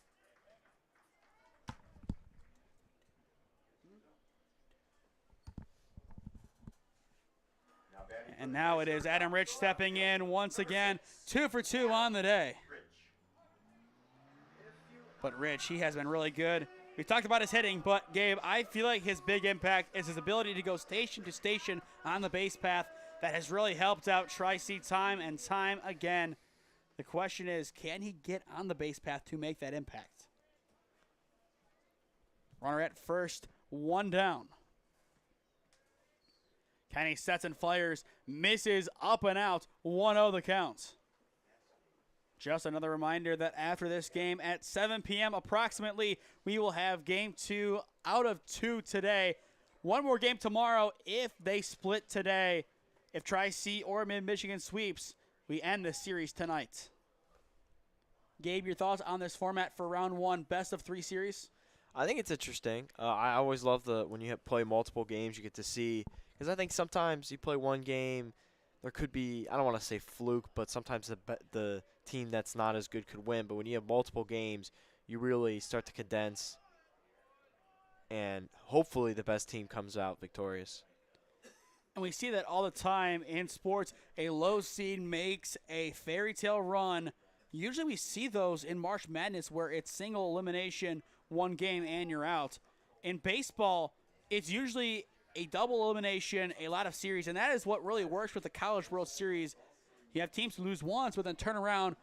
Speaker 1: And now it is Adam Rich stepping in once again. 2 for 2 on the day. But Rich, he has been really good. We talked about his hitting, but Gabe, I feel like his big impact is his ability to go station to station on the base path. That has really helped out Tric time and time again. The question is, can he get on the base path to make that impact? Runner at first, 1 down. Kenny sets and fires, misses up and out, 1-0 the count. Just another reminder that after this game at 7 p.m. approximately, we will have game 2 out of 2 today. One more game tomorrow if they split today. If Tric or Mid-Michigan sweeps, we end the series tonight. Gabe, your thoughts on this format for round 1, best of 3 series?
Speaker 2: I think it's interesting. I always love when you play multiple games, you get to see. Because I think sometimes you play one game, there could be, I don't want to say fluke, but sometimes the team that's not as good could win. But when you have multiple games, you really start to condense, and hopefully the best team comes out victorious.
Speaker 1: And we see that all the time in sports. A low seed makes a fairy tale run. Usually we see those in March Madness where it's single elimination, 1 game, and you're out. In baseball, it's usually a double elimination, a lot of series, and that is what really works with the College World Series. You have teams who lose once, but then turn around,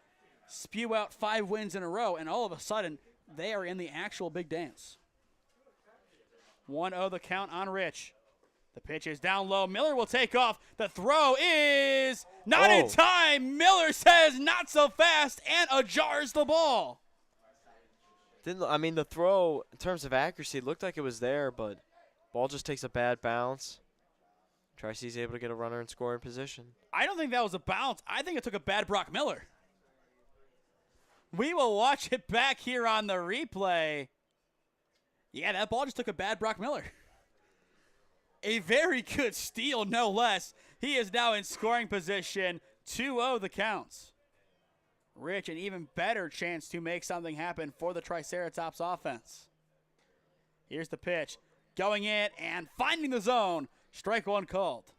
Speaker 1: spew out 5 wins in a row, and all of a sudden, they are in the actual big dance. 1-0 the count on Rich. The pitch is down low. Miller will take off. The throw is not in time. Miller says not so fast and ajars the ball.
Speaker 2: The throw, in terms of accuracy, it looked like it was there, but ball just takes a bad bounce. Tric-C's able to get a runner in scoring position.
Speaker 1: I don't think that was a bounce. I think it took a bad Brock Miller. We will watch it back here on the replay. Yeah, that ball just took a bad Brock Miller. A very good steal, no less. He is now in scoring position. 2-0 the counts. Rich, an even better chance to make something happen for the Triceratops offense. Here's the pitch. Going in and finding the zone. Strike 1 called.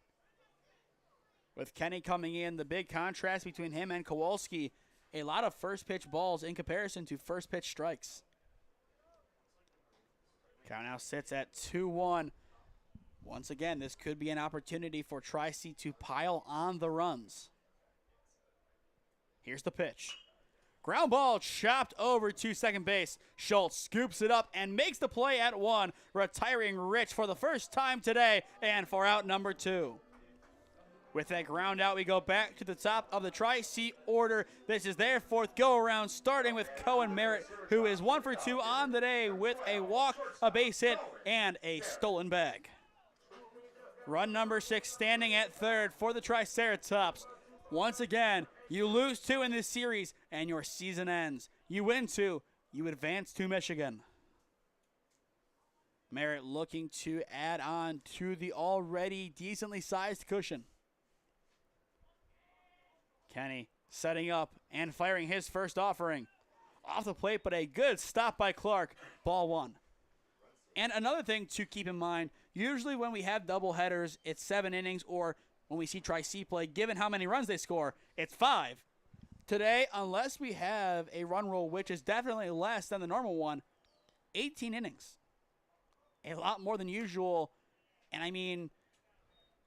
Speaker 1: With Kenny coming in, the big contrast between him and Kowalski. A lot of first pitch balls in comparison to first pitch strikes. Count now sits at 2-1. Once again, this could be an opportunity for Tric to pile on the runs. Here's the pitch. Ground ball chopped over to second base. Schultz scoops it up and makes the play at 1, retiring Rich for the first time today and for out number 2. With that ground out, we go back to the top of the Tric order. This is their 4th go-around, starting with Cohen Merritt, who is 1 for 2 on the day with a walk, a base hit, and a stolen bag. Run number 6 standing at 3rd for the Triceratops. Once again, you lose 2 in this series, and your season ends. You win 2, you advance to Michigan. Merritt looking to add on to the already decently sized cushion. Kenny setting up and firing his first offering. Off the plate, but a good stop by Clark. Ball 1. And another thing to keep in mind, usually when we have doubleheaders, it's 7 innings, or when we see Tric play, given how many runs they score, it's 5. Today, unless we have a run rule, which is definitely less than the normal one, 18 innings. A lot more than usual. And I mean,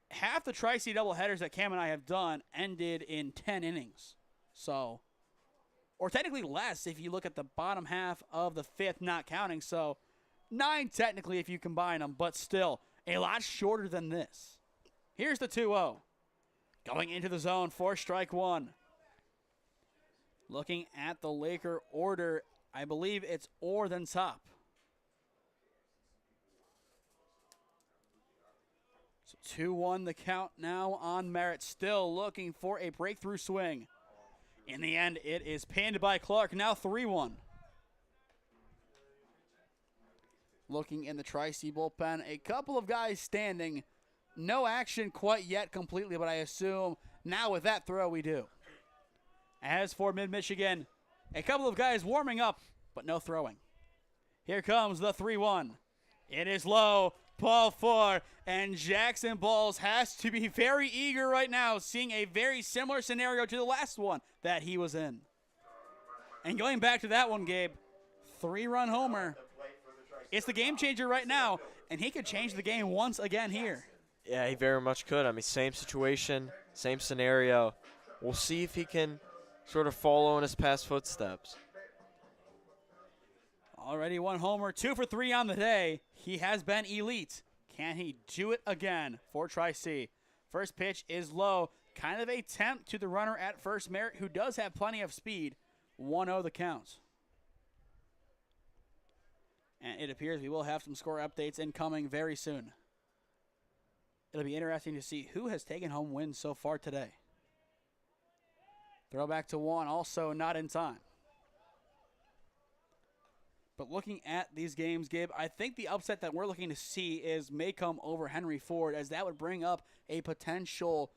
Speaker 1: half the Tric doubleheaders that Cam and I have done ended in 10 innings. So, or technically less if you look at the bottom half of the 5th, not counting. So, 9 technically if you combine them, but still a lot shorter than this. Here's the 2-0. Going into the zone for strike 1. Looking at the Laker order, I believe it's Orr then top. So 2-1 the count now on Merritt, still looking for a breakthrough swing. In the end, it is pinned by Clark, now 3-1. Looking in the Tric bullpen, a couple of guys standing. No action quite yet completely, but I assume now with that throw we do. As for Mid-Michigan, a couple of guys warming up, but no throwing. Here comes the 3-1. It is low, ball 4, and Jackson Balls has to be very eager right now, seeing a very similar scenario to the last one that he was in. And going back to that one, Gabe, 3-run homer. It's the game changer right now, and he could change the game once again here.
Speaker 2: Yeah, he very much could. I mean, same situation, same scenario. We'll see if he can sort of follow in his past footsteps.
Speaker 1: Already 1 homer, 2 for 3 on the day. He has been elite. Can he do it again for Tric-C? First pitch is low. Kind of a tempt to the runner at first, Merritt, who does have plenty of speed. 1-0 the count. And it appears we will have some score updates incoming very soon. It'll be interesting to see who has taken home wins so far today. Throwback to 1, also not in time. But looking at these games, Gabe, I think the upset that we're looking to see is Maycomb over Henry Ford, as that would bring up a potential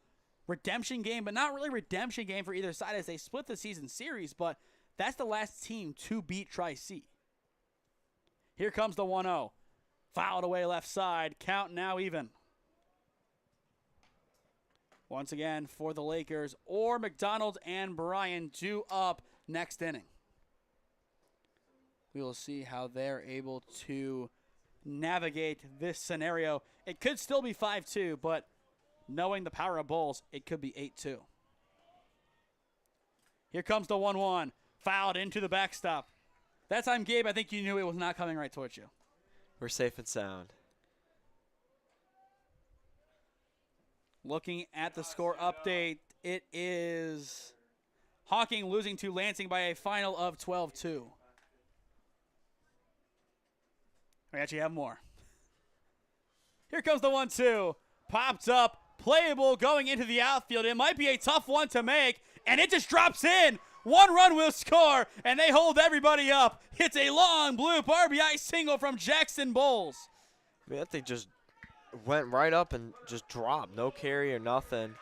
Speaker 1: redemption game, but not really redemption game for either side as they split the season series, but that's the last team to beat Tric-C. Here comes the 1-0. Fouled away left side. Count now even. Once again for the Lakers, or McDonald and Bryan due up next inning. We will see how they're able to navigate this scenario. It could still be 5-2, but knowing the power of Bulls, it could be 8-2. Here comes the 1-1. Fouled into the backstop. That time, Gabe, I think you knew it was not coming right towards you.
Speaker 2: We're safe and sound.
Speaker 1: Looking at the score update, it is Hawking losing to Lansing by a final of 12-2. We actually have more. Here comes the 1-2. Popped up, playable, going into the outfield. It might be a tough one to make, and it just drops in. 1 run will score, and they hold everybody up. It's a long bloop RBI single from Jackson Bowles.
Speaker 2: I mean, that thing just went right up and just dropped. No carry or nothing.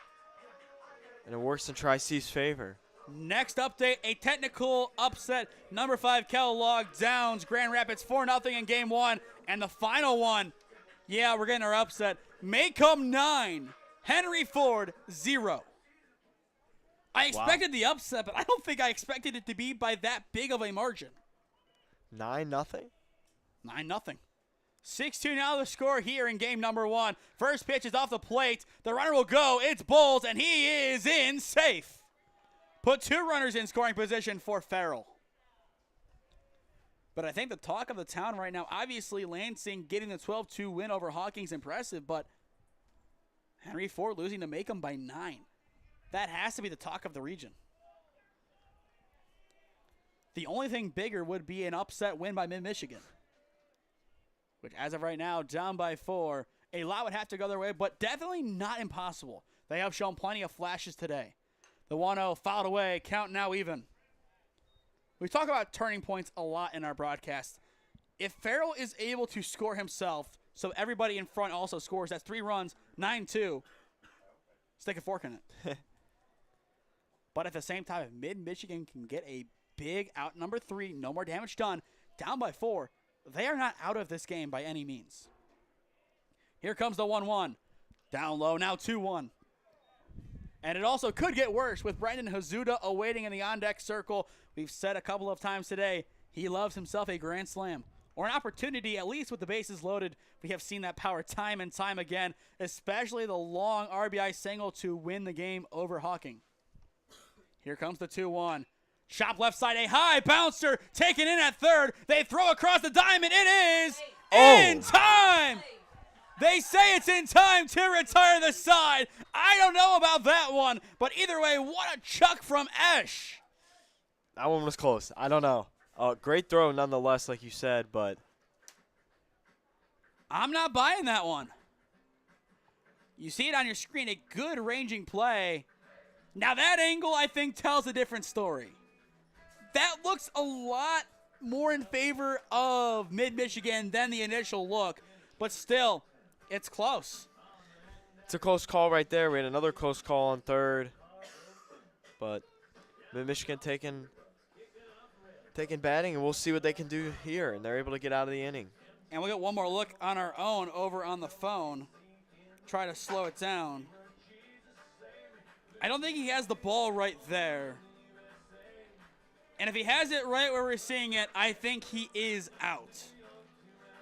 Speaker 2: And it works in Tric-C's favor.
Speaker 1: Next update, a technical upset. Number 5, Kellogg downs Grand Rapids 4-0 in game 1. And the final one, yeah, we're getting our upset. Maycomb 9, Henry Ford 0. I expected the upset, but I don't think I expected it to be by that big of a margin.
Speaker 2: 9-0?
Speaker 1: 9-0. 6-2 now the score here in game number 1. First pitch is off the plate. The runner will go. It's Bowles, and he is in safe. Put 2 runners in scoring position for Farrell. But I think the talk of the town right now, obviously Lansing getting the 12-2 win over Hawking's impressive, but Henry Ford losing to Maycomb by 9. That has to be the talk of the region. The only thing bigger would be an upset win by Mid-Michigan, which as of right now, down by 4. A lot would have to go their way, but definitely not impossible. They have shown plenty of flashes today. The 1-0 fouled away, count now even. We talk about turning points a lot in our broadcast. If Farrell is able to score himself, so everybody in front also scores, that's 3 runs, 9-2. Stick a fork in it. But at the same time, if Mid-Michigan can get a big out number 3, no more damage done, down by 4, they are not out of this game by any means. Here comes the 1-1. Down low, now 2-1. And it also could get worse with Brendan Hazuda awaiting in the on-deck circle. We've said a couple of times today, he loves himself a grand slam. Or an opportunity, at least with the bases loaded. We have seen that power time and time again, especially the long RBI single to win the game over Hawking. Here comes the 2-1. Chop left side, a high bouncer taken in at third. They throw across the diamond. It is in time. They say it's in time to retire the side. I don't know about that one, but either way, what a chuck from Esch.
Speaker 2: That one was close. I don't know. Great throw nonetheless, like you said, but
Speaker 1: I'm not buying that one. You see it on your screen, a good ranging play. Now that angle, I think, tells a different story. That looks a lot more in favor of Mid-Michigan than the initial look, but still, it's close.
Speaker 2: it's a close call right there. We had another close call on third, but Michigan taking batting, and we'll see what they can do here, and they're able to get out of the inning.
Speaker 1: And we'll get one more look on our own over on the phone. Try to slow it down. I don't think he has the ball right there. And if he has it right where we're seeing it, I think he is out.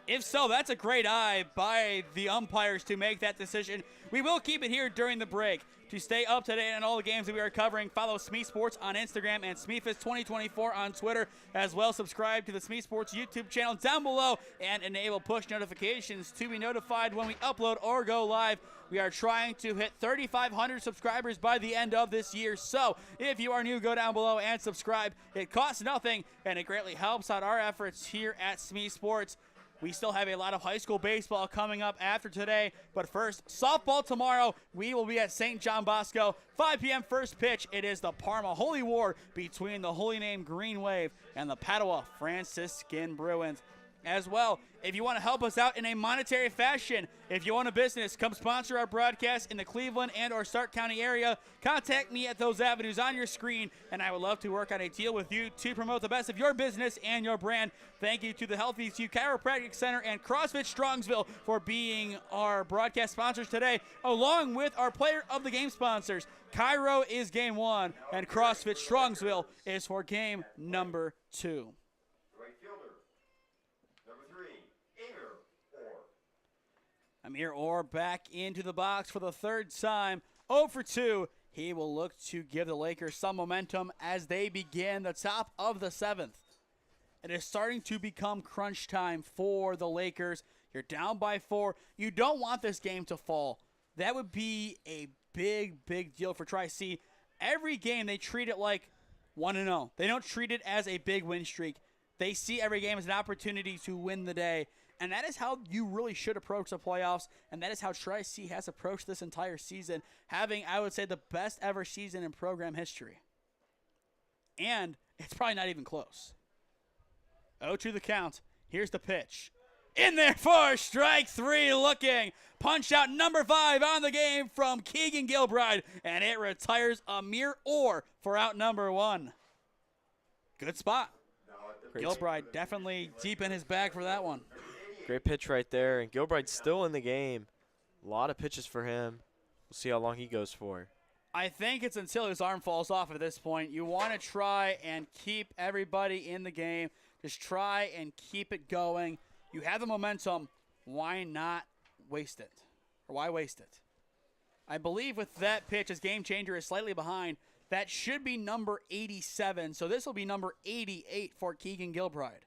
Speaker 1: If so, that's a great eye by the umpires to make that decision. We will keep it here during the break. To stay up to date on all the games that we are covering, follow SmeeSports on Instagram and SmeeFist2024 on Twitter. As well, subscribe to the SmeeSports YouTube channel down below and enable push notifications to be notified when we upload or go live. We are trying to hit 3,500 subscribers by the end of this year. So if you are new, go down below and subscribe. It costs nothing, and it greatly helps out our efforts here at SmeeSports. We still have a lot of high school baseball coming up after today. But first, softball tomorrow. We will be at St. John Bosco. 5 p.m. first pitch. It is the Parma Holy War between the Holy Name Green Wave and the Padua Franciscan Bruins. As well, if you want to help us out in a monetary fashion, if you own a business, come sponsor our broadcast in the Cleveland and or Stark County area. Contact me at those avenues on your screen, and I would love to work on a deal with you to promote the best of your business and your brand. Thank you to the Healthy View Chiropractic Center and CrossFit Strongsville for being our broadcast sponsors today, along with our player of the game sponsors. Cairo is game 1, and CrossFit Strongsville is for game number 2. Amir Orr back into the box for the third time. 0 for 2. He will look to give the Lakers some momentum as they begin the top of the 7th. It is starting to become crunch time for the Lakers. You're down by 4. You don't want this game to fall. That would be a big, big deal for Tric-C. Every game they treat it like 1-0. They don't treat it as a big win streak. They see every game as an opportunity to win the day. And that is how you really should approach the playoffs, and that is how Tric-C has approached this entire season, having, I would say, the best ever season in program history. And it's probably not even close. 0-2 the count. Here's the pitch. In there for strike 3 looking. Punch out number 5 on the game from Keegan Gilbride, and it retires Amir Orr for out number 1. Good spot. Gilbride definitely deep in his bag for that one.
Speaker 2: Great pitch right there, and Gilbride's still in the game. A lot of pitches for him. We'll see how long he goes for.
Speaker 1: I think it's until his arm falls off at this point. You want to try and keep everybody in the game. Just try and keep it going. You have the momentum. Why not waste it? Or why waste it? I believe with that pitch, his game changer is slightly behind. That should be number 87. So this will be number 88 for Keegan Gilbride.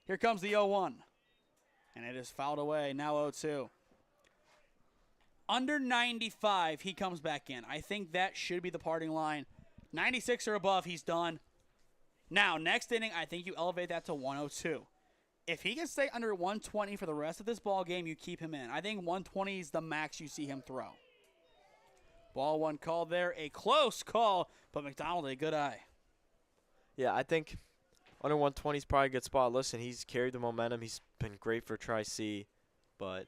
Speaker 1: Here comes the 0-1. And it is fouled away. Now 0-2. Under 95, he comes back in. I think that should be the parting line. 96 or above, he's done. Now, next inning, I think you elevate that to 102. If he can stay under 120 for the rest of this ball game, you keep him in. I think 120 is the max you see him throw. Ball 1 called there. A close call, but McDonald, a good eye.
Speaker 2: Yeah, I think under 120 is probably a good spot. Listen, he's carried the momentum. He's been great for Tric-C, but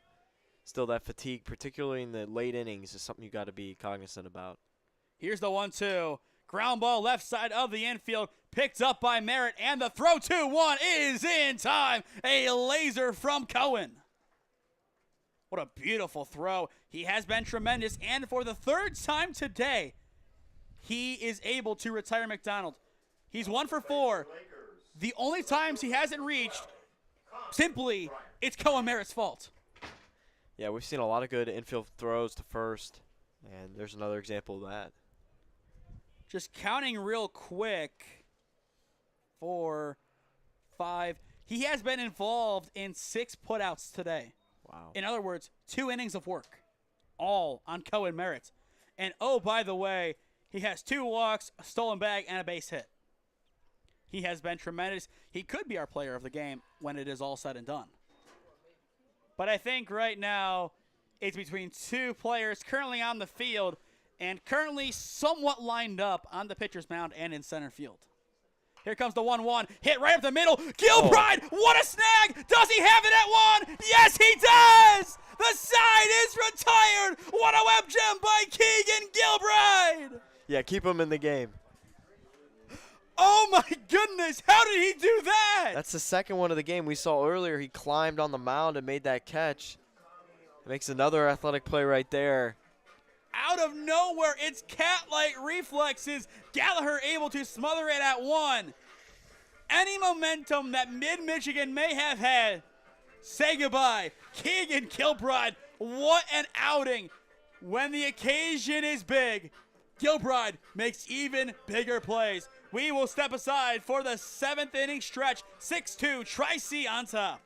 Speaker 2: still that fatigue, particularly in the late innings, is something you got to be cognizant about.
Speaker 1: Here's the 1-2. Ground ball left side of the infield, picked up by Merritt, and the throw 2-1 is in time. A laser from Cohen. What a beautiful throw. He has been tremendous, and for the third time today, he is able to retire McDonald. He's 1 for 4. The only times he hasn't reached, simply, it's Cohen Merritt's fault.
Speaker 2: Yeah, we've seen a lot of good infield throws to first, and there's another example of that.
Speaker 1: Just counting real quick, 4, 5. He has been involved in 6 putouts today.
Speaker 2: Wow.
Speaker 1: In other words, 2 innings of work, all on Cohen Merritt. And, oh, by the way, he has 2 walks, a stolen bag, and a base hit. He has been tremendous. He could be our player of the game when it is all said and done. But I think right now it's between 2 players currently on the field and currently somewhat lined up on the pitcher's mound and in center field. Here comes the 1-1. Hit right up the middle. Gilbride, what a snag. Does he have it at 1? Yes, he does. The side is retired. What a web gem by Keegan Gilbride.
Speaker 2: Yeah, keep him in the game.
Speaker 1: Oh my goodness, how did he do that?
Speaker 2: That's the second one of the game. We saw earlier he climbed on the mound and made that catch. Makes another athletic play right there.
Speaker 1: Out of nowhere, it's cat-like reflexes. Gallagher able to smother it at one. Any momentum that Mid-Michigan may have had, say goodbye. Keegan Kilbride, what an outing. When the occasion is big, Kilbride makes even bigger plays. We will step aside for the 7th inning stretch. 6-2, Tric-C on top.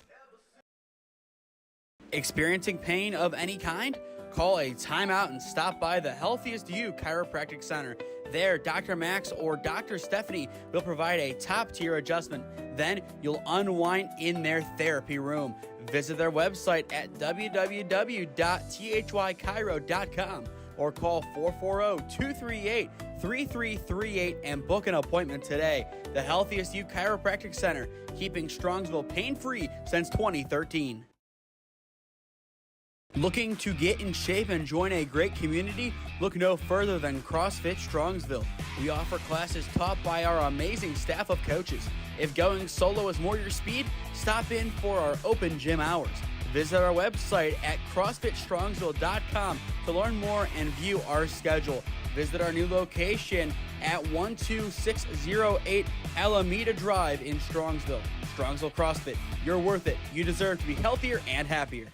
Speaker 1: Experiencing pain of any kind? Call a timeout and stop by the Healthiest You Chiropractic Center. There, Dr. Max or Dr. Stephanie will provide a top-tier adjustment. Then you'll unwind in their therapy room. Visit their website at www.thychiro.com or call 440-238-3338 and book an appointment today. The Healthiest You Chiropractic Center, keeping Strongsville pain-free since 2013. Looking to get in shape and join a great community? Look no further than CrossFit Strongsville. We offer classes taught by our amazing staff of coaches. If going solo is more your speed, stop in for our open gym hours. Visit our website at CrossFitStrongsville.com to learn more and view our schedule. Visit our new location at 12608 Alameda Drive in Strongsville. Strongsville CrossFit, you're worth it. You deserve to be healthier and happier.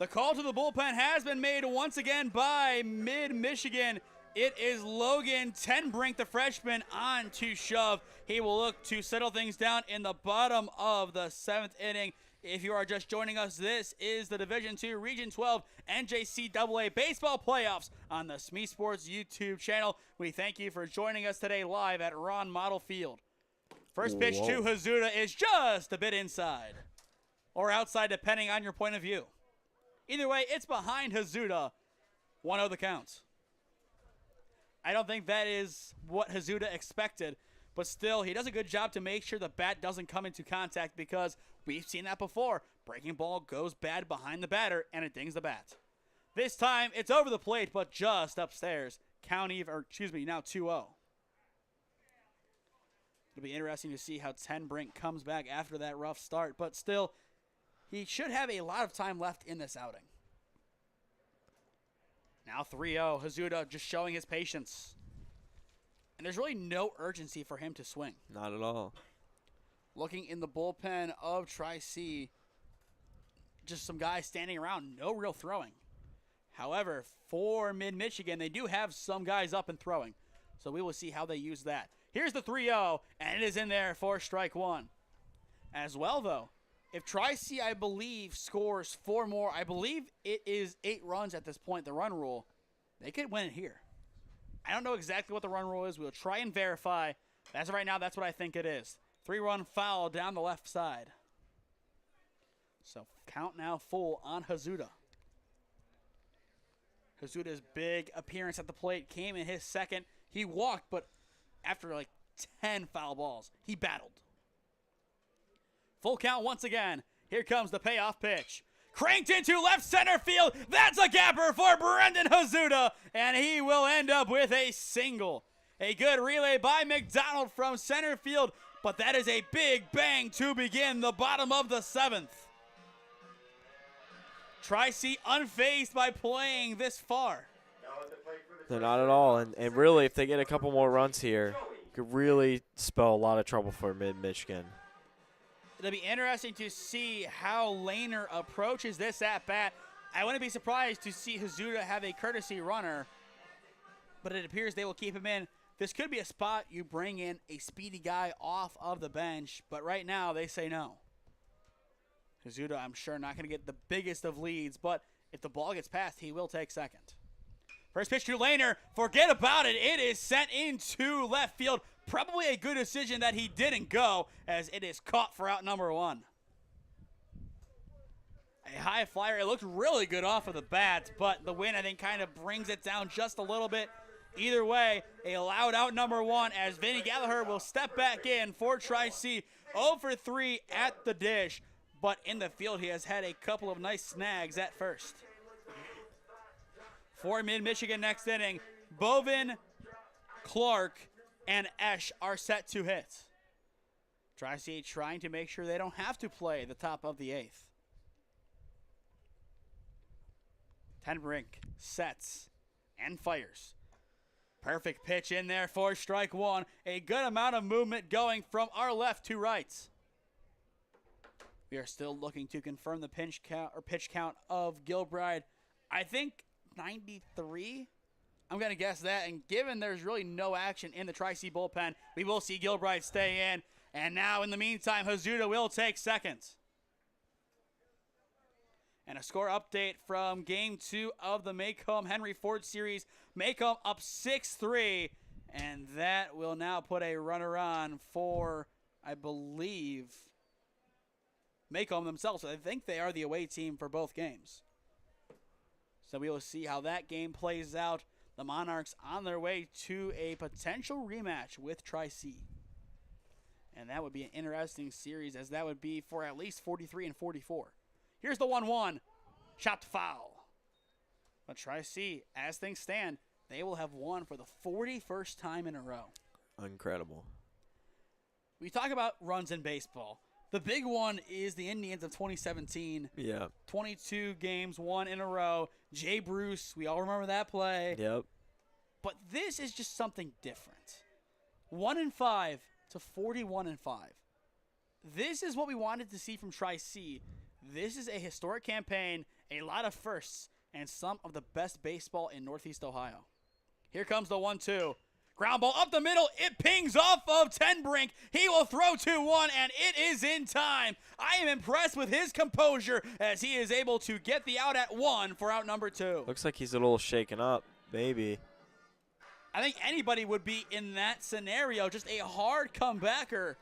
Speaker 1: The call to the bullpen has been made once again by Mid-Michigan. It is Logan Tenbrink, the freshman, on to shove. He will look to settle things down in the bottom of the 7th inning. If you are just joining us, this is the Division II Region 12 NJCAA Baseball Playoffs on the SmeeSports YouTube channel. We thank you for joining us today live at Ron Mottl Field. First pitch to Hazuda is just a bit inside or outside, depending on your point of view. Either way, it's behind Hazuda. 1-0 the count. I don't think that is what Hazuda expected, but still, he does a good job to make sure the bat doesn't come into contact because we've seen that before. Breaking ball goes bad behind the batter, and it dings the bat. This time, it's over the plate, but just upstairs. Now 2-0. It'll be interesting to see how Tenbrink comes back after that rough start, but still, he should have a lot of time left in this outing. Now 3-0. Hazuda just showing his patience. And there's really no urgency for him to swing.
Speaker 2: Not at all.
Speaker 1: Looking in the bullpen of Tric-C, just some guys standing around, no real throwing. However, for Mid-Michigan, they do have some guys up and throwing. So we will see how they use that. Here's the 3-0, and it is in there for strike one. As well, though, if Tric-C, I believe, scores 4 more, I believe it is 8 runs at this point, the run rule, they could win it here. I don't know exactly what the run rule is. We'll try and verify. As of right now, that's what I think it is. 3-run foul down the left side. So count now full on Hazuda. Hazuda's big appearance at the plate came in his second. He walked, but after like 10 foul balls, he battled. Full count once again. Here comes the payoff pitch. Cranked into left center field. That's a gapper for Brendan Hazuda, and he will end up with a single. A good relay by McDonald from center field, but that is a big bang to begin the bottom of the 7th. Tric-C unfazed by playing this far.
Speaker 2: They're not at all, and really, if they get a couple more runs here, it could really spell a lot of trouble for Mid-Michigan.
Speaker 1: It'll be interesting to see how Lehner approaches this at-bat. I wouldn't be surprised to see Hazuda have a courtesy runner, but it appears they will keep him in this could be a spot you bring in a speedy guy off of the bench, but right now they say no. Hazuda, I'm sure, not going to get the biggest of leads, but if the ball gets passed, he will take second. First pitch to Lehner. Forget about it. It is sent into left field. Probably a good decision that he didn't go, as it is caught for out number 1. A high flyer. It looked really good off of the bat, but the wind, I think, kind of brings it down just a little bit. Either way, a loud out number 1 as Vinny Gallagher will step back in for Tric-C. 0 for 3 at the dish, but in the field he has had a couple of nice snags at first. For Mid-Michigan next inning, Bovin, Clark, and Esch are set to hit. Tric-C trying to make sure they don't have to play the top of the 8th. Tenbrink sets and fires. Perfect pitch in there for strike 1. A good amount of movement going from our left to right. We are still looking to confirm the pitch count of Gilbride. I think 93. I'm going to guess that. And given there's really no action in the Tric-C bullpen, we will see Gilbride stay in. And now, in the meantime, Hazuda will take second. And a score update from Game 2 of the Macomb Henry Ford Series. Macomb up 6-3, and that will now put a runner on for, I believe, Macomb themselves. So I think they are the away team for both games. So we will see how that game plays out. The Monarchs on their way to a potential rematch with Tric-C. And that would be an interesting series, as that would be for at least 43 and 44. Here's the 1-1. Chopped foul. But Tric-C, as things stand, they will have won for the 41st time in a row.
Speaker 2: Incredible.
Speaker 1: We talk about runs in baseball. The big one is the Indians of 2017.
Speaker 2: Yeah.
Speaker 1: 22 games, won in a row. Jay Bruce, we all remember that play.
Speaker 2: Yep.
Speaker 1: But this is just something different. 1-5 to 41-5. This is what we wanted to see from Tric-C. This is a historic campaign, a lot of firsts, and some of the best baseball in Northeast Ohio. Here comes the 1-2. Ground ball up the middle. It pings off of Tenbrink. He will throw 2-1, and it is in time. I am impressed with his composure as he is able to get the out at 1 for out number 2.
Speaker 2: Looks like he's a little shaken up, maybe.
Speaker 1: I think anybody would be in that scenario, just a hard comebacker.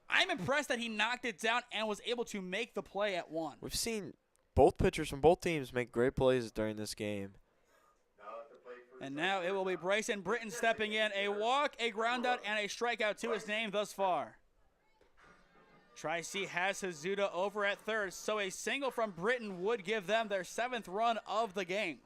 Speaker 1: I'm impressed that he knocked it down and was able to make the play at 1.
Speaker 2: We've seen both pitchers from both teams make great plays during this game.
Speaker 1: And now it will be Bryson Britton stepping in. A walk, a groundout, and a strikeout to his name thus far. Tric-C has Hazuda over at third, so a single from Britton would give them their 7th run of the game.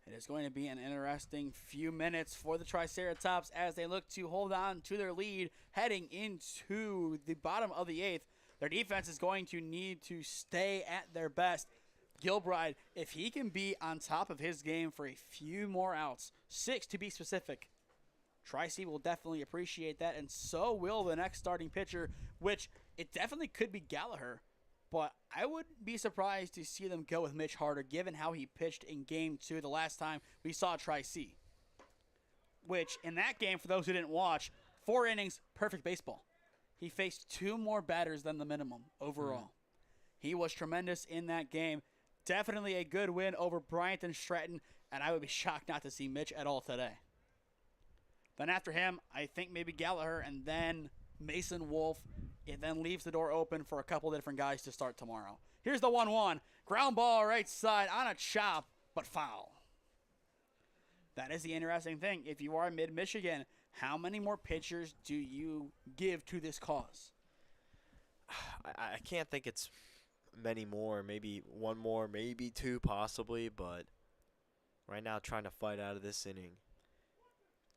Speaker 1: It is going to be an interesting few minutes for the Triceratops as they look to hold on to their lead heading into the bottom of the 8th. Their defense is going to need to stay at their best. Gilbride, if he can be on top of his game for a few more outs, 6 to be specific, Tric-C will definitely appreciate that, and so will the next starting pitcher, which it definitely could be Gallagher. But I wouldn't be surprised to see them go with Mitch Harder, given how he pitched in Game 2 the last time we saw Tric-C. Which, in that game, for those who didn't watch, 4 innings, perfect baseball. He faced 2 more batters than the minimum overall. He was tremendous in that game. Definitely a good win over Bryant and Stratton, and I would be shocked not to see Mitch at all today. Then after him, I think maybe Gallagher, and then Mason Wolf. It then leaves the door open for a couple different guys to start tomorrow. Here's the 1-1. Ground ball right side on a chop, but foul. That is the interesting thing. If you are Mid-Michigan, how many more pitchers do you give to this cause?
Speaker 2: I can't think it's many more. Maybe 1 more, maybe 2 possibly, but right now trying to fight out of this inning.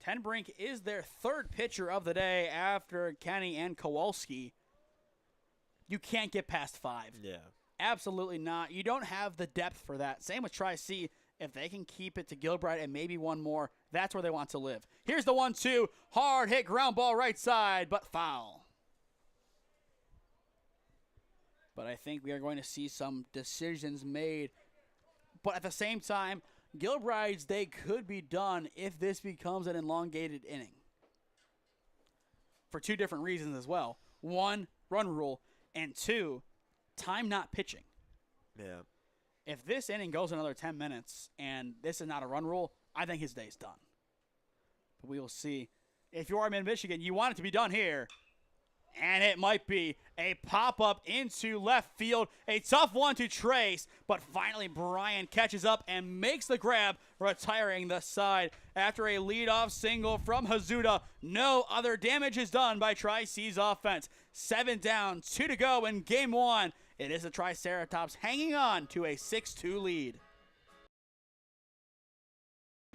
Speaker 1: Tenbrink is their 3rd pitcher of the day after Kenny and Kowalski. You can't get past 5.
Speaker 2: Yeah.
Speaker 1: Absolutely not. You don't have the depth for that. Same with Tric-C. If they can keep it to Gilbride and maybe 1 more, that's where they want to live. Here's the 1-2. Hard hit ground ball right side, but foul. But I think we are going to see some decisions made. But at the same time, Gilbride's day could be done if this becomes an elongated inning. For two different reasons as well. One, run rule, and two, time not pitching.
Speaker 2: Yeah.
Speaker 1: If this inning goes another 10 minutes and this is not a run rule, I think his day's done. But we will see. If you are Mid-Michigan, you want it to be done here. And it might be a pop-up into left field. A tough one to trace, but finally Brian catches up and makes the grab, retiring the side. After a leadoff single from Hazuda, no other damage is done by Tric-C's offense. 7 down, 2 to go in game 1. It is the Triceratops hanging on to a 6-2 lead.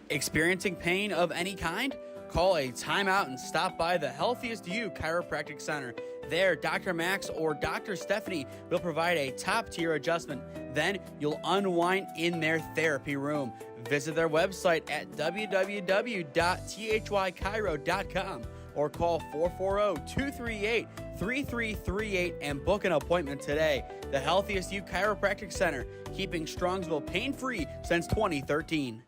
Speaker 1: Experiencing pain of any kind? Call a timeout and stop by the Healthiest You Chiropractic Center. There, Dr. Max or Dr. Stephanie will provide a top-tier adjustment. Then you'll unwind in their therapy room. Visit their website at www.thychiro.com or call 440-238-3338 and book an appointment today. The Healthiest You Chiropractic Center, keeping Strongsville pain-free since 2013.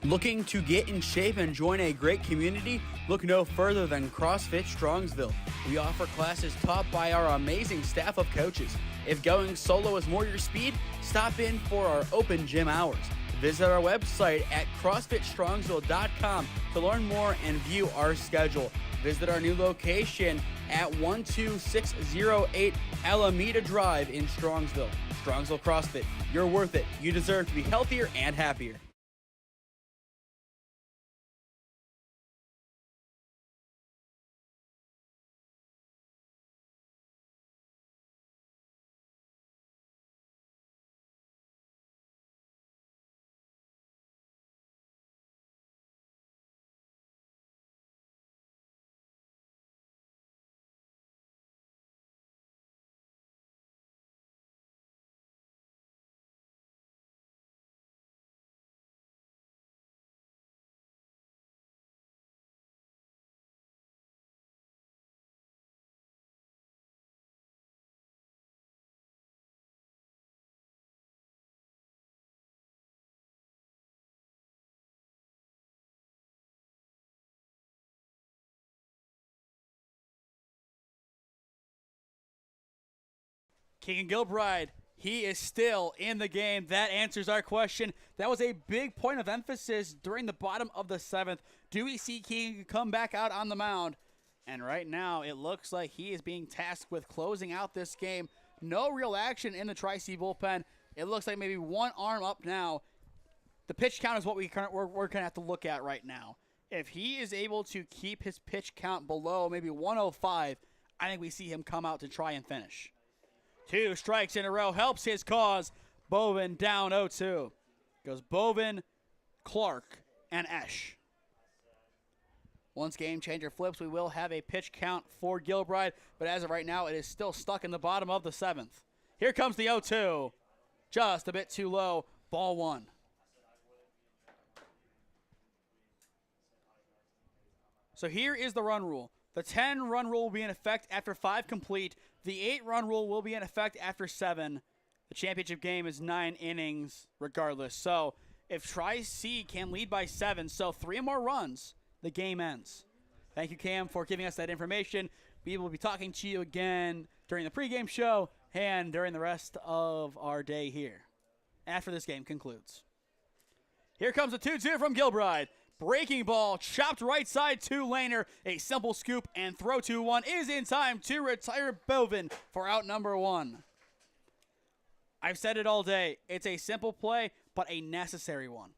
Speaker 1: Looking to get in shape and join a great community? Look no further than CrossFit Strongsville. We offer classes taught by our amazing staff of coaches. If going solo is more your speed, stop in for our open gym hours. Visit our website at CrossFitStrongsville.com to learn more and view our schedule. Visit our new location at 12608 Alameda Drive in Strongsville. Strongsville CrossFit, you're worth it. You deserve to be healthier and happier. Keegan Gilbride, he is still in the game. That answers our question. That was a big point of emphasis during the bottom of the 7th. Do we see Keegan come back out on the mound? And right now, it looks like he is being tasked with closing out this game. No real action in the Tric bullpen. It looks like maybe one arm up now. The pitch count is what we're going to have to look at right now. If he is able to keep his pitch count below maybe 105, I think we see him come out to try and finish. 2 strikes in a row helps his cause. Bovin down 0-2. Goes Bovin, Clark, and Esch. Once game changer flips, we will have a pitch count for Gilbride, but as of right now, it is still stuck in the bottom of the 7th. Here comes the 0-2. Just a bit too low. Ball 1. So here is the run rule. The 10-run rule will be in effect after 5 complete. The 8-run rule will be in effect after 7. The championship game is 9 innings regardless. So if Tric can lead by 7, so 3 more runs, the game ends. Thank you, Cam, for giving us that information. We will be talking to you again during the pregame show and during the rest of our day here after this game concludes. Here comes a 2-2 from Gilbride. Breaking ball, chopped right side two-laner. A simple scoop and throw 2-1 is in time to retire Bovin for out number 1. I've said it all day. It's a simple play, but a necessary one.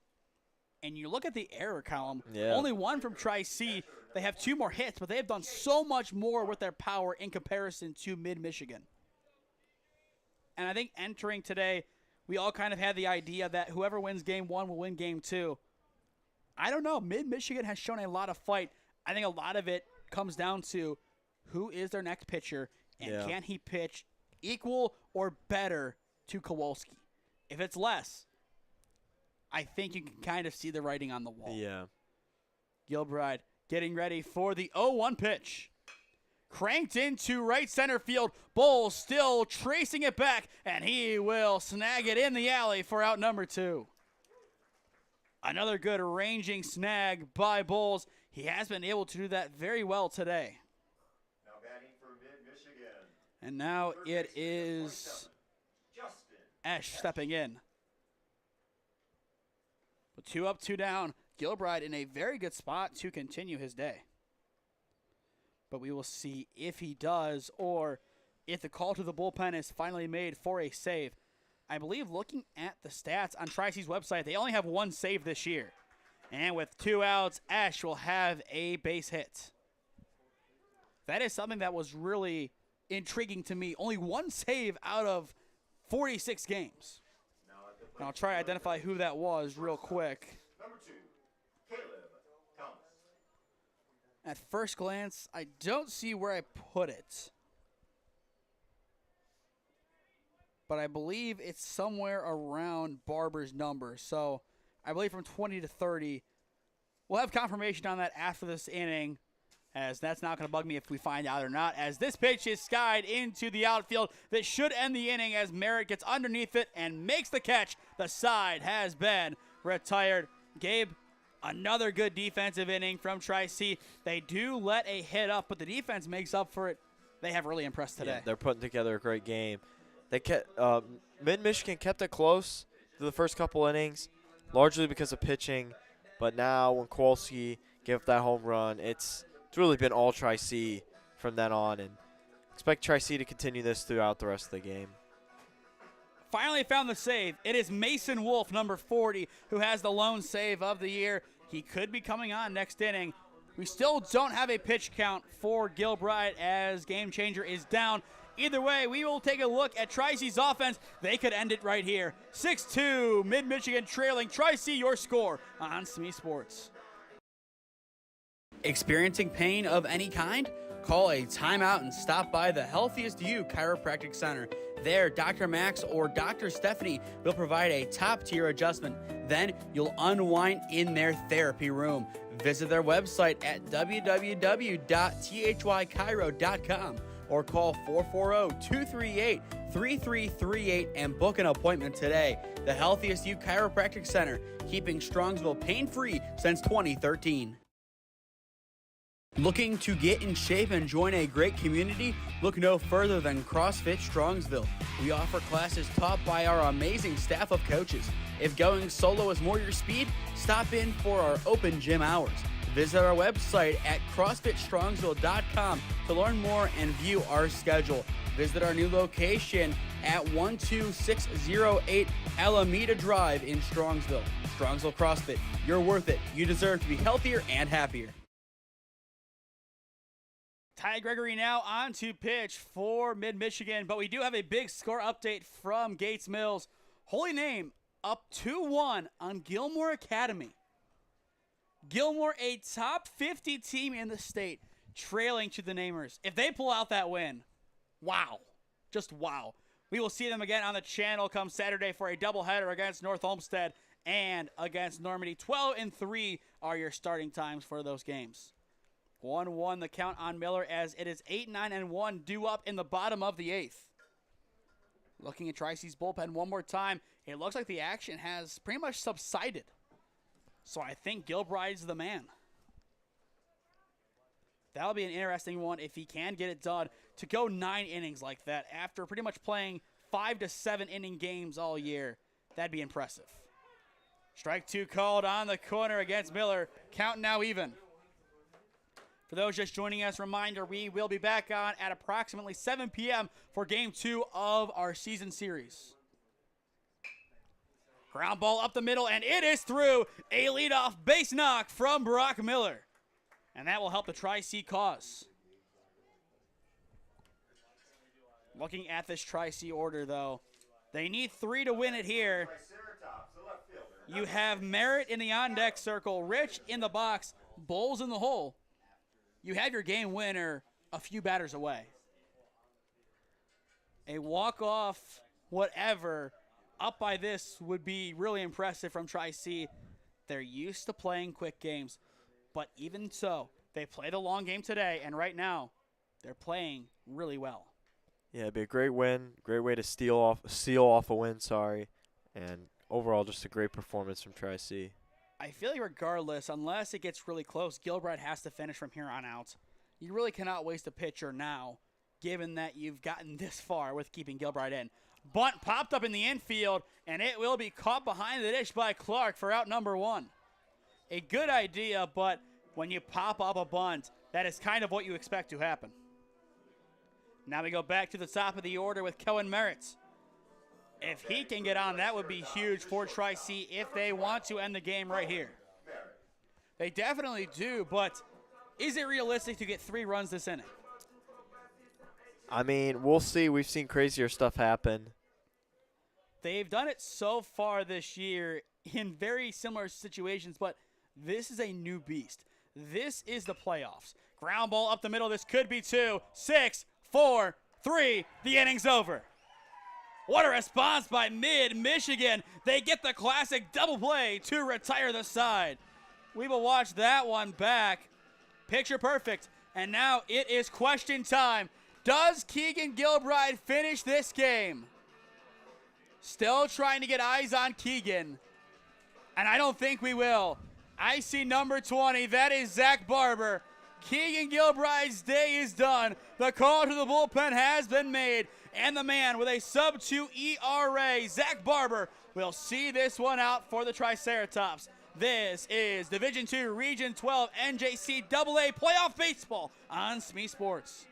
Speaker 1: And you look at the error column, only 1 from Tric. They have 2 more hits, but they have done so much more with their power in comparison to Mid-Michigan. And I think entering today, we all kind of had the idea that whoever wins game 1 will win game 2. I don't know. Mid-Michigan has shown a lot of fight. I think a lot of it comes down to who is their next pitcher, and can he pitch equal or better to Kowalski? If it's less, I think you can kind of see the writing on the wall.
Speaker 2: Yeah.
Speaker 1: Gilbride getting ready for the 0-1 pitch. Cranked into right center field. Bowles still tracing it back, and he will snag it in the alley for out number 2. Another good ranging snag by Bowles. He has been able to do that very well today.
Speaker 5: Now batting for Mid-Michigan.
Speaker 1: And now it is Esch stepping in. With 2 up, 2 down, Gilbride in a very good spot to continue his day. But we will see if he does, or if the call to the bullpen is finally made for a save. I believe looking at the stats on Tric-C's website, they only have 1 save this year. And with 2 outs, Esch will have a base hit. That is something that was really intriguing to me. Only 1 save out of 46 games. And I'll try to identify who that was real quick.
Speaker 5: Number 2, Caleb Thomas.
Speaker 1: At first glance, I don't see where I put it. But I believe it's somewhere around Barber's number. So I believe from 20 to 30. We'll have confirmation on that after this inning, as that's not going to bug me if we find out or not, as this pitch is skied into the outfield. That should end the inning as Merritt gets underneath it and makes the catch. The side has been retired. Gabe, another good defensive inning from Tric-C. They do let a hit up, but the defense makes up for it. They have really impressed today.
Speaker 2: Yeah, they're putting together a great game. They kept Mid-Michigan kept it close through the first couple innings, largely because of pitching. But now when Kowalski gave up that home run, it's really been all Tric-C from then on, and expect Tric-C to continue this throughout the rest of the game.
Speaker 1: Finally found the save. It is Mason Wolf, number 40, who has the lone save of the year. He could be coming on next inning. We still don't have a pitch count for Gilbride as Game Changer is down. Either way, we will take a look at Tric-C's offense. They could end it right here. 6-2, Mid-Michigan trailing. Tric-C, your score on SmeeSports. Experiencing pain of any kind? Call a timeout and stop by the Healthiest You Chiropractic Center. There, Dr. Max or Dr. Stephanie will provide a top-tier adjustment. Then you'll unwind in their therapy room. Visit their website at www.thychiro.com or call 440-238-3338 and book an appointment today. The Healthiest You Chiropractic Center, keeping Strongsville pain-free since 2013. Looking to get in shape and join a great community? Look no further than CrossFit Strongsville. We offer classes taught by our amazing staff of coaches. If going solo is more your speed, stop in for our open gym hours. Visit our website at CrossFitStrongsville.com to learn more and view our schedule. Visit our new location at 12608 Alameda Drive in Strongsville. Strongsville CrossFit, you're worth it. You deserve to be healthier and happier. Ty Gregory now on to pitch for Mid-Michigan, but we do have a big score update from Gates Mills. Holy Name up 2-1 on Gilmore Academy. Gilmore, a top 50 team in the state, trailing to the Namers. If they pull out that win, wow. Just wow. We will see them again on the channel come Saturday for a doubleheader against North Olmsted and against Normandy. 12-3 are your starting times for those games. 1-1 the count on Miller as it is 8-9-1 due up in the bottom of the 8th. Looking at Tric-C's bullpen one more time, it looks like the action has pretty much subsided. So I think Gilbride's the man. That'll be an interesting one if he can get it done. To go 9 innings like that after pretty much playing 5 to 7 inning games all year, that'd be impressive. Strike 2 called on the corner against Miller. Count now even. For those just joining us, reminder, we will be back on at approximately 7 p.m. for Game 2 of our season series. Ground ball up the middle, and it is through. A leadoff base knock from Brock Miller. And that will help the Tric-C cause. Looking at this Tric-C order, though, they need 3 to win it here. You have Merritt in the on-deck circle, Rich in the box, Bowles in the hole. You have your game winner a few batters away. A walk-off, whatever, up by this would be really impressive from Tric-C. They're used to playing quick games, but even so, they played a long game today, and right now, they're playing really well.
Speaker 2: Yeah, it'd be a great win, great way to seal off a win, and overall just a great performance from Tric-C.
Speaker 1: I feel like regardless, unless it gets really close, Gilbride has to finish from here on out. You really cannot waste a pitcher now, given that you've gotten this far with keeping Gilbride in. Bunt popped up in the infield, and it will be caught behind the dish by Clark for out number 1. A good idea, but when you pop up a bunt, that is kind of what you expect to happen. Now we go back to the top of the order with Cohen Merritt. If he can get on, that would be huge for Tric-C if they want to end the game right here. They definitely do, but is it realistic to get 3 runs this inning?
Speaker 2: I mean, we'll see. We've seen crazier stuff happen.
Speaker 1: They've done it so far this year in very similar situations, but this is a new beast. This is the playoffs. Ground ball up the middle. This could be 2, 6, 4, 3. The inning's over. What a response by Mid-Michigan. They get the classic double play to retire the side. We will watch that one back. Picture perfect. And now it is question time. Does Keegan Gilbride finish this game? Still trying to get eyes on Keegan. And I don't think we will. I see number 20. That is Zach Barber. Keegan Gilbride's day is done. The call to the bullpen has been made. And the man with a sub-2 ERA, Zach Barber, will see this one out for the Triceratops. This is Division II, Region 12, NJCAA Playoff Baseball on SmeeSports.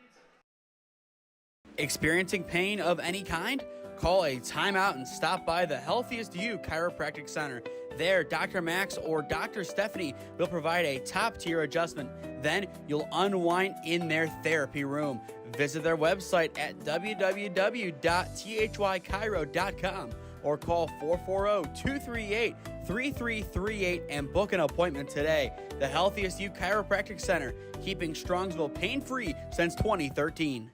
Speaker 1: Experiencing pain of any kind? Call a timeout and stop by the Healthiest You Chiropractic Center. There, Dr. Max or Dr. Stephanie will provide a top-tier adjustment. Then you'll unwind in their therapy room. Visit their website at www.thychiro.com or call 440-238-3338 and book an appointment today. The Healthiest You Chiropractic Center, keeping Strongsville pain-free since 2013.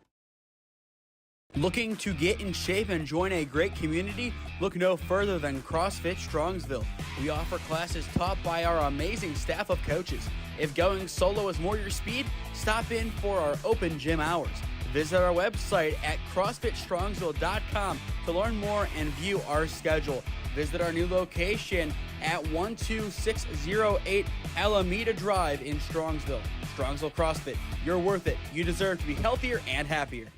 Speaker 1: Looking to get in shape and join a great community? Look no further than CrossFit Strongsville. We offer classes taught by our amazing staff of coaches. If going solo is more your speed, stop in for our open gym hours. Visit our website at CrossFitStrongsville.com to learn more and view our schedule. Visit our new location at 12608 Alameda Drive in Strongsville. Strongsville CrossFit, you're worth it. You deserve to be healthier and happier.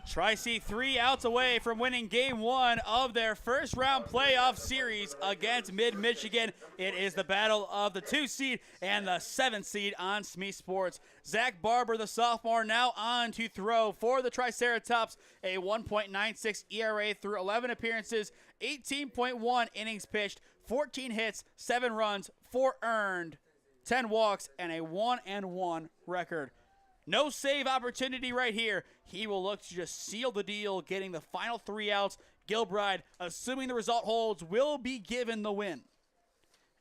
Speaker 1: Tric-C 3 outs away from winning Game 1 of their first round playoff series against Mid-Michigan. It is the battle of the 2 seed and the 7 seed on SmeeSports. Zach Barber, the sophomore, now on to throw for the Triceratops, a 1.96 ERA through 11 appearances, 18.1 innings pitched, 14 hits, 7 runs, 4 earned, 10 walks, and a 1-1 record. No save opportunity right here. He will look to just seal the deal, getting the final 3 outs. Gilbride, assuming the result holds, will be given the win.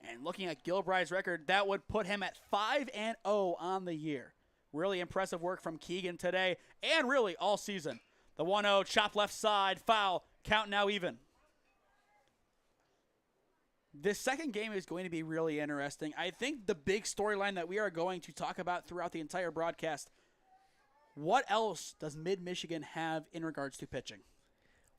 Speaker 1: And looking at Gilbride's record, that would put him at 5-0 on the year. Really impressive work from Keegan today, and really all season. The 1-0, chop left side, foul, count now even. This second game is going to be really interesting. I think the big storyline that we are going to talk about throughout the entire broadcast, what else does Mid-Michigan have in regards to pitching?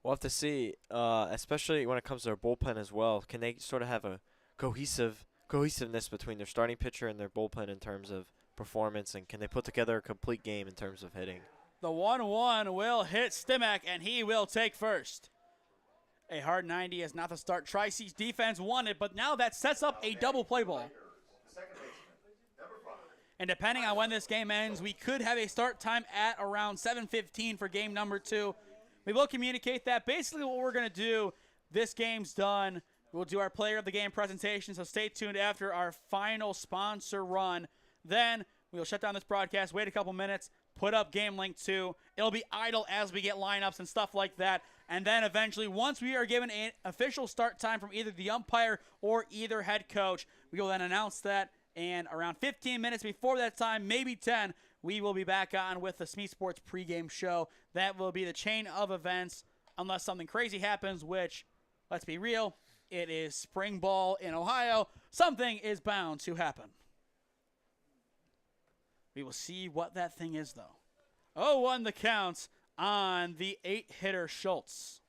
Speaker 2: We'll have to see, especially when it comes to their bullpen as well. Can they sort of have a cohesiveness between their starting pitcher and their bullpen in terms of performance, and can they put together a complete game in terms of hitting?
Speaker 1: The 1-1 will hit Stimac, and he will take first. A hard 90 is not the start Tric-C's defense wanted, but now that sets up a double play ball. And depending on when this game ends, we could have a start time at around 7:15 for game number 2. We will communicate that. Basically what we're going to do, this game's done. We'll do our player of the game presentation, so stay tuned after our final sponsor run. Then we'll shut down this broadcast, wait a couple minutes, put up game link 2. It'll be idle as we get lineups and stuff like that. And then eventually, once we are given an official start time from either the umpire or either head coach, we will then announce that. And around 15 minutes before that time, maybe 10, we will be back on with the SmeeSports pregame show. That will be the chain of events unless something crazy happens, which, let's be real, it is spring ball in Ohio. Something is bound to happen. We will see what that thing is, though. 0-1 the counts on the 8-hitter Schultz.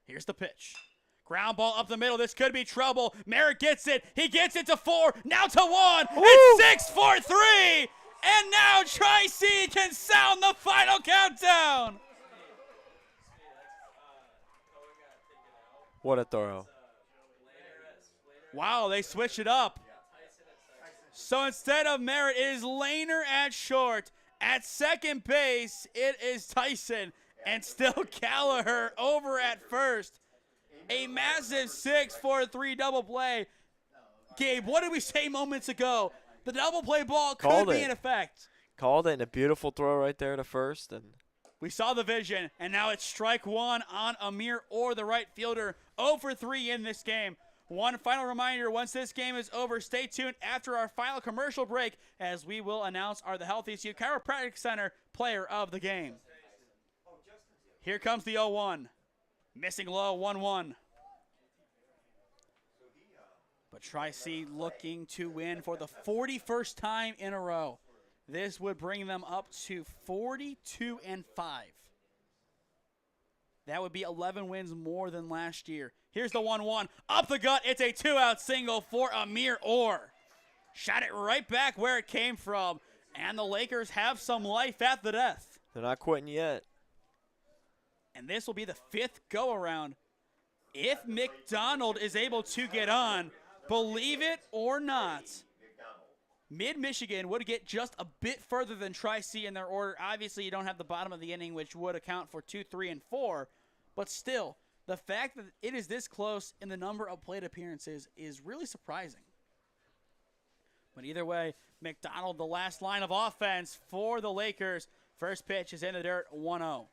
Speaker 1: Here's the pitch. Ground ball up the middle. This could be trouble. Merritt gets it. He gets it to 4. Now to 1.
Speaker 2: Woo!
Speaker 1: It's 6-4-3. And now Tric-C can sound the final countdown.
Speaker 2: What a throw.
Speaker 1: Wow, they switch it up. So instead of Merritt, it is Lehner at short. At second base, it is Tyson. And still Gallagher over at first. A massive 6-4-3 double play. Gabe, what did we say moments ago? The double play ball could be in effect.
Speaker 2: Called it, and a beautiful throw right there to first. And
Speaker 1: we saw the vision, and now it's strike one on Amir Orr, the right fielder. 0-for-3 in this game. One final reminder, once this game is over, stay tuned after our final commercial break as we will announce the Healthy CU Chiropractic Center player of the game. Here comes the 0-1. Missing low, 1-1. But Tric-C looking to win for the 41st time in a row. This would bring them up to 42-5. That would be 11 wins more than last year. Here's the 1-1. Up the gut. It's a 2-out single for Amir Orr. Shot it right back where it came from. And the Lakers have some life at the death.
Speaker 2: they're not quitting yet.
Speaker 1: And this will be the 5th go-around. If McDonald is able to get on, believe it or not, Mid-Michigan would get just a bit further than Tric-C in their order. Obviously, you don't have the bottom of the inning, which would account for 2, 3, and 4. But still, the fact that it is this close in the number of plate appearances is really surprising. But either way, McDonald, the last line of offense for the Lakers. First pitch is in the dirt, 1-0.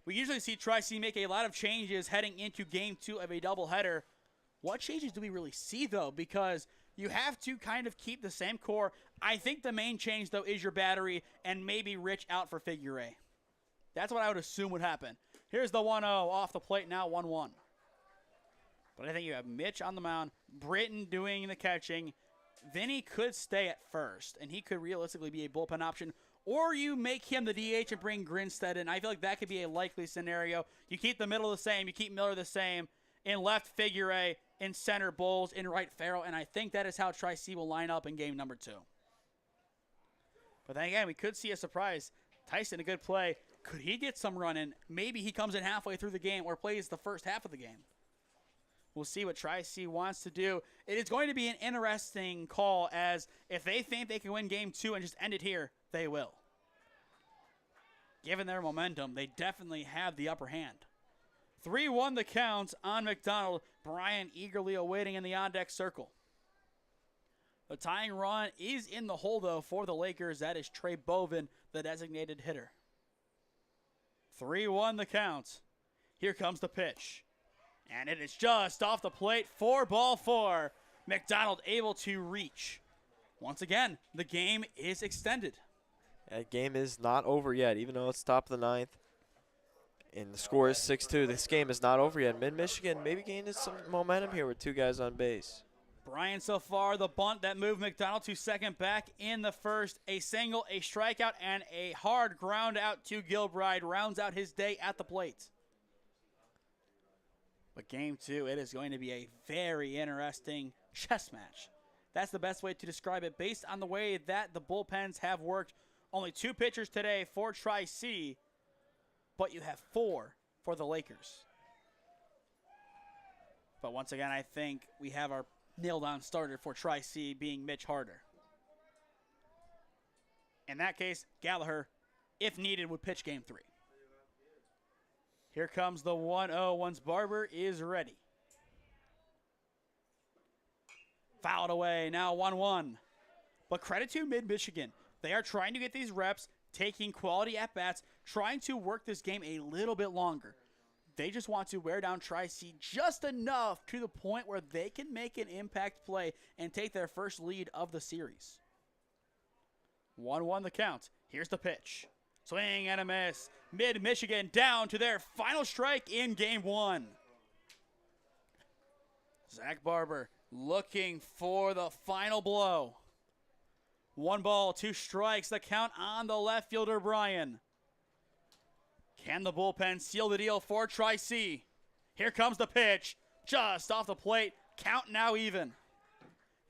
Speaker 1: We usually see Tric-C make a lot of changes heading into Game 2 of a doubleheader. What changes do we really see, though? Because you have to kind of keep the same core. I think the main change, though, is your battery and maybe Rich out for figure A. That's what I would assume would happen. Here's the 1-0 off the plate now, 1-1. But I think you have Mitch on the mound, Britton doing the catching. Vinny could stay at first, and he could realistically be a bullpen option. Or you make him the DH and bring Grinstead in. I feel like that could be a likely scenario. You keep the middle the same. You keep Miller the same. In left, figure A. In center, Bowles. In right, Farrell. And I think that is how Tric-C will line up in game number 2. But then again, we could see a surprise. Tyson, a good play. Could he get some run in? Maybe he comes in halfway through the game or plays the first half of the game. We'll see what Tric-C wants to do. It is going to be an interesting call, as if they think they can win game 2 and just end it here, they will. Given their momentum, they definitely have the upper hand. 3-1 the count on McDonald. Bryant eagerly awaiting in the on-deck circle. The tying run is in the hole, though, for the Lakers. That is Trey Bovin, the designated hitter. 3-1 the count. Here comes the pitch. And it is just off the plate. 4-4. McDonald able to reach. Once again, the game is extended.
Speaker 2: That game is not over yet, even though it's top of the 9th. And the score is 6-2. This game is not over yet. Mid-Michigan maybe gaining some momentum here with 2 guys on base.
Speaker 1: Bryant so far, the bunt that moved McDonald to second back in the first. A single, a strikeout, and a hard ground out to Gilbride rounds out his day at the plate. But game 2, it is going to be a very interesting chess match. That's the best way to describe it based on the way that the bullpens have worked. Only 2 pitchers today for Tric-C, but you have 4 for the Lakers. But once again, I think we have our nailed-on starter for Tric-C being Mitch Harder. In that case, Gallagher, if needed, would pitch game 3. Here comes the 1-0 once Barber is ready. Fouled away, now 1-1. But credit to Mid-Michigan. They are trying to get these reps, taking quality at-bats, trying to work this game a little bit longer. They just want to wear down Tric-C just enough to the point where they can make an impact play and take their first lead of the series. 1-1 the count. Here's the pitch. Swing and a miss. Mid-Michigan down to their final strike in game 1. Zach Barber looking for the final blow. 1 ball, 2 strikes, the count on the left fielder, Brian. Can the bullpen seal the deal for Tric-C? Here comes the pitch, just off the plate, count now even.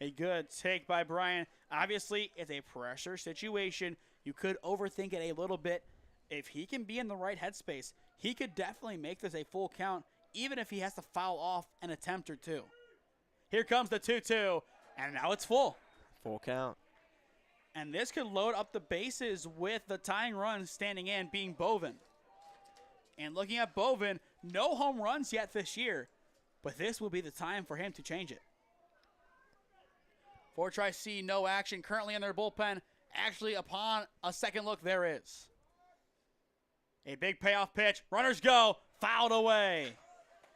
Speaker 1: A good take by Brian. Obviously, it's a pressure situation. You could overthink it a little bit. If he can be in the right headspace, he could definitely make this a full count, even if he has to foul off an attempt or two. Here comes the 2-2, and now it's full.
Speaker 2: Full count.
Speaker 1: And this could load up the bases with the tying run standing in being Bovin. And looking at Bovin, no home runs yet this year, but this will be the time for him to change it. For Tric-C, no action currently in their bullpen. Actually, upon a second look, there is. A big payoff pitch. Runners go. Fouled away.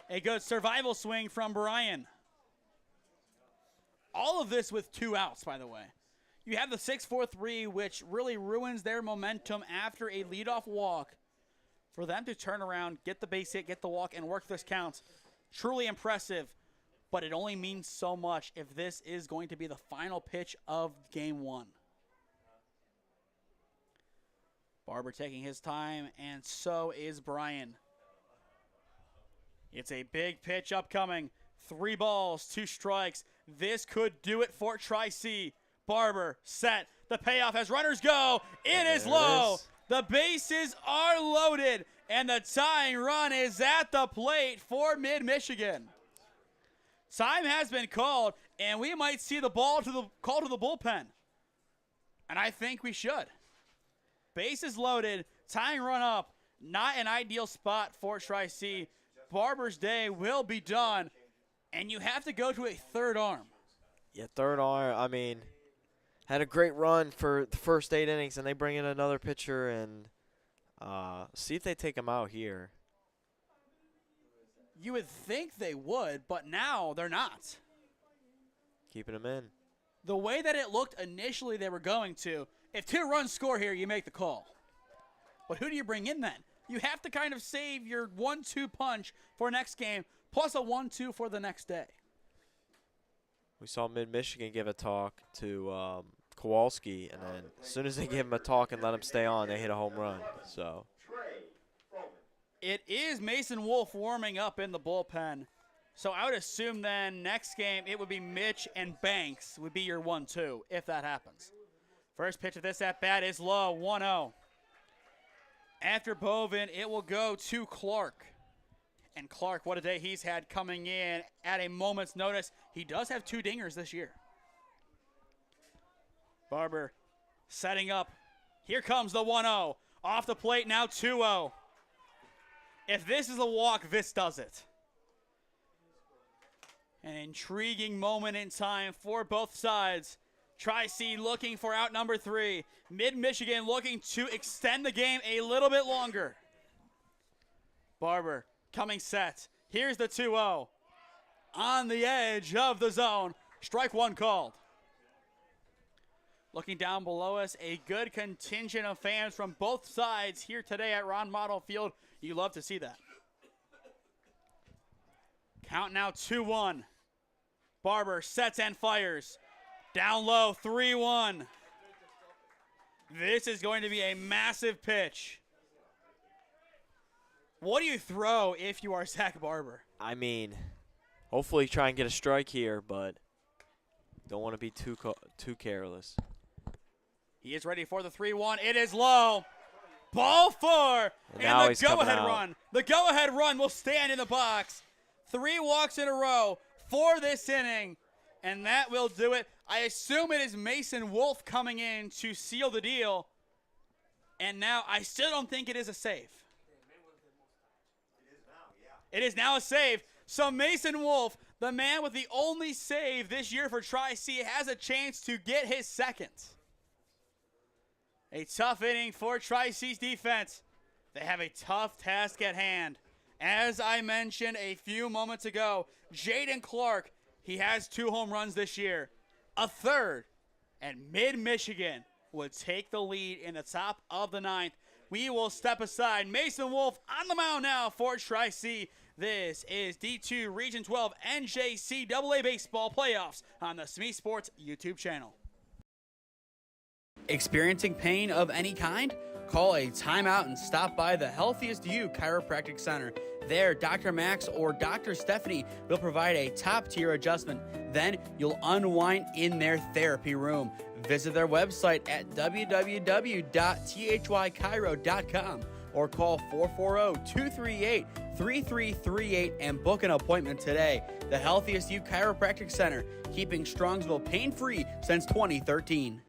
Speaker 1: A good survival swing from Brian. All of this with 2 outs, by the way. You have the 6-4-3, which really ruins their momentum after a leadoff walk. For them to turn around, get the base hit, get the walk, and work this count. Truly impressive, but it only means so much if this is going to be the final pitch of game 1. Barber taking his time, and so is Brian. It's a big pitch upcoming. 3 balls, 2 strikes. This could do it for Tric-C. Barber set. The payoff as runners go. It is low. The bases are loaded, and the tying run is at the plate for Mid-Michigan. Time has been called, and we might see the ball to the call to the bullpen. And I think we should. Bases loaded, tying run up. Not an ideal spot for Tric-C. Barber's day will be done, and you have to go to a third arm.
Speaker 2: Yeah, third arm. I mean, had a great run for the first 8 innings, and they bring in another pitcher and see if they take him out here.
Speaker 1: You would think they would, but now they're not.
Speaker 2: Keeping him in.
Speaker 1: The way that it looked initially they were going to, if 2 runs score here, you make the call. But who do you bring in then? You have to kind of save your 1-2 punch for next game, plus a 1-2 for the next day.
Speaker 2: We saw Mid-Michigan give a talk to Kowalski, and then as soon as they give him a talk and let him stay on, they hit a home run. So
Speaker 1: it is Mason Wolf warming up in the bullpen. So I would assume then next game it would be Mitch and Banks would be your 1-2 if that happens. First pitch of this at-bat is low, 1-0. After Bovin, it will go to Clark. And Clark, what a day he's had coming in at a moment's notice. He does have 2 dingers this year. Barber setting up. Here comes the 1-0. Off the plate now 2-0. If this is a walk, this does it. An intriguing moment in time for both sides. Tric-C looking for out number 3. Mid-Michigan looking to extend the game a little bit longer. Barber coming set. Here's the 2-0. On the edge of the zone. Strike 1 called. Looking down below us, a good contingent of fans from both sides here today at Ron Mottl Field. You love to see that. Count now 2-1. Barber sets and fires. Down low, 3-1. This is going to be a massive pitch. What do you throw if you are Zach Barber?
Speaker 2: I mean, hopefully try and get a strike here, but don't want to be too careless.
Speaker 1: He is ready for the 3-1. It is low. Ball 4. And the go-ahead run. The go-ahead run will stand in the box. 3 walks in a row for this inning. And that will do it. I assume it is Mason Wolf coming in to seal the deal. And now I still don't think it is a save. It is now a save. So Mason Wolf, the man with the only save this year for Tric-C, has a chance to get his second. A tough inning for Tric-C's defense. They have a tough task at hand. As I mentioned a few moments ago, Jaden Clark, he has 2 home runs this year, a third, and Mid-Michigan would take the lead in the top of the 9th. We will step aside. Mason Wolf on the mound now for Tric-C. This is D2 Region 12 NJCAA Baseball Playoffs on the SmeeSports YouTube channel. Experiencing pain of any kind? Call a timeout and stop by the Healthiest You Chiropractic Center. There, Dr. Max or Dr. Stephanie will provide a top-tier adjustment. Then you'll unwind in their therapy room. Visit their website at www.thychiro.com or call 440-238-3338 and book an appointment today. The Healthiest You Chiropractic Center, keeping Strongsville pain-free since 2013.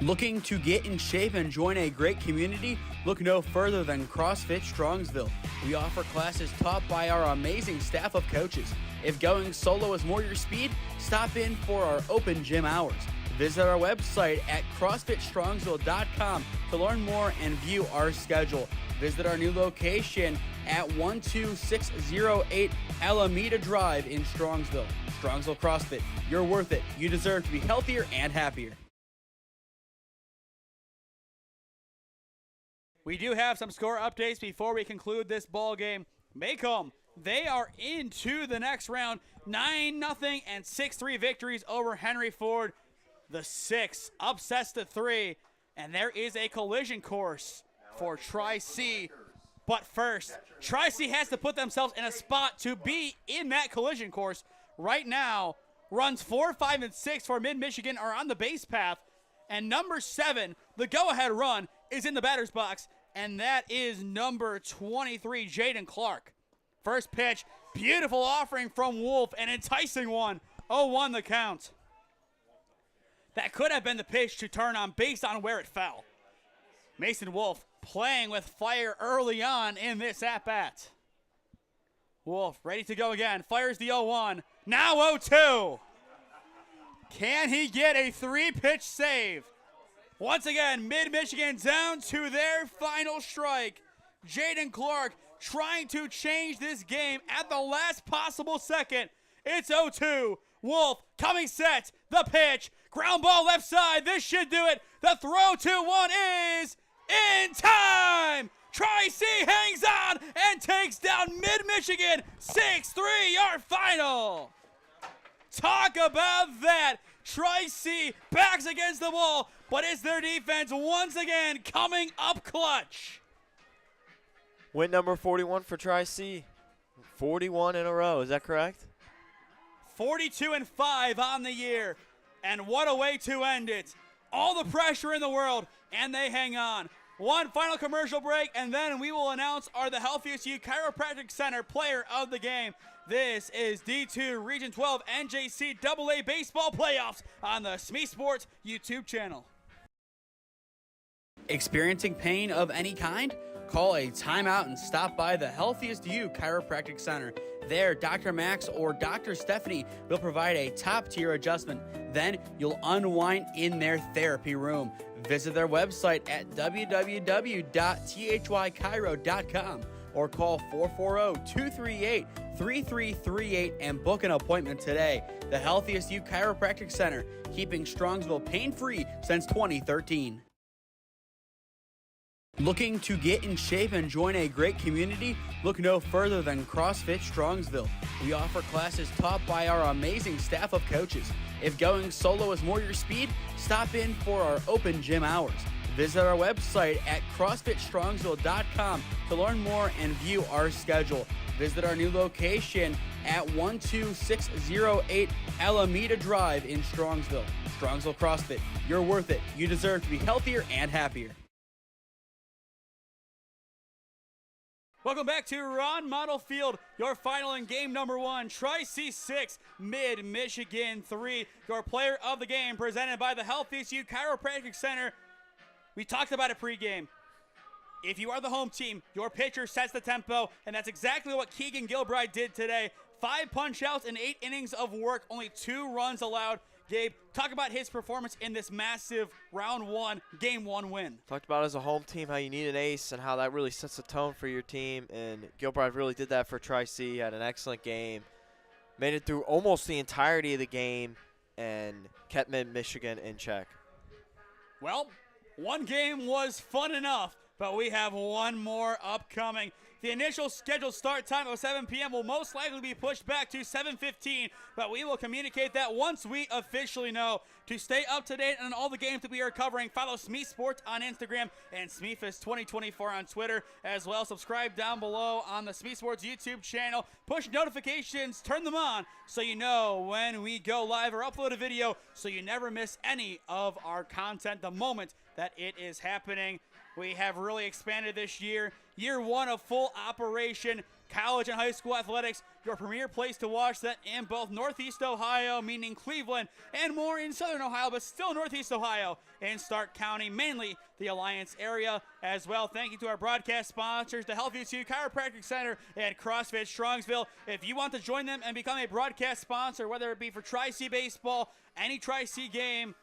Speaker 1: Looking to get in shape and join a great community? Look no further than CrossFit Strongsville. We offer classes taught by our amazing staff of coaches. If going solo is more your speed, stop in for our open gym hours. Visit our website at CrossFitStrongsville.com to learn more and view our schedule. Visit our new location at 12608 Alameda Drive in Strongsville. Strongsville CrossFit, you're worth it. You deserve to be healthier and happier. We do have some score updates before we conclude this ball game. Macomb, they are into the next round. 9-0 and 6-3 victories over Henry Ford. The 6 upsets to 3, and there is a collision course for Tric-C. But first, Tric-C has to put themselves in a spot to be in that collision course. Right now, runs 4, 5, and 6 for Mid-Michigan are on the base path, and number 7, the go-ahead run, is in the batter's box, and that is number 23, Jaden Clark. First pitch, beautiful offering from Wolf, an enticing one. 0-1 the count. That could have been the pitch to turn on based on where it fell. Mason Wolf playing with fire early on in this at-bat. Wolf ready to go again, fires the 0-1, now 0-2. Can he get a 3-pitch save? Once again, Mid-Michigan down to their final strike. Jaden Clark trying to change this game at the last possible second. It's 0-2. Wolf coming set. The pitch. Ground ball left side. This should do it. The throw 2-1 is in time. Tric-C hangs on and takes down Mid-Michigan. 6-3 our final. Talk about that. Tric-C backs against the wall, but it's their defense once again coming up clutch.
Speaker 2: Win number 41 for Tric-C. 41 in a row, is that correct?
Speaker 1: 42-5 on the year, and what a way to end it. All the pressure in the world, and they hang on. One final commercial break, and then we will announce the Healthiest You Chiropractic Center player of the game. This is D2 Region 12 NJCAA Baseball Playoffs on the SmeeSports YouTube channel. Experiencing pain of any kind? Call a timeout and stop by the Healthiest You Chiropractic Center. There, Dr. Max or Dr. Stephanie will provide a top-tier adjustment. Then you'll unwind in their therapy room. Visit their website at www.thychiro.com or call 440-238-3338 and book an appointment today. The Healthiest You Chiropractic Center, keeping Strongsville pain-free since 2013. Looking to get in shape and join a great community? Look no further than CrossFit Strongsville. We offer classes taught by our amazing staff of coaches. If going solo is more your speed, stop in for our open gym hours. Visit our website at CrossFitStrongsville.com to learn more and view our schedule. Visit our new location at 12608 Alameda Drive in Strongsville. Strongsville CrossFit, you're worth it. You deserve to be healthier and happier. Welcome back to Ron Mottl Field, your final in game number 1. Tric-C 6, Mid-Michigan 3. Your player of the game presented by the Healthiest You Chiropractic Center. We talked about it pregame. If you are the home team, your pitcher sets the tempo, and that's exactly what Keegan Gilbride did today. 5 punch-outs and 8 innings of work, only 2 runs allowed. Gabe, talk about his performance in this massive round 1, game 1 win.
Speaker 2: Talked about as a home team how you need an ace and how that really sets the tone for your team, and Gilbride really did that for Tric-C. Had an excellent game, made it through almost the entirety of the game, and kept Mid-Michigan in check.
Speaker 1: Well, one game was fun enough, but we have one more upcoming. The initial scheduled start time of 7 p.m. will most likely be pushed back to 7:15, but we will communicate that once we officially know. To stay up to date on all the games that we are covering, follow SmeeSports on Instagram and SmeeFest 2024 on Twitter. As well, subscribe down below on the SmeeSports YouTube channel. Push notifications, turn them on so you know when we go live or upload a video so you never miss any of our content the moment that it is happening. We have really expanded this year. Year one of full operation. College and high school athletics, your premier place to watch that in both Northeast Ohio, meaning Cleveland, and more in Southern Ohio, but still Northeast Ohio in Stark County, mainly the Alliance area as well. Thank you to our broadcast sponsors, the Health U2 Chiropractic Center and CrossFit Strongsville. If you want to join them and become a broadcast sponsor, whether it be for Tric-C baseball, any Tric-C game,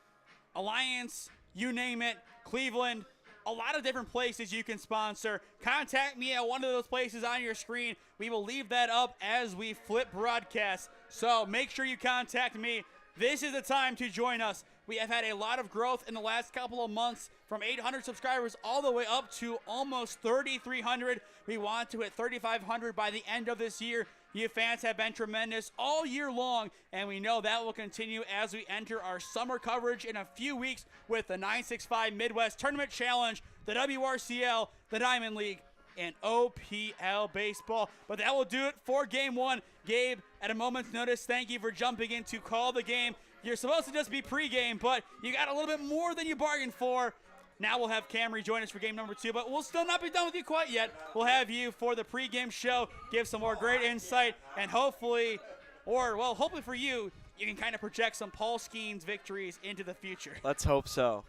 Speaker 1: Alliance, you name it, Cleveland, a lot of different places you can sponsor. Contact me at one of those places on your screen. We will leave that up as we flip broadcasts. So make sure you contact me. This is the time to join us. We have had a lot of growth in the last couple of months, from 800 subscribers all the way up to almost 3,300. We want to hit 3,500 by the end of this year. You fans have been tremendous all year long, and we know that will continue as we enter our summer coverage in a few weeks with the 965 Midwest Tournament Challenge, the WRCL, the Diamond League, and OPL baseball. But that will do it for game one. Gabe, at a moment's notice, thank you for jumping in to call the game. You're supposed to just be pregame, but you got a little bit more than you bargained for. Now we'll have Camry join us for game number 2, but we'll still not be done with you quite yet. We'll have you for the pregame show, give some more great insight, and hopefully for you, you can kind of project some Paul Skeens victories into the future.
Speaker 2: Let's hope so.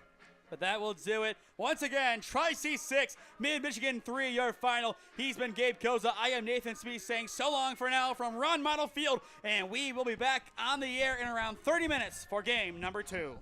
Speaker 1: But that will do it. Once again, Tri-C 6, Mid-Michigan 3, your final. He's been Gabe Koza. I am Nathan Smee saying so long for now from Ron Mottl Field, and we will be back on the air in around 30 minutes for game number 2.